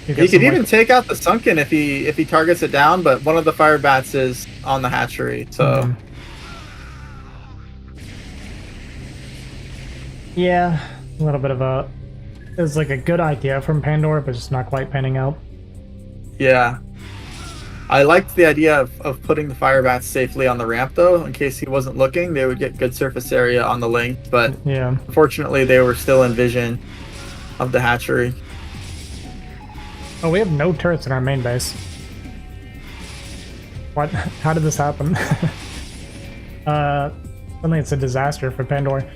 He could even take out the sunken if he targets it down, but one of the fire bats is on the hatchery, so... Yeah, a little bit of a... It's like a good idea from Pandor, but just not quite panning out. Yeah. I liked the idea of putting the fire bats safely on the ramp, though. In case he wasn't looking, they would get good surface area on the link, but yeah, unfortunately they were still in vision of the hatchery. Oh, we have no turrets in our main base. What? How did this happen? Suddenly it's a disaster for Pandor.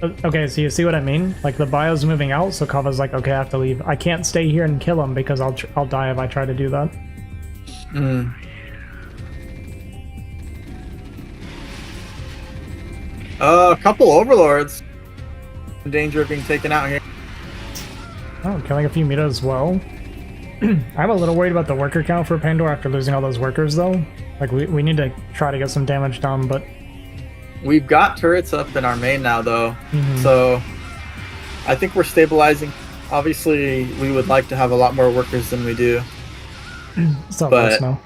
Okay, so you see what I mean? Like the bio's moving out, so Kava's like, okay, I have to leave. I can't stay here and kill him because I'll die if I try to do that. A couple overlords in danger of being taken out here. Oh, killing a few mutas as well. I'm a little worried about the worker count for Pandor after losing all those workers, though. Like, we need to try to get some damage done, but... We've got turrets up in our main now, though, so I think we're stabilizing. Obviously, we would like to have a lot more workers than we do. It's not close now.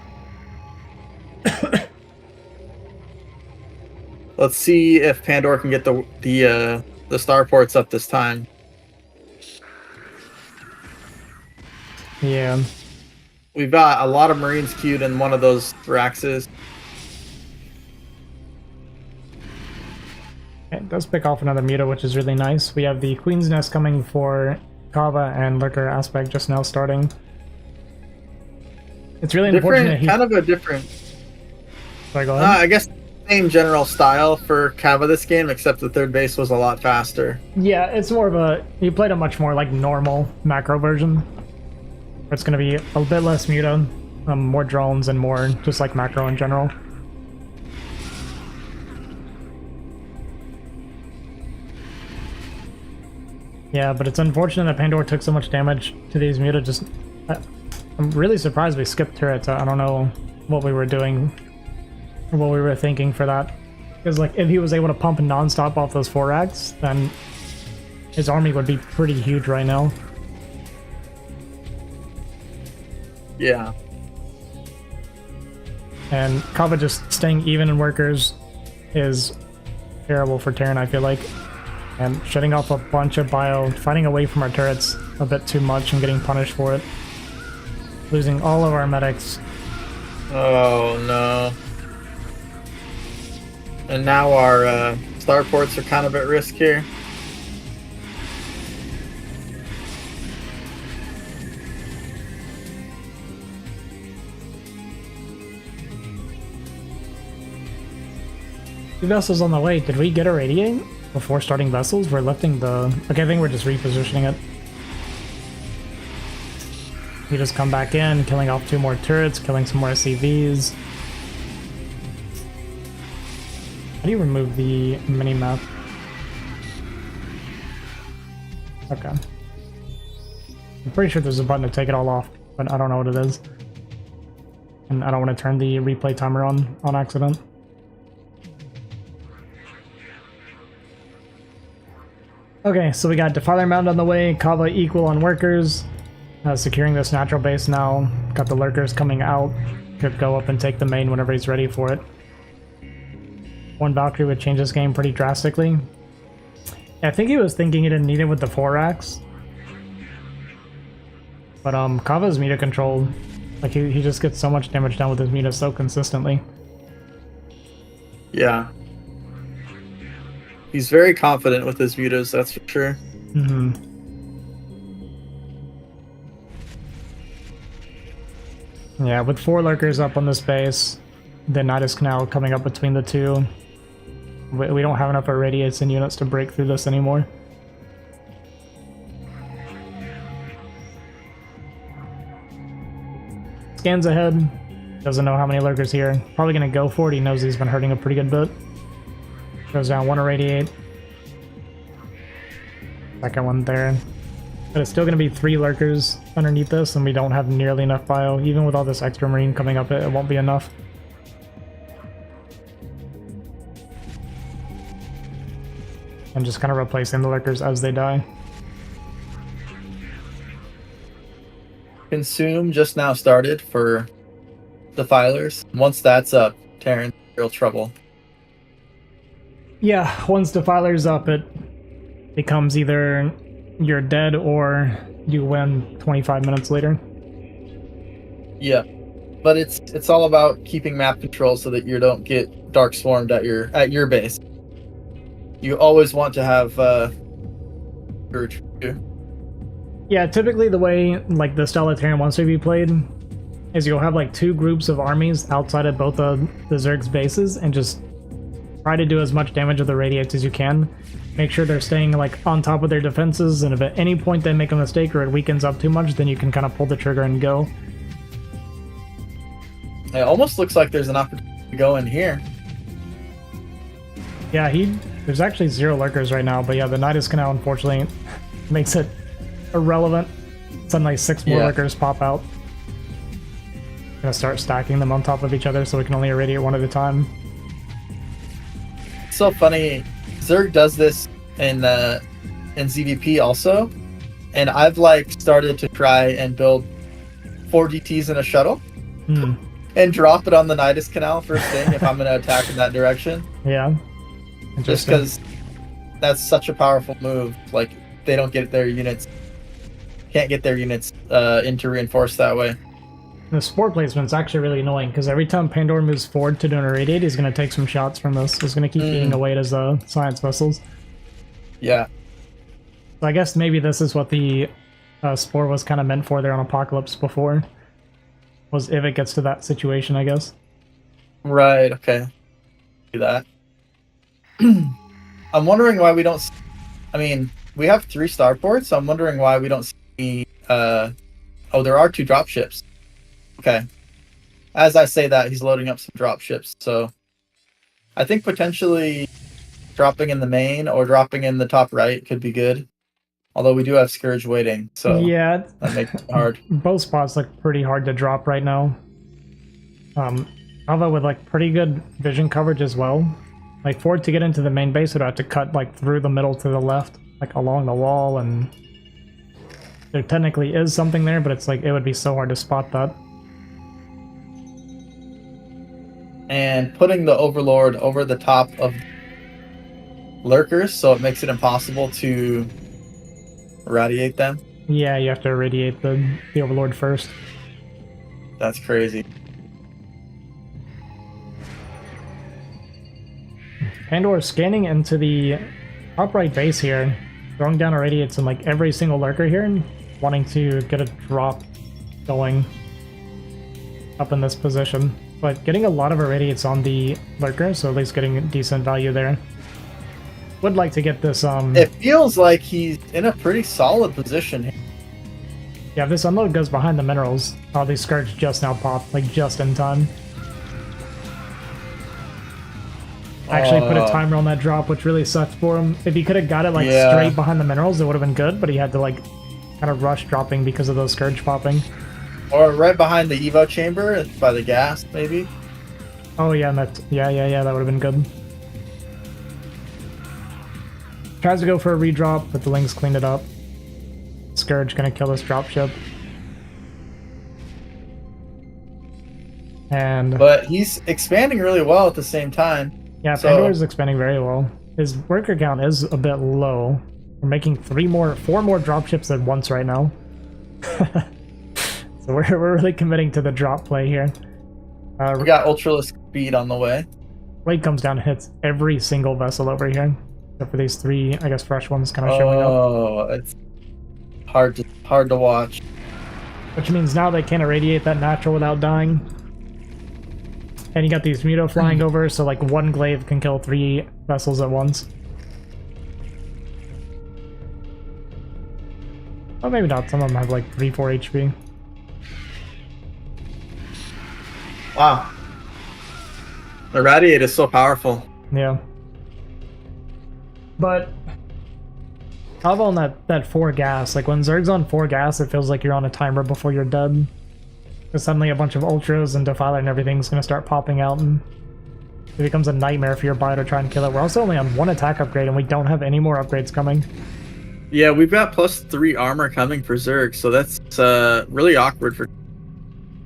Let's see if Pandor can get the starports up this time. Yeah. We've got a lot of Marines queued in one of those Raxes. It does pick off another muta, which is really nice. We have the Queen's Nest coming for Kava and Lurker Aspect just now starting. It's really unfortunate. Kind of a different... Sorry, go ahead. I guess same general style for Kava this game, except the third base was a lot faster. Yeah, it's more of a... You played a much more like normal macro version. Where it's going to be a bit less muta, more drones, and more just like macro in general. Yeah, but it's unfortunate that Pandor took so much damage to these muta. Just, I'm really surprised we skipped turrets. I don't know what we were doing or what we were thinking for that. Because like if he was able to pump non-stop off those 4 racks, then his army would be pretty huge right now. Yeah. And Kava just staying even in workers is terrible for Terran, I feel like. And shutting off a bunch of bio, fighting away from our turrets a bit too much and getting punished for it. Losing all of our medics. Oh no. And now our starports are kind of at risk here. Two vessels on the way. Did we get a radiate before starting vessels? We're lifting the... Okay, I think we're just repositioning it. We just come back in, killing off 2 more turrets, killing some more SCVs. How do you remove the mini-map? Okay. I'm pretty sure there's a button to take it all off, but I don't know what it is. And I don't want to turn the replay timer on accident. Okay, so we got Defiler Mound on the way, Kava equal on workers. Securing this natural base now. Got the lurkers coming out. Could go up and take the main whenever he's ready for it. 1 Valkyrie would change this game pretty drastically. I think he was thinking he didn't need it with the 4 racks. But Kava's meter control, like he just gets so much damage done with his meter so consistently. Yeah. He's very confident with his mutas, that's for sure. Mm-hmm. Yeah, with 4 lurkers up on this base, the Nidus Canal coming up between the 2. We don't have enough irradiates and units to break through this anymore. Scans ahead. Doesn't know how many lurkers here. Probably gonna go for it. He knows he's been hurting a pretty good bit. Goes down 1 irradiate. Second one there. But it's still going to be 3 lurkers underneath this, and we don't have nearly enough bio. Even with all this extra marine coming up, it won't be enough. I'm just kind of replacing the lurkers as they die. Consume just now started for Defilers. Once that's up, Terran's in real trouble. Yeah, once Defiler's up, it becomes either you're dead or you win 25 minutes later. Yeah, but it's all about keeping map control so that you don't get dark swarmed at your base. You always want to have courage. Yeah, typically the way like the style of Terran wants to be played is you'll have like 2 groups of armies outside of both of the Zerg's bases and just try to do as much damage with the radiates as you can. Make sure they're staying like on top of their defenses, and if at any point they make a mistake or it weakens up too much, then you can kind of pull the trigger and go. It almost looks like there's an opportunity to go in here. Yeah, there's actually 0 lurkers right now, but yeah, the Nidus Canal unfortunately makes it irrelevant. Suddenly 6 more lurkers pop out. Gonna start stacking them on top of each other so we can only irradiate 1 at a time. It's so funny. Zerg does this in ZVP also, and I've like started to try and build 4 GTs in a shuttle and drop it on the Nidus Canal first thing if I'm going to attack in that direction. Yeah. Just because that's such a powerful move. Like, they don't get their units, can't get their units in to reinforce that way. The spore placement's actually really annoying, because every time Pandora moves forward to do an irradiate, he's going to take some shots from this. He's going to keep eating away at his science vessels. Yeah. So I guess maybe this is what the spore was kind of meant for there on Apocalypse before. Was if it gets to that situation, I guess. Right, okay. Do that. I'm wondering why we don't... I mean, we have 3 starports, so I'm wondering why we don't see... oh, there are 2 dropships. Okay. As I say that, he's loading up some dropships, so... I think potentially dropping in the main or dropping in the top right could be good. Although we do have Scourge waiting, so yeah, that makes it hard. Both spots look pretty hard to drop right now. Although with like pretty good vision coverage as well, Like for it to get into the main base, it would have to cut like through the middle to the left, like along the wall, and there technically is something there, but it's like it would be so hard to spot that. And putting the Overlord over the top of lurkers, so it makes it impossible to irradiate them. Yeah, you have to irradiate the Overlord first. That's crazy. Pandora scanning into the top right base here, throwing down irradiates in like every single lurker here, and wanting to get a drop going up in this position. But getting a lot of irradiates on the lurker, so at least getting decent value there. Would like to get this It feels like he's in a pretty solid position here. Yeah, if this unload goes behind the minerals, oh, these Scourge just now popped, like just in time. Actually put a timer on that drop, which really sucked for him. If he could have got it like straight behind the minerals, it would have been good, but he had to like kind of rush dropping because of those Scourge popping. Or right behind the Evo chamber, by the gas, maybe. Oh yeah, and that that would have been good. Tries to go for a redrop, but the Lings cleaned it up. Scourge gonna kill this dropship. But he's expanding really well at the same time. Yeah, Pandora's expanding very well. His worker count is a bit low. We're making 4 more dropships at once right now. So we're really committing to the drop play here. We got Ultralisk speed on the way. Blade comes down and hits every single vessel over here. Except for these 3, I guess, fresh ones kind of showing up. Oh, it's hard to watch. Which means now they can't irradiate that natural without dying. And you got these Muto flying over, so like one glaive can kill 3 vessels at once. Oh, maybe not. Some of them have like 3-4 HP. Wow. The Radiate is so powerful. Yeah. But I've on that 4 gas. Like when Zerg's on 4 gas, it feels like you're on a timer before you're dead. Because suddenly a bunch of Ultras and Defiler and everything's going to start popping out, and it becomes a nightmare for your bio to try and kill it. We're also only on 1 attack upgrade, and we don't have any more upgrades coming. Yeah, we've got +3 armor coming for Zerg, so that's really awkward for...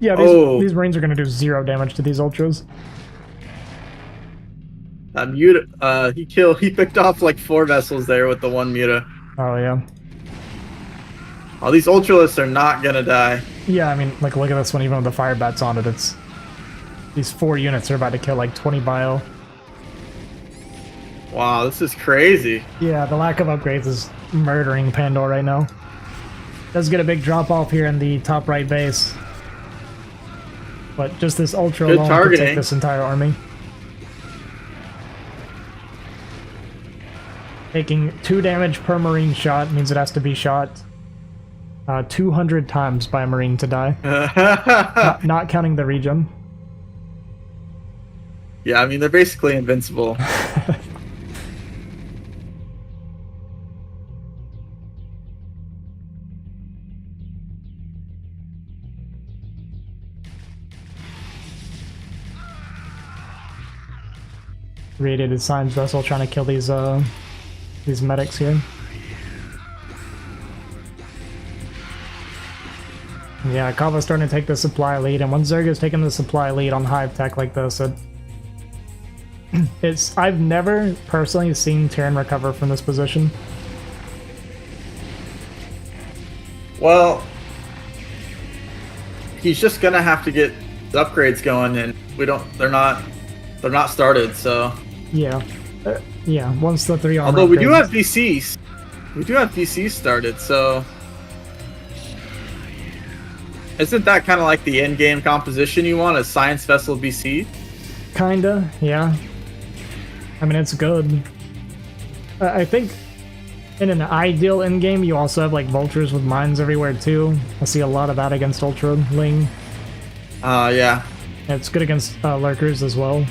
Yeah, these Marines are going to do 0 damage to these Ultras. He picked off like 4 vessels there with the 1 Muta. Oh, yeah. Oh, these Ultralists are not gonna die. Yeah, I mean, like, look at this one, even with the fire bats on it, it's... These 4 units are about to kill like 20 bio. Wow, this is crazy. Yeah, the lack of upgrades is murdering Pandora right now. Does get a big drop off here in the top right base. But just this Ultra alone could take this entire army. Taking 2 damage per Marine shot means it has to be shot 200 times by a Marine to die. not counting the regen. Yeah, I mean, they're basically invincible. Radiated Signs vessel trying to kill these medics here. Yeah, Kava's starting to take the supply lead, and when Zerg is taking the supply lead on hive tech like this, I've never personally seen Terran recover from this position. Well, he's just gonna have to get the upgrades going, and they're not started, so yeah. Yeah, once the 3 armor although we do upgrades. have VCs. We do have VCs started, so isn't that kind of like the end game composition you want, a science vessel VC? Kinda, yeah. I mean, it's good. I think in an ideal end game, you also have like vultures with mines everywhere too. I see a lot of that against Ultra Ling. Yeah. It's good against lurkers as well.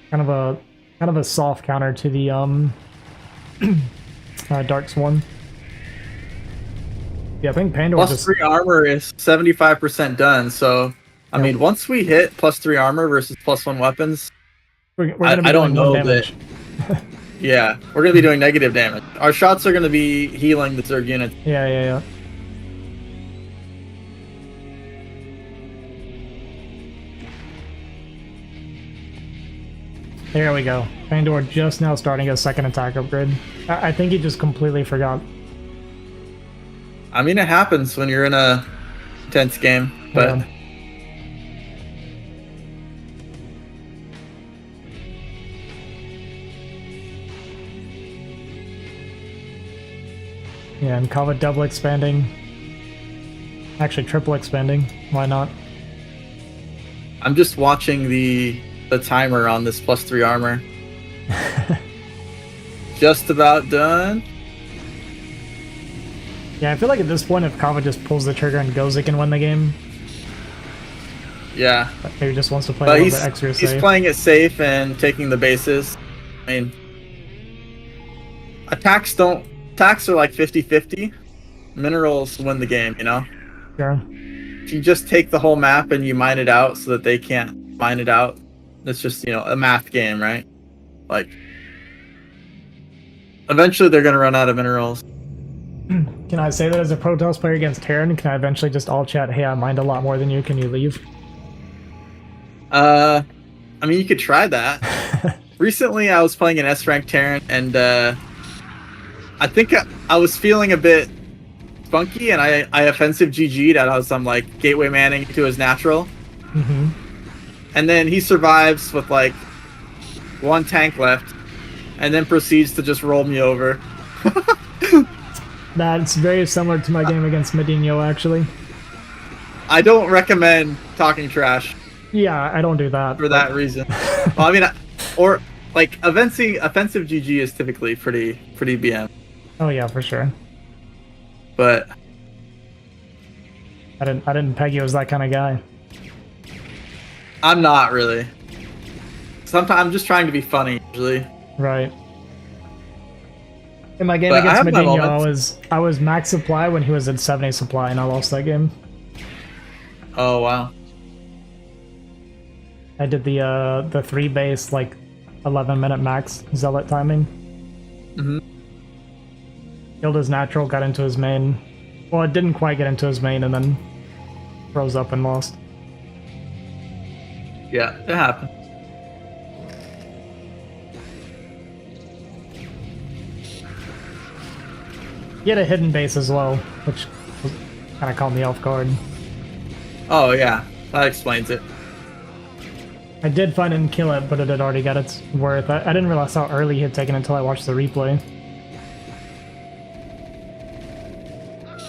Kind of a soft counter to the Dark Swarm. Yeah, I think Pandora +3 armor is 75% done, so I mean, once we hit +3 armor versus +1 weapons, we're gonna be I don't doing know one damage. yeah, we're gonna be doing negative damage. Our shots are gonna be healing the Zerg units. Yeah. There we go. Pandora just now starting a second attack upgrade. I think he just completely forgot. I mean, it happens when you're in a intense game, but yeah, and Kava double expanding. Actually, triple expanding. Why not? I'm just watching the timer on this +3 armor. Just about done. Yeah, I feel like at this point, if Kava just pulls the trigger and goes, it can win the game. Yeah. But maybe just wants to play But a little bit extra safe. He's playing it safe and taking the bases. I mean, attacks are like 50-50. Minerals win the game, you know? Sure. If you just take the whole map and you mine it out so that they can't mine it out, it's just, you know, a math game, right? Like, eventually they're going to run out of minerals. Can I say that as a Protoss player against Terran? Can I eventually just all chat, hey, I mined a lot more than you, can you leave? I mean, you could try that. Recently, I was playing an S-rank Terran, and I think I was feeling a bit funky, and I offensive GG'd out some like gateway manning to his natural. Mm-hmm. And then he survives with like 1 tank left, and then proceeds to just roll me over. That's very similar to my game against Medino, actually. I don't recommend talking trash. Yeah, I don't do that. For that reason. Well, I mean, or like offensive GG is typically pretty BM. Oh yeah, for sure. But I didn't peg you as that kind of guy. I'm not really. Sometimes I'm just trying to be funny usually. Right. In my game But against Medino, I was max supply when he was at 70 supply, and I lost that game. Oh wow. I did the 3 base like 11-minute max zealot timing. Mm-hmm. Killed his natural, got into his main. Well, it didn't quite get into his main, and then froze up and lost. Yeah, it happened. He had a hidden base as well, which kind of caught me off guard. Oh yeah, that explains it. I did find it and kill it, but it had already got its worth. I didn't realize how early he had taken it until I watched the replay.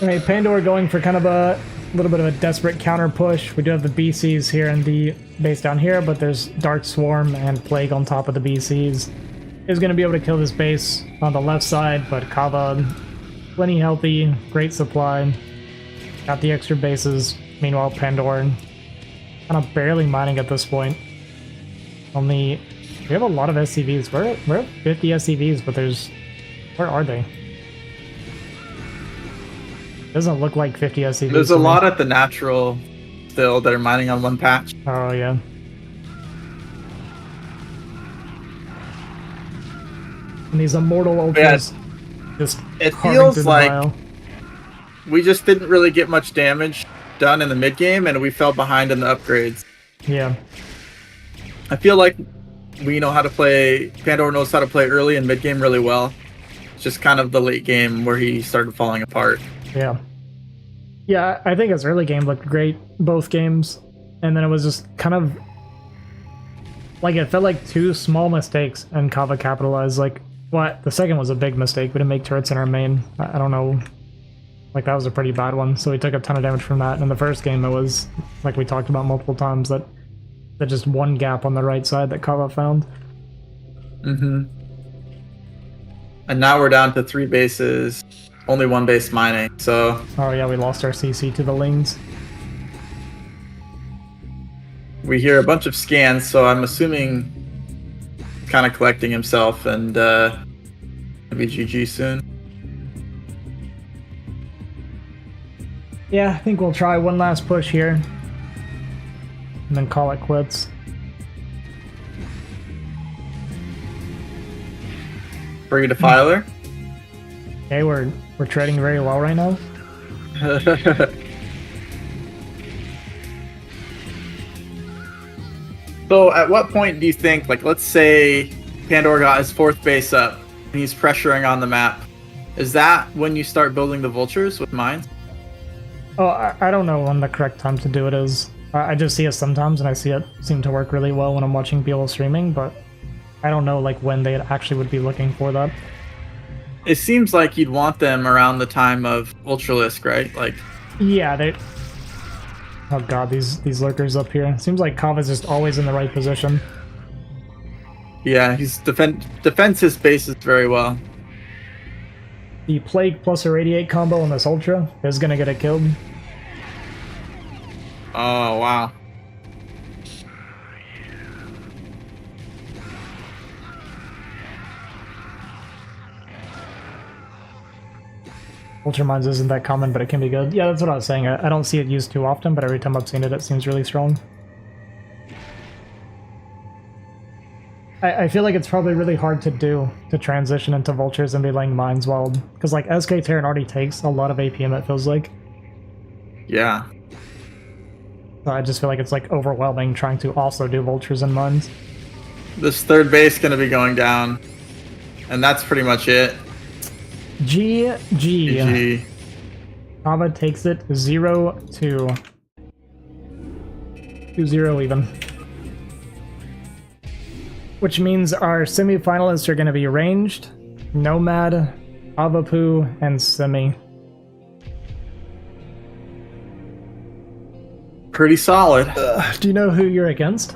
Alright, Pandora going for kind of a little bit of a desperate counter push. We do have the BCs here and the base down here, but there's Dark Swarm and Plague on top of the BCs. Is going to be able to kill this base on the left side, but Kava, plenty healthy, great supply. Got the extra bases. Meanwhile, Pandora kind of barely mining at this point. We have a lot of SCVs. We're at 50 SCVs, but where are they? Doesn't look like 50 SCVs. There's a lot at the natural still that are mining on one patch. Oh yeah. And these immortal ultras just it carving feels through the like vial. we just didn't really get much damage done in the mid game, and we fell behind in the upgrades. Yeah. I feel like we know how to play. Pandora knows how to play early and mid game really well. It's just kind of the late game where he started falling apart. Yeah. Yeah, I think his early game looked great, both games. And then it was just kind of like it felt like 2 small mistakes and Kava capitalized. Like, what? The second was a big mistake. We didn't make turrets in our main. I don't know. Like, that was a pretty bad one. So we took a ton of damage from that. And in the first game, it was, like we talked about multiple times, that just one gap on the right side that Kava found. Mm-hmm. And now we're down to 3 bases, only 1 base mining, so... Oh yeah, we lost our CC to the Lings. We hear a bunch of scans, so I'm assuming kind of collecting himself, and maybe GG soon. Yeah, I think we'll try one last push here. and then call it quits. Bring a defiler. Okay, we're trading very well right now. So at what point do you think, like, let's say Pandora got his 4th base up and he's pressuring on the map, is that when you start building the vultures with mines? Oh, I don't know when the correct time to do it is. I just see it sometimes, and I see it seem to work really well when I'm watching people streaming, but I don't know like when they actually would be looking for that. It seems like you'd want them around the time of Ultralisk, right? Like, yeah, they. Oh god, these lurkers up here. Seems like Kava's just always in the right position. yeah, he's defends his bases very well. The Plague plus Irradiate combo on this Ultra is gonna get it killed. Oh wow. Ultramines isn't that common, but it can be good. Yeah, that's what I was saying. I don't see it used too often, but every time I've seen it, it seems really strong. I feel like it's probably really hard to do, to transition into Vultures and be laying Mines Wild. Because, like, SK Terran already takes a lot of APM, it feels like. Yeah. So I just feel like it's, like, overwhelming trying to also do Vultures and Mines. This 3rd base gonna be going down. And that's pretty much it. GG. GG. Kava takes it 0-2. 2-0 even. Which means our semi-finalists are going to be Ranged, Nomad, Avapu, and Semi. Pretty solid. Do you know who you're against?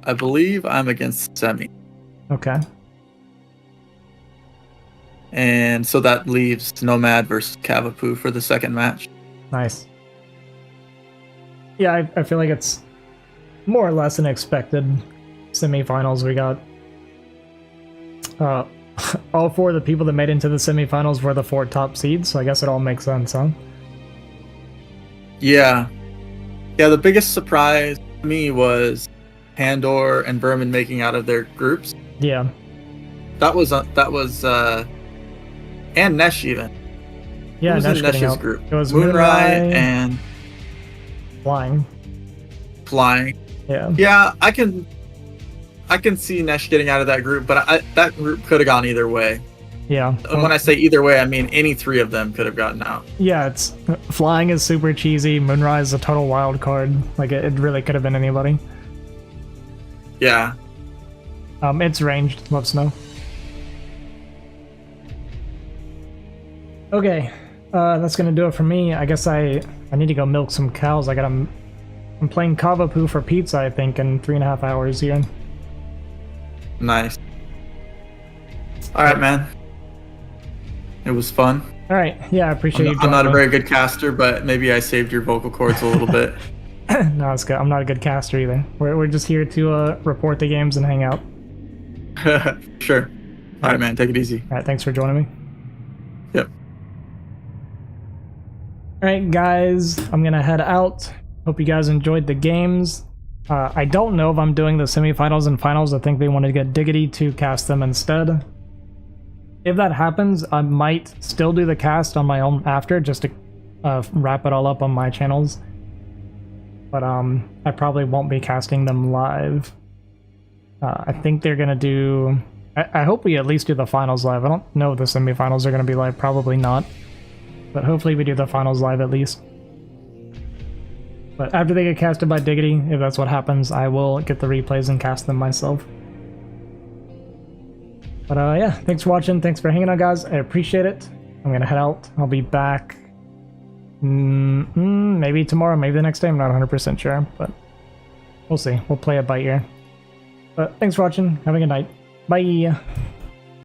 I believe I'm against Semi. Okay. And so that leaves Nomad versus Cavapu for the 2nd match. Nice. Yeah, I feel like it's more or less an expected semifinals. We got all 4 of the people that made into the semifinals were the 4 top seeds, so I guess it all makes sense, huh? Yeah. Yeah, the biggest surprise to me was Pandora and Vermin making out of their groups. Yeah. That was and Nesh even. Yeah, Who was Nesh in getting Nesh's out. group. It was Moonrai and Flying. Yeah. Yeah, I can see Nesh getting out of that group, but that group could have gone either way. Yeah. And when I say either way, I mean any 3 of them could have gotten out. Yeah, it's Flying is super cheesy. Moonrise is a total wild card. Like it really could have been anybody. Yeah. It's ranged. Love snow. Okay, that's gonna do it for me. I guess I need to go milk some cows. I'm playing Cavapu for pizza, I think, in 3.5 hours here. Nice. All right, man. It was fun. All right, yeah, I appreciate you. I'm not a very good caster, but maybe I saved your vocal cords a little bit. No, it's good. I'm not a good caster either. We're just here to report the games and hang out. Sure. All right, man. Take it easy. All right, thanks for joining me. Yep. Alright guys, I'm gonna head out. Hope you guys enjoyed the games. I don't know if I'm doing the semifinals and finals. I think they wanted to get Diggity to cast them instead. If that happens, I might still do the cast on my own after, just to wrap it all up on my channels. But I probably won't be casting them live. I think they're gonna do... I hope we at least do the finals live. I don't know if the semifinals are gonna be live, probably not. But hopefully we do the finals live at least. But after they get casted by Diggity, if that's what happens, I will get the replays and cast them myself. But yeah, thanks for watching, thanks for hanging out guys, I appreciate it. I'm gonna head out, I'll be back maybe tomorrow, maybe the next day, I'm not 100% sure, but we'll see, we'll play it by ear. But thanks for watching, have a good night, bye!